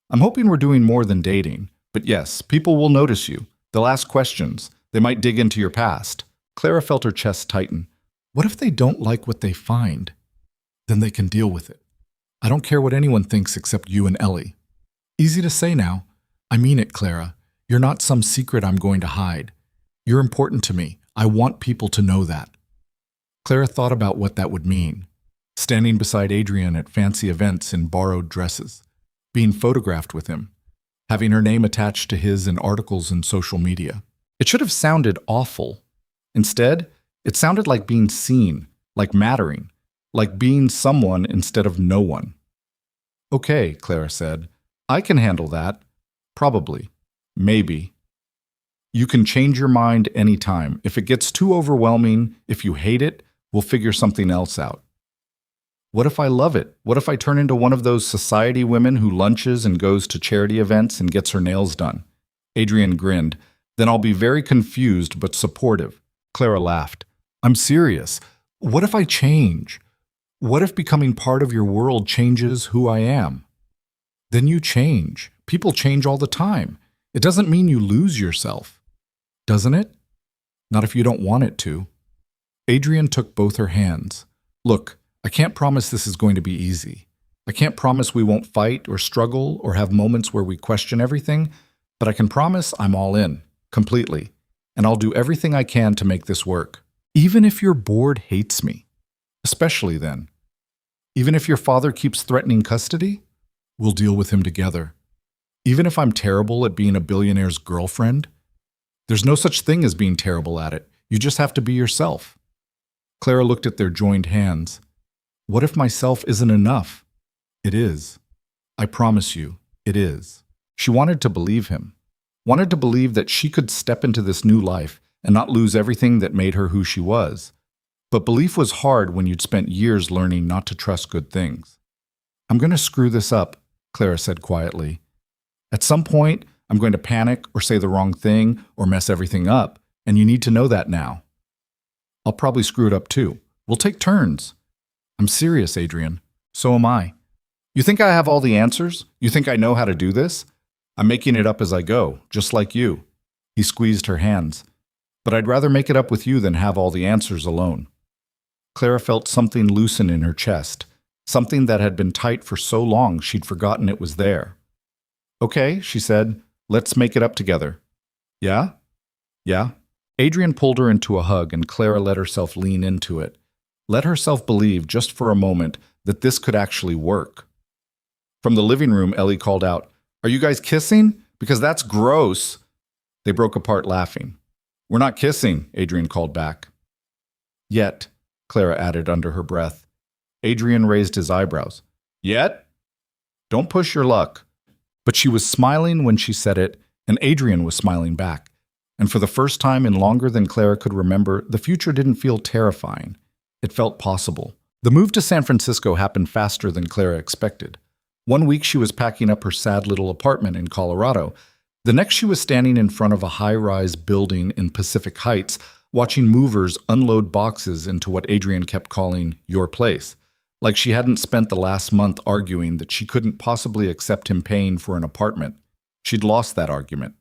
A: "I'm hoping we're doing more than dating. But yes, people will notice you. They'll ask questions. They might dig into your past." Clara felt her chest tighten. What if they don't like what they find? Then they can deal with it. "I don't care what anyone thinks except you and Ellie." "Easy to say now. I mean it, Clara. You're not some secret I'm going to hide. You're important to me. I want people to know that." Clara thought about what that would mean. Standing beside Adrien at fancy events in borrowed dresses. Being photographed with him. Having her name attached to his in articles in social media. It should have sounded awful. Instead, it sounded like being seen, like mattering, like being someone instead of no one. "Okay," Clara said. "I can handle that. Probably. Maybe. You can change your mind anytime. If it gets too overwhelming, if you hate it, we'll figure something else out." "What if I love it? What if I turn into one of those society women who lunches and goes to charity events and gets her nails done?" Adrien grinned. "Then I'll be very confused but supportive." Clara laughed. "I'm serious. What if I change? What if becoming part of your world changes who I am?" "Then you change. People change all the time. It doesn't mean you lose yourself." "Doesn't it?" "Not if you don't want it to." Adrien took both her hands. "Look, I can't promise this is going to be easy. I can't promise we won't fight or struggle or have moments where we question everything, but I can promise I'm all in, completely, and I'll do everything I can to make this work. Even if your board hates me. Especially then. Even if your father keeps threatening custody, we'll deal with him together. Even if I'm terrible at being a billionaire's girlfriend, there's no such thing as being terrible at it. You just have to be yourself." Clara looked at their joined hands. "What if myself isn't enough?" "It is. I promise you, it is." She wanted to believe him. Wanted to believe that she could step into this new life and not lose everything that made her who she was. But belief was hard when you'd spent years learning not to trust good things. "I'm going to screw this up," Clara said quietly. "At some point, I'm going to panic or say the wrong thing or mess everything up, and you need to know that now. I'll probably screw it up too. We'll take turns." "I'm serious, Adrien. So am I. You think I have all the answers? You think I know how to do this? I'm making it up as I go, just like you." He squeezed her hands. "But I'd rather make it up with you than have all the answers alone." Clara felt something loosen in her chest, something that had been tight for so long she'd forgotten it was there. "Okay," she said, "let's make it up together." "Yeah?" "Yeah." Adrien pulled her into a hug and Clara let herself lean into it. Let herself believe, just for a moment, that this could actually work. From the living room, Ellie called out, "Are you guys kissing? Because that's gross." They broke apart laughing. "We're not kissing," Adrien called back. "Yet," Clara added under her breath. Adrien raised his eyebrows. "Yet?" Don't push your luck. But she was smiling when she said it, and Adrien was smiling back. And for the first time in longer than Clara could remember, the future didn't feel terrifying. It felt possible. The move to San Francisco happened faster than Clara expected. One week she was packing up her sad little apartment in Colorado. The next she was standing in front of a high-rise building in Pacific Heights, watching movers unload boxes into what Adrien kept calling your place. Like she hadn't spent the last month arguing that she couldn't possibly accept him paying for an apartment. She'd lost that argument,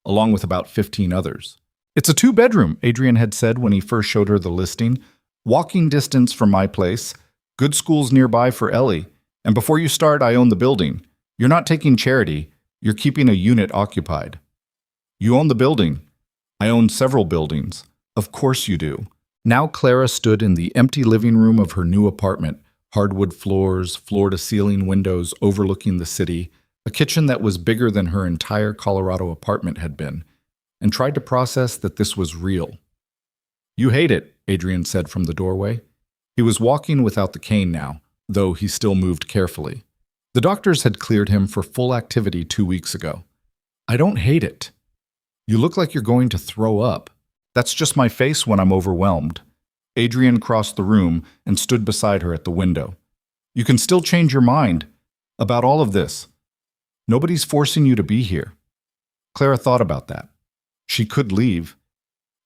A: along with about 15 others. It's a 2-bedroom, Adrien had said when he first showed her the listing. Walking distance from my place, good schools nearby for Ellie, and before you start, I own the building. You're not taking charity, you're keeping a unit occupied. You own the building. I own several buildings. Of course you do. Now Clara stood in the empty living room of her new apartment, hardwood floors, floor-to-ceiling windows overlooking the city, a kitchen that was bigger than her entire Colorado apartment had been, and tried to process that this was real. You hate it, Adrien said from the doorway. He was walking without the cane now, though he still moved carefully. The doctors had cleared him for full activity 2 weeks ago. I don't hate it. You look like you're going to throw up. That's just my face when I'm overwhelmed. Adrien crossed the room and stood beside her at the window. You can still change your mind about all of this. Nobody's forcing you to be here. Clara thought about that. She could leave,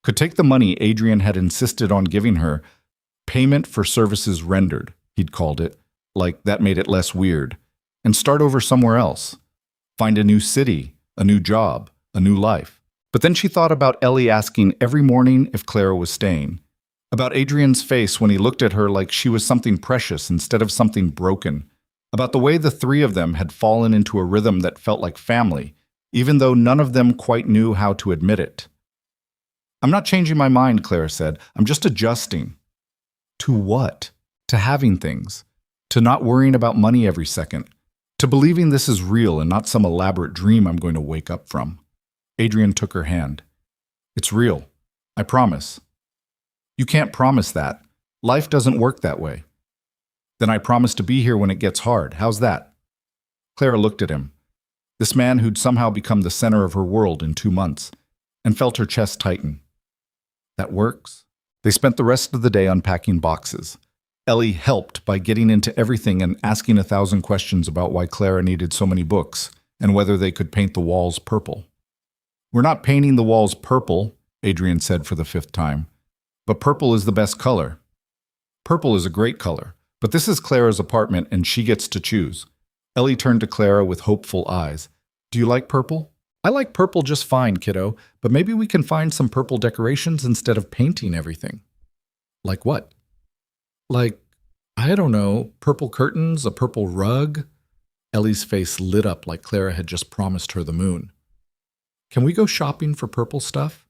A: could take the money Adrien had insisted on giving her, payment for services rendered, he'd called it, like that made it less weird, and start over somewhere else. Find a new city, a new job, a new life. But then she thought about Ellie asking every morning if Clara was staying, about Adrien's face when he looked at her like she was something precious instead of something broken, about the way the three of them had fallen into a rhythm that felt like family, even though none of them quite knew how to admit it. I'm not changing my mind, Clara said. I'm just adjusting. To what? To having things. To not worrying about money every second. To believing this is real and not some elaborate dream I'm going to wake up from. Adrien took her hand. It's real. I promise. You can't promise that. Life doesn't work that way. Then I promise to be here when it gets hard. How's that? Clara looked at him. This man who'd somehow become the center of her world in 2 months, and felt her chest tighten. That works. They spent the rest of the day unpacking boxes. Ellie helped by getting into everything and asking 1,000 questions about why Clara needed so many books, and whether they could paint the walls purple. We're not painting the walls purple, Adrien said for the 5th time. But purple is the best color. Purple is a great color, but this is Clara's apartment and she gets to choose. Ellie turned to Clara with hopeful eyes. Do you like purple? I like purple just fine, kiddo, but maybe we can find some purple decorations instead of painting everything. Like what? Like, I don't know, purple curtains, a purple rug? Ellie's face lit up like Clara had just promised her the moon. Can we go shopping for purple stuff?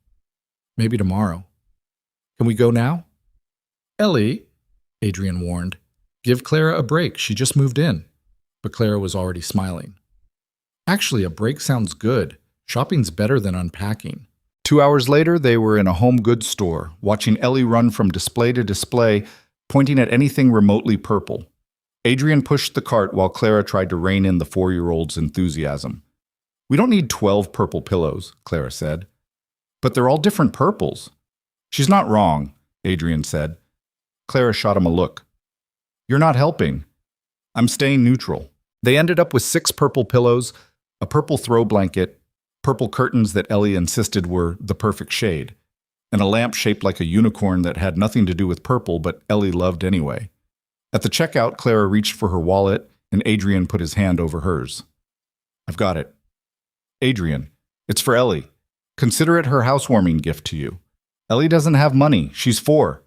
A: Maybe tomorrow. Can we go now? Ellie, Adrien warned, give Clara a break. She just moved in. But Clara was already smiling. Actually, a break sounds good. Shopping's better than unpacking. 2 hours later, they were in a home goods store, watching Ellie run from display to display, pointing at anything remotely purple. Adrien pushed the cart while Clara tried to rein in the 4-year-old's enthusiasm. We don't need 12 purple pillows, Clara said. But they're all different purples. She's not wrong, Adrien said. Clara shot him a look. You're not helping. I'm staying neutral. They ended up with 6 purple pillows, a purple throw blanket, purple curtains that Ellie insisted were the perfect shade, and a lamp shaped like a unicorn that had nothing to do with purple but Ellie loved anyway. At the checkout, Clara reached for her wallet, and Adrien put his hand over hers. I've got it. Adrien, it's for Ellie. Consider it her housewarming gift to you. Ellie doesn't have money. She's 4.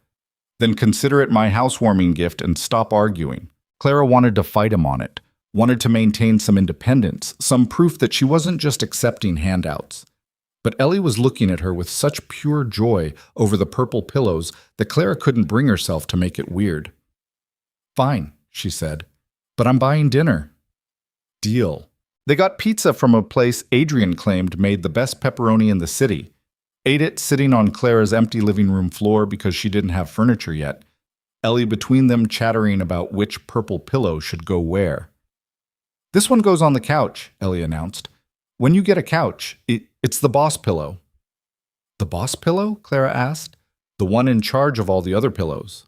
A: Then consider it my housewarming gift and stop arguing. Clara wanted to fight him on it, wanted to maintain some independence, some proof that she wasn't just accepting handouts. But Ellie was looking at her with such pure joy over the purple pillows that Clara couldn't bring herself to make it weird. Fine, she said, but I'm buying dinner. Deal. They got pizza from a place Adrien claimed made the best pepperoni in the city. Ate it sitting on Clara's empty living room floor because she didn't have furniture yet. Ellie between them chattering about which purple pillow should go where. This one goes on the couch, Ellie announced. When you get a couch, it's the boss pillow. The boss pillow? Clara asked. The one in charge of all the other pillows.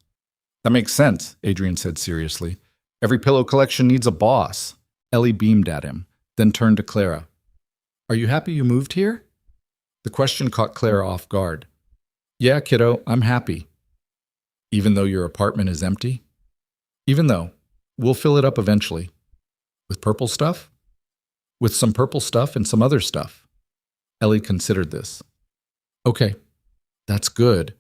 A: That makes sense, Adrien said seriously. Every pillow collection needs a boss. Ellie beamed at him, then turned to Clara. Are you happy you moved here? The question caught Clara off guard. Yeah, kiddo, I'm happy. Even though your apartment is empty? Even though. We'll fill it up eventually. With purple stuff? With some purple stuff and some other stuff. Ellie considered this. Okay, that's good,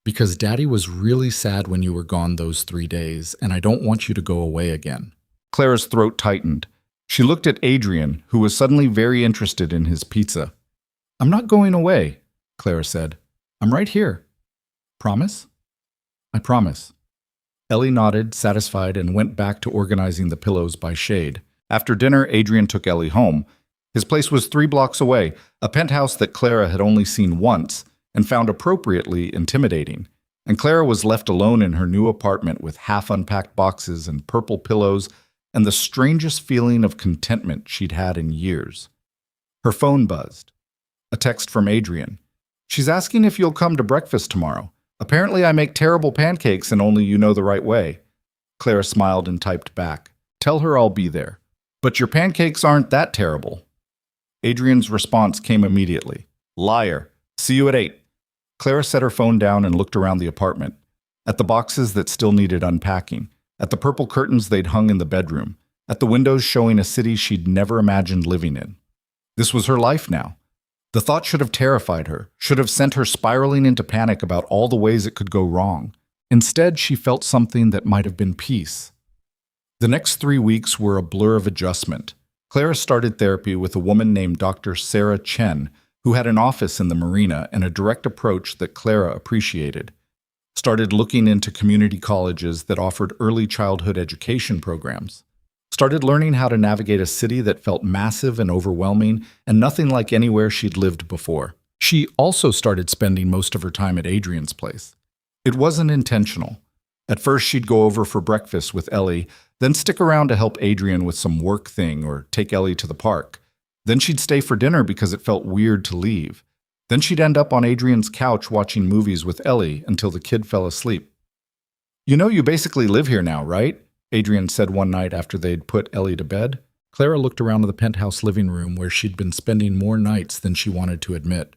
A: because Daddy was really sad when you were gone those 3 days, and I don't want you to go away again. Clara's throat tightened. She looked at Adrien, who was suddenly very interested in his pizza. I'm not going away, Clara said. I'm right here. Promise? I promise. Ellie nodded, satisfied, and went back to organizing the pillows by shade. After dinner, Adrien took Ellie home. His place was 3 blocks away, a penthouse that Clara had only seen once and found appropriately intimidating. And Clara was left alone in her new apartment with half-unpacked boxes and purple pillows and the strangest feeling of contentment she'd had in years. Her phone buzzed. A text from Adrien. She's asking if you'll come to breakfast tomorrow. Apparently I make terrible pancakes and only you know the right way. Clara smiled and typed back. Tell her I'll be there. But your pancakes aren't that terrible. Adrien's response came immediately. Liar. See you at 8. Clara set her phone down and looked around the apartment. At the boxes that still needed unpacking. At the purple curtains they'd hung in the bedroom. At the windows showing a city she'd never imagined living in. This was her life now. The thought should have terrified her, should have sent her spiraling into panic about all the ways it could go wrong. Instead, she felt something that might have been peace. The next 3 weeks were a blur of adjustment. Clara started therapy with a woman named Dr. Sarah Chen, who had an office in the marina and a direct approach that Clara appreciated. Started looking into community colleges that offered early childhood education programs. Started learning how to navigate a city that felt massive and overwhelming and nothing like anywhere she'd lived before. She also started spending most of her time at Adrien's place. It wasn't intentional. At first she'd go over for breakfast with Ellie, then stick around to help Adrien with some work thing or take Ellie to the park. Then she'd stay for dinner because it felt weird to leave. Then she'd end up on Adrien's couch watching movies with Ellie until the kid fell asleep. You know you basically live here now, right? Adrien said one night after they'd put Ellie to bed. Clara looked around the penthouse living room where she'd been spending more nights than she wanted to admit.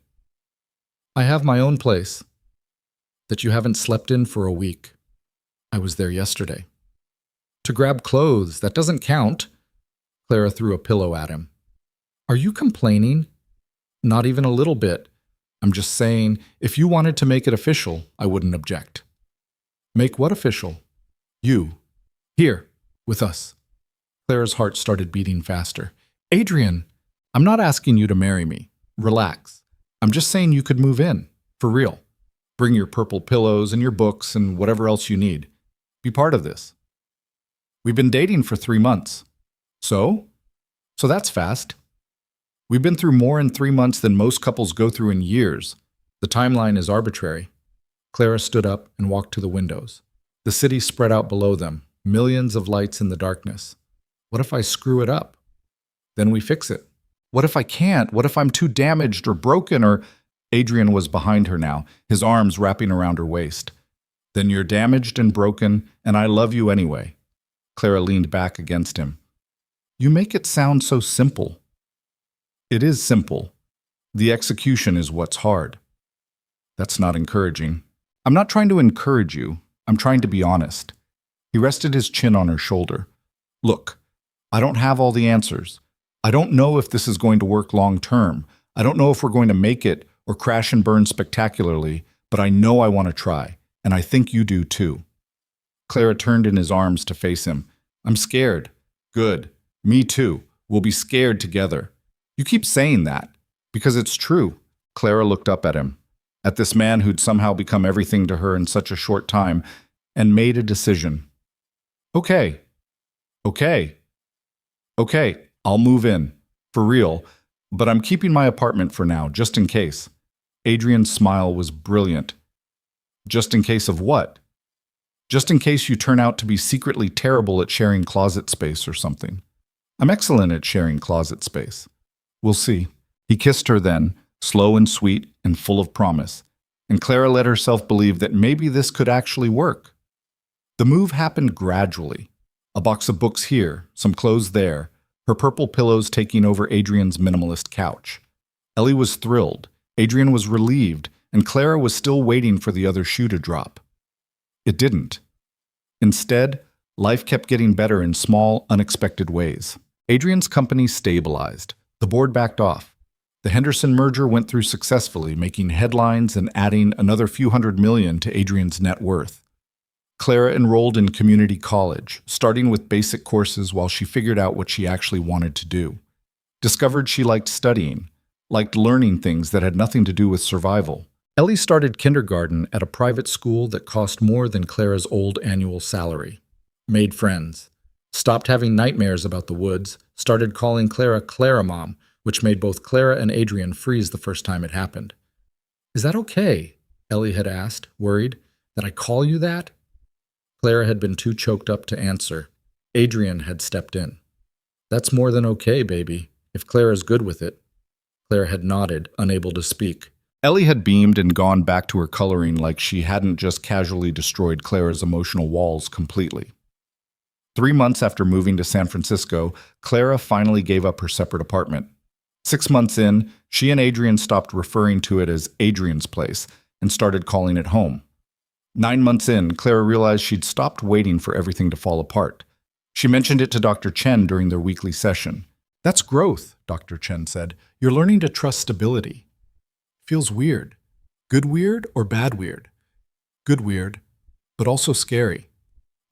A: I have my own place that you haven't slept in for a week. I was there yesterday. To grab clothes, that doesn't count. Clara threw a pillow at him. Are you complaining? Not even a little bit. I'm just saying, if you wanted to make it official, I wouldn't object. Make what official? You. Here, with us. Clara's heart started beating faster. Adrien, I'm not asking you to marry me. Relax. I'm just saying you could move in. For real. Bring your purple pillows and your books and whatever else you need. Be part of this. We've been dating for 3 months. So? So that's fast. We've been through more in 3 months than most couples go through in years. The timeline is arbitrary. Clara stood up and walked to the windows. The city spread out below them, millions of lights in the darkness. What if I screw it up? Then we fix it. What if I can't? What if I'm too damaged or broken or... Adrien was behind her now, his arms wrapping around her waist. Then you're damaged and broken, and I love you anyway. Clara leaned back against him. You make it sound so simple. It is simple. The execution is what's hard. That's not encouraging. I'm not trying to encourage you. I'm trying to be honest. He rested his chin on her shoulder. Look, I don't have all the answers. I don't know if this is going to work long term. I don't know if we're going to make it or crash and burn spectacularly, but I know I want to try, and I think you do too. Clara turned in his arms to face him. I'm scared. Good. Me too. We'll be scared together. You keep saying that, because it's true. Clara looked up at him, at this man who'd somehow become everything to her in such a short time, and made a decision. Okay. Okay. Okay, I'll move in. For real. But I'm keeping my apartment for now, just in case. Adrien's smile was brilliant. Just in case of what? Just in case you turn out to be secretly terrible at sharing closet space or something. I'm excellent at sharing closet space. We'll see. He kissed her then, slow and sweet and full of promise, and Clara let herself believe that maybe this could actually work. The move happened gradually. A box of books here, some clothes there, her purple pillows taking over Adrien's minimalist couch. Ellie was thrilled, Adrien was relieved, and Clara was still waiting for the other shoe to drop. It didn't. Instead, life kept getting better in small, unexpected ways. Adrien's company stabilized. The board backed off. The Henderson merger went through successfully, making headlines and adding another few $100 million to Adrien's net worth. Clara enrolled in community college, starting with basic courses while she figured out what she actually wanted to do. Discovered she liked studying, liked learning things that had nothing to do with survival. Ellie started kindergarten at a private school that cost more than Clara's old annual salary. Made friends. Stopped having nightmares about the woods, started calling Clara Clara Mom, which made both Clara and Adrien freeze the first time it happened. "Is that okay?" Ellie had asked, worried. "That I call you that?" Clara had been too choked up to answer. Adrien had stepped in. "That's more than okay, baby, if Clara's good with it." Clara had nodded, unable to speak. Ellie had beamed and gone back to her coloring like she hadn't just casually destroyed Clara's emotional walls completely. 3 months after moving to San Francisco, Clara finally gave up her separate apartment. 6 months in, she and Adrien stopped referring to it as Adrien's place and started calling it home. 9 months in, Clara realized she'd stopped waiting for everything to fall apart. She mentioned it to Dr. Chen during their weekly session. "That's growth," Dr. Chen said. "You're learning to trust stability." "Feels weird. Good weird or bad weird?" "Good weird, but also scary.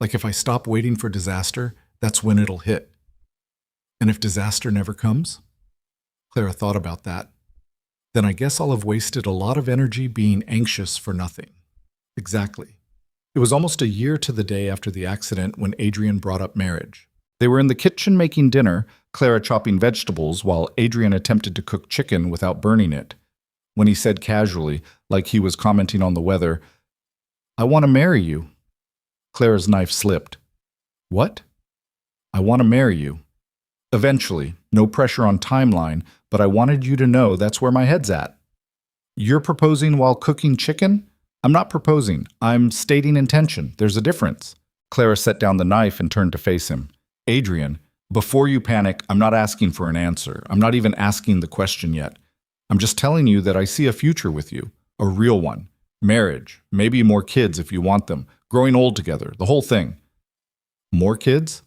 A: Like if I stop waiting for disaster, that's when it'll hit." "And if disaster never comes?" Clara thought about that. "Then I guess I'll have wasted a lot of energy being anxious for nothing." Exactly. It was almost a year to the day after the accident when Adrien brought up marriage. They were in the kitchen making dinner, Clara chopping vegetables while Adrien attempted to cook chicken without burning it. When he said casually, like he was commenting on the weather, "I want to marry you," Clara's knife slipped. "What?" "I want to marry you. Eventually, no pressure on timeline, but I wanted you to know that's where my head's at." "You're proposing while cooking chicken?" "I'm not proposing. I'm stating intention. There's a difference." Clara set down the knife and turned to face him. "Adrien, before you panic, I'm not asking for an answer. I'm not even asking the question yet. I'm just telling you that I see a future with you, a real one. Marriage, maybe more kids if you want them, growing old together, the whole thing." "More kids?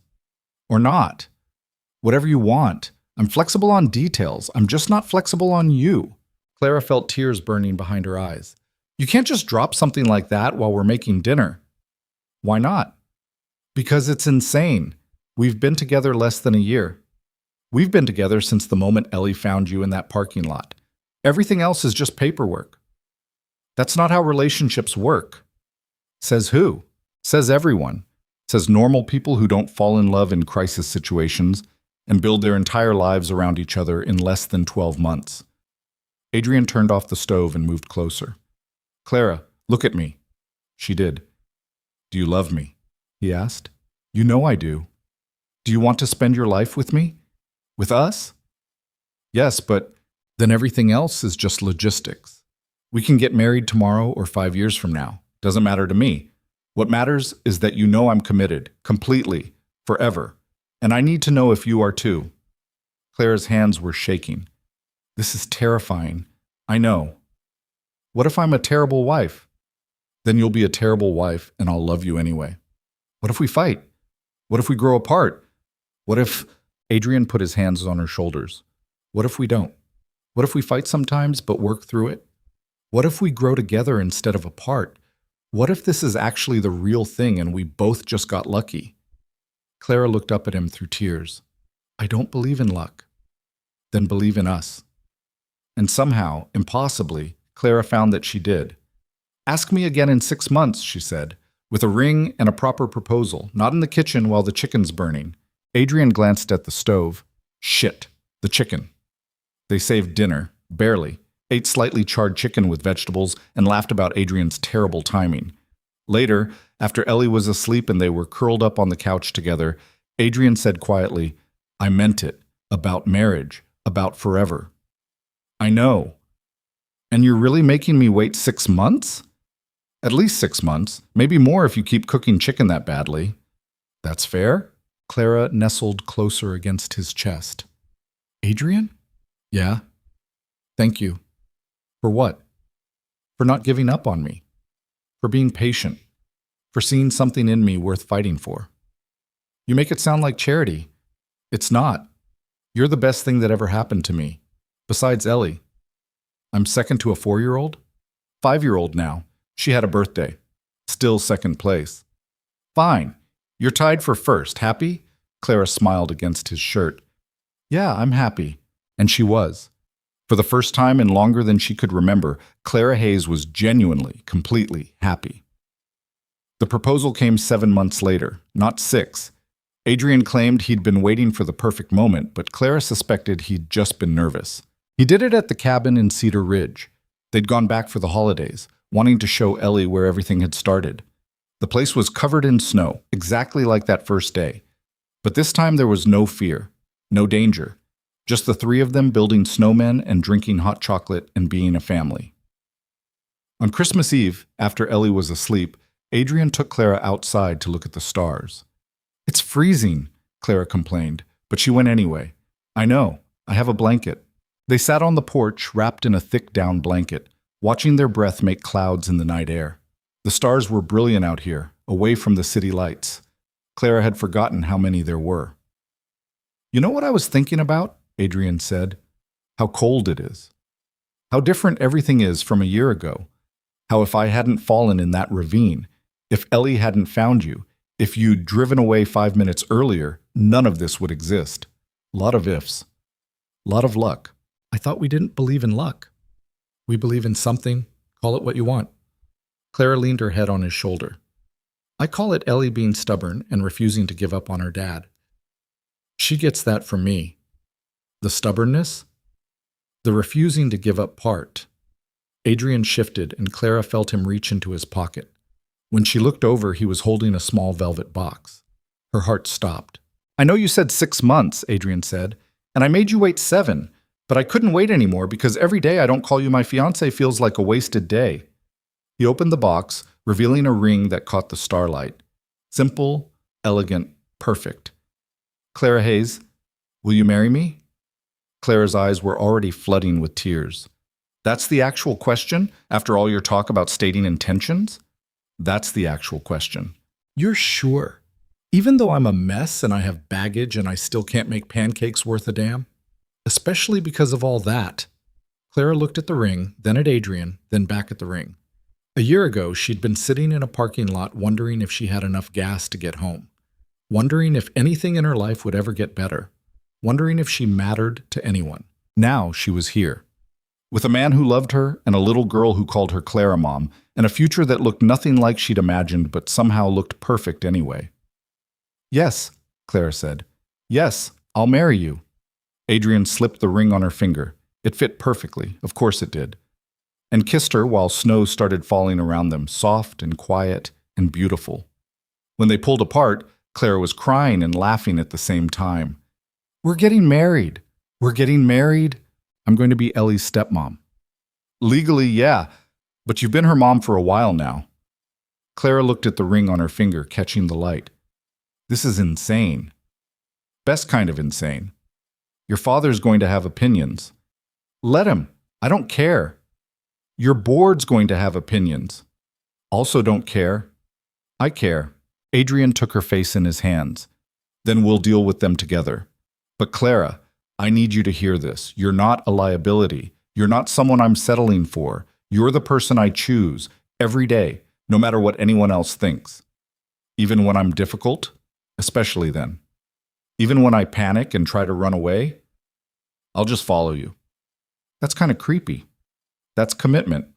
A: Or not? Whatever you want. I'm flexible on details. I'm just not flexible on you." Clara felt tears burning behind her eyes. "You can't just drop something like that while we're making dinner." "Why not?" "Because it's insane. We've been together less than a year. We've been together since the moment Ellie found you in that parking lot. Everything else is just paperwork." "That's not how relationships work." "Says who?" "Says everyone. Says normal people who don't fall in love in crisis situations and build their entire lives around each other in less than 12 months. Adrien turned off the stove and moved closer. "Clara, look at me." She did. "Do you love me?" he asked. "You know I do." "Do you want to spend your life with me? With us?" "Yes, but then everything else is just logistics. We can get married tomorrow or 5 years from now. Doesn't matter to me. What matters is that you know I'm committed, completely, forever. And I need to know if you are too." Clara's hands were shaking. "This is terrifying. I know. What if I'm a terrible wife?" "Then you'll be a terrible wife, and I'll love you anyway." "What if we fight? What if we grow apart? What if—" Adrien put his hands on her shoulders. "What if we don't? What if we fight sometimes, but work through it? What if we grow together instead of apart? What if this is actually the real thing and we both just got lucky?" Clara looked up at him through tears. "I don't believe in luck." "Then believe in us." And somehow, impossibly, Clara found that she did. "Ask me again in 6 months," she said, "with a ring and a proper proposal, not in the kitchen while the chicken's burning." Adrien glanced at the stove. Shit, the chicken. They saved dinner, barely, ate slightly charred chicken with vegetables, and laughed about Adrien's terrible timing. Later, after Ellie was asleep and they were curled up on the couch together, Adrien said quietly, I meant it. About marriage. About forever. I know. And you're really making me wait 6 months? At least 6 months. Maybe more if you keep cooking chicken that badly. That's fair? Clara nestled closer against his chest. Adrien? Yeah. Thank you. For what? For not giving up on me. For being patient. For seeing something in me worth fighting for. You make it sound like charity. It's not. You're the best thing that ever happened to me. Besides Ellie. I'm second to a 4-year-old? 5-year-old now. She had a birthday. Still second place. Fine. You're tied for first. Happy? Clara smiled against his shirt. Yeah, I'm happy. And she was. For the first time in longer than she could remember, Clara Hayes was genuinely, completely happy. The proposal came 7 months later, not 6. Adrien claimed he'd been waiting for the perfect moment, but Clara suspected he'd just been nervous. He did it at the cabin in Cedar Ridge. They'd gone back for the holidays, wanting to show Ellie where everything had started. The place was covered in snow, exactly like that first day. But this time there was no fear, no danger. Just the 3 of them building snowmen and drinking hot chocolate and being a family. On Christmas Eve, after Ellie was asleep, Adrien took Clara outside to look at the stars. It's freezing, Clara complained, but she went anyway. I know, I have a blanket. They sat on the porch, wrapped in a thick down blanket, watching their breath make clouds in the night air. The stars were brilliant out here, away from the city lights. Clara had forgotten how many there were. You know what I was thinking about? Adrien said. How cold it is. How different everything is from a year ago. How if I hadn't fallen in that ravine, if Ellie hadn't found you, if you'd driven away 5 minutes earlier, none of this would exist. Lot of ifs. Lot of luck. I thought we didn't believe in luck. We believe in something. Call it what you want. Clara leaned her head on his shoulder. I call it Ellie being stubborn and refusing to give up on her dad. She gets that from me. The stubbornness? The refusing to give up part. Adrien shifted and Clara felt him reach into his pocket. When she looked over, he was holding a small velvet box. Her heart stopped. I know you said 6 months, Adrien said, and I made you wait 7, but I couldn't wait anymore because every day I don't call you my fiancé feels like a wasted day. He opened the box, revealing a ring that caught the starlight. Simple, elegant, perfect. Clara Hayes, will you marry me? Clara's eyes were already flooding with tears. That's the actual question, after all your talk about stating intentions? That's the actual question. You're sure? Even though I'm a mess and I have baggage and I still can't make pancakes worth a damn? Especially because of all that. Clara looked at the ring, then at Adrien, then back at the ring. A year ago, she'd been sitting in a parking lot wondering if she had enough gas to get home. Wondering if anything in her life would ever get better. Wondering if she mattered to anyone. Now she was here. With a man who loved her and a little girl who called her Clara Mom, and a future that looked nothing like she'd imagined but somehow looked perfect anyway. Yes, Clara said. Yes, I'll marry you. Adrien slipped the ring on her finger. It fit perfectly, of course it did. And kissed her while snow started falling around them, soft and quiet and beautiful. When they pulled apart, Clara was crying and laughing at the same time. We're getting married. We're getting married. I'm going to be Ellie's stepmom. Legally, yeah, but you've been her mom for a while now. Clara looked at the ring on her finger, catching the light. This is insane. Best kind of insane. Your father's going to have opinions. Let him. I don't care. Your board's going to have opinions. Also don't care. I care. Adrien took her face in his hands. Then we'll deal with them together. But Clara, I need you to hear this. You're not a liability. You're not someone I'm settling for. You're the person I choose every day, no matter what anyone else thinks. Even when I'm difficult, especially then. Even when I panic and try to run away, I'll just follow you. That's kind of creepy. That's commitment.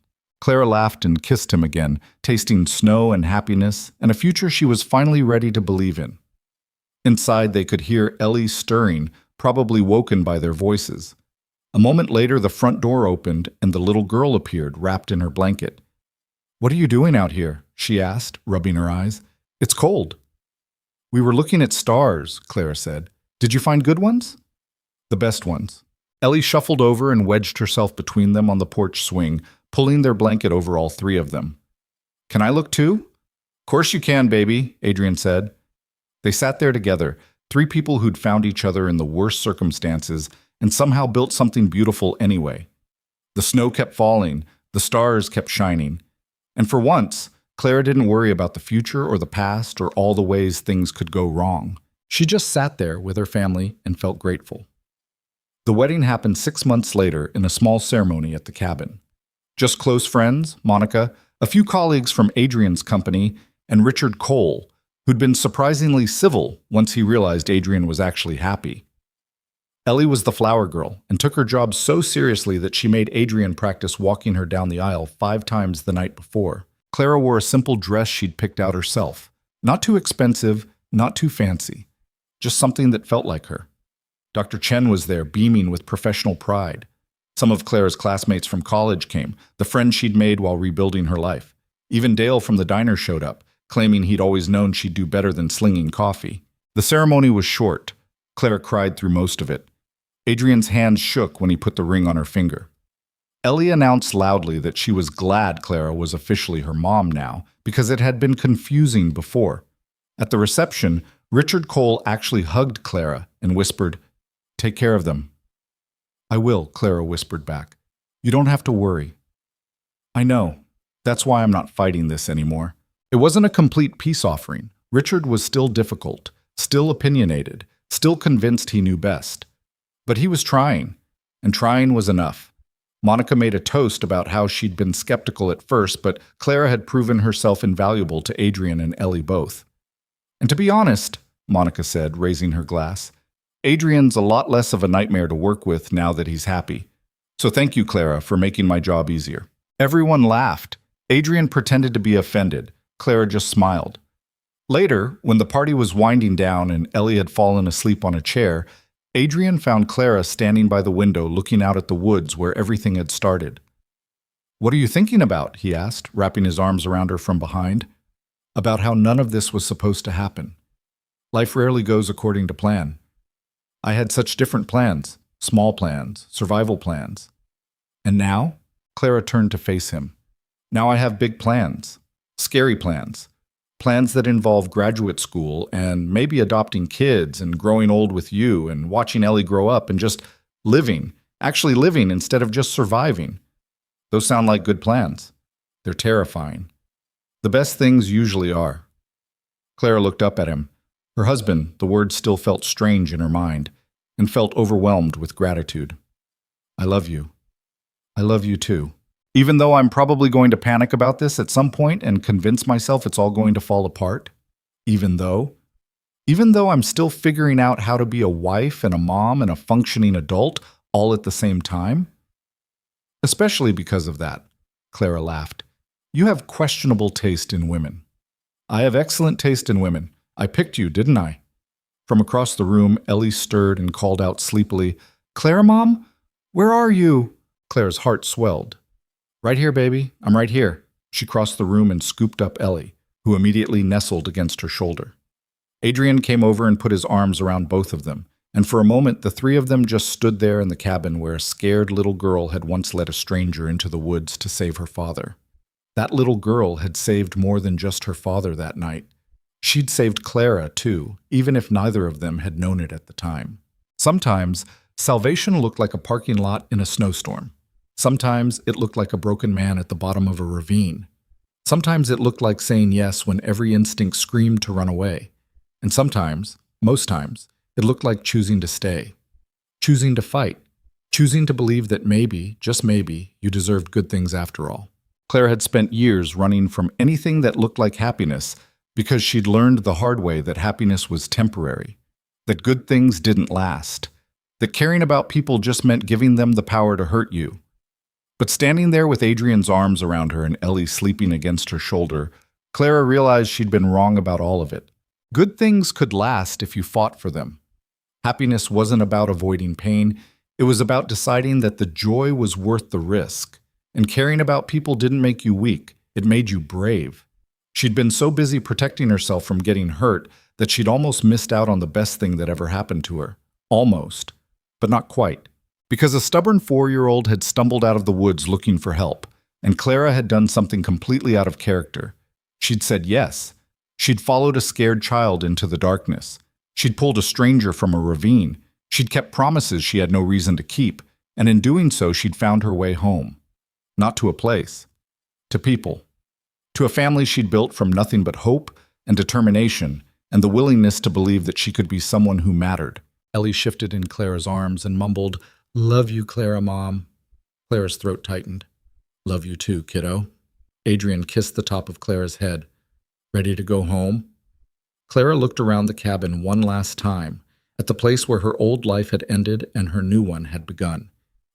A: Clara laughed and kissed him again, tasting snow and happiness and a future she was finally ready to believe in. Inside, they could hear Ellie stirring, probably woken by their voices. A moment later, the front door opened and the little girl appeared, wrapped in her blanket. What are you doing out here? She asked, rubbing her eyes. It's cold. We were looking at stars, Clara said. Did you find good ones? The best ones. Ellie shuffled over and wedged herself between them on the porch swing, pulling their blanket over all three of them. Can I look too? Course you can, baby, Adrien said. They sat there together, three people who'd found each other in the worst circumstances and somehow built something beautiful anyway. The snow kept falling, the stars kept shining. And for once, Clara didn't worry about the future or the past or all the ways things could go wrong. She just sat there with her family and felt grateful. The wedding happened 6 months later in a small ceremony at the cabin. Just close friends, Monica, a few colleagues from Adrien's company, and Richard Cole, who'd been surprisingly civil once he realized Adrien was actually happy. Ellie was the flower girl and took her job so seriously that she made Adrien practice walking her down the aisle 5 times the night before. Clara wore a simple dress she'd picked out herself. Not too expensive, not too fancy. Just something that felt like her. Dr. Chen was there, beaming with professional pride. Some of Clara's classmates from college came, the friends she'd made while rebuilding her life. Even Dale from the diner showed up, claiming he'd always known she'd do better than slinging coffee. The ceremony was short. Clara cried through most of it. Adrien's hands shook when he put the ring on her finger. Ellie announced loudly that she was glad Clara was officially her mom now, because it had been confusing before. At the reception, Richard Cole actually hugged Clara and whispered, "Take care of them." "I will," Clara whispered back. "You don't have to worry." "I know. That's why I'm not fighting this anymore." It wasn't a complete peace offering. Richard was still difficult, still opinionated, still convinced he knew best. But he was trying, and trying was enough. Monica made a toast about how she'd been skeptical at first, but Clara had proven herself invaluable to Adrien and Ellie both. "And to be honest," Monica said, raising her glass, "Adrien's a lot less of a nightmare to work with now that he's happy. So thank you, Clara, for making my job easier." Everyone laughed. Adrien pretended to be offended. Clara just smiled. Later, when the party was winding down and Ellie had fallen asleep on a chair, Adrien found Clara standing by the window looking out at the woods where everything had started. "What are you thinking about?" he asked, wrapping his arms around her from behind. "About how none of this was supposed to happen. Life rarely goes according to plan. I had such different plans, small plans, survival plans. And now?" Clara turned to face him. "Now I have big plans, scary plans. Plans that involve graduate school and maybe adopting kids and growing old with you and watching Ellie grow up and just living, actually living instead of just surviving. Those sound like good plans. They're terrifying. The best things usually are." Clara looked up at him. Her husband, the words still felt strange in her mind, and felt overwhelmed with gratitude. "I love you. I love you too. Even though I'm probably going to panic about this at some point and convince myself it's all going to fall apart. Even though I'm still figuring out how to be a wife and a mom and a functioning adult all at the same time." "Especially because of that," Clara laughed. "You have questionable taste in women." "I have excellent taste in women. I picked you, didn't I?" From across the room, Ellie stirred and called out sleepily, "Clara, Mom? Where are you?" Clara's heart swelled. "Right here, baby. I'm right here." She crossed the room and scooped up Ellie, who immediately nestled against her shoulder. Adrien came over and put his arms around both of them, and for a moment the three of them just stood there in the cabin where a scared little girl had once led a stranger into the woods to save her father. That little girl had saved more than just her father that night. She'd saved Clara, too, even if neither of them had known it at the time. Sometimes, salvation looked like a parking lot in a snowstorm. Sometimes it looked like a broken man at the bottom of a ravine. Sometimes it looked like saying yes when every instinct screamed to run away. And sometimes, most times, it looked like choosing to stay. Choosing to fight. Choosing to believe that maybe, just maybe, you deserved good things after all. Clara had spent years running from anything that looked like happiness because she'd learned the hard way that happiness was temporary, that good things didn't last, that caring about people just meant giving them the power to hurt you. But standing there with Adrien's arms around her and Ellie sleeping against her shoulder, Clara realized she'd been wrong about all of it. Good things could last if you fought for them. Happiness wasn't about avoiding pain. It was about deciding that the joy was worth the risk. And caring about people didn't make you weak. It made you brave. She'd been so busy protecting herself from getting hurt that she'd almost missed out on the best thing that ever happened to her. Almost, but not quite. Because a stubborn 4-year-old had stumbled out of the woods looking for help, and Clara had done something completely out of character. She'd said yes. She'd followed a scared child into the darkness. She'd pulled a stranger from a ravine. She'd kept promises she had no reason to keep, and in doing so, she'd found her way home. Not to a place. To people. To a family she'd built from nothing but hope and determination and the willingness to believe that she could be someone who mattered. Ellie shifted in Clara's arms and mumbled, "Love you, Clara, Mom." Clara's throat tightened. "Love you too, kiddo." Adrien kissed the top of Clara's head. "Ready to go home?" Clara looked around the cabin one last time, at the place where her old life had ended and her new one had begun,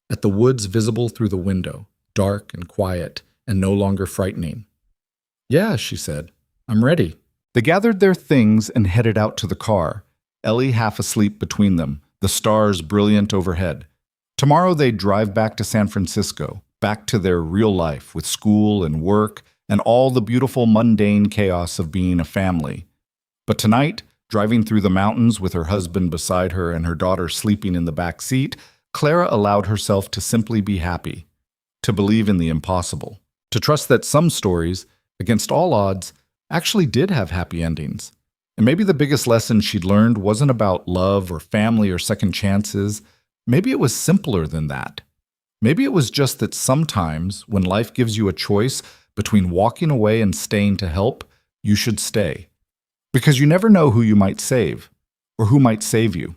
A: at the woods visible through the window, dark and quiet and no longer frightening. "Yeah," she said, "I'm ready." They gathered their things and headed out to the car, Ellie half asleep between them, the stars brilliant overhead. Tomorrow they'd drive back to San Francisco, back to their real life with school and work and all the beautiful mundane chaos of being a family. But tonight, driving through the mountains with her husband beside her and her daughter sleeping in the back seat, Clara allowed herself to simply be happy, to believe in the impossible, to trust that some stories, against all odds, actually did have happy endings. And maybe the biggest lesson she'd learned wasn't about love or family or second chances. Maybe it was simpler than that. Maybe it was just that sometimes, when life gives you a choice between walking away and staying to help, you should stay. Because you never know who you might save, or who might save you.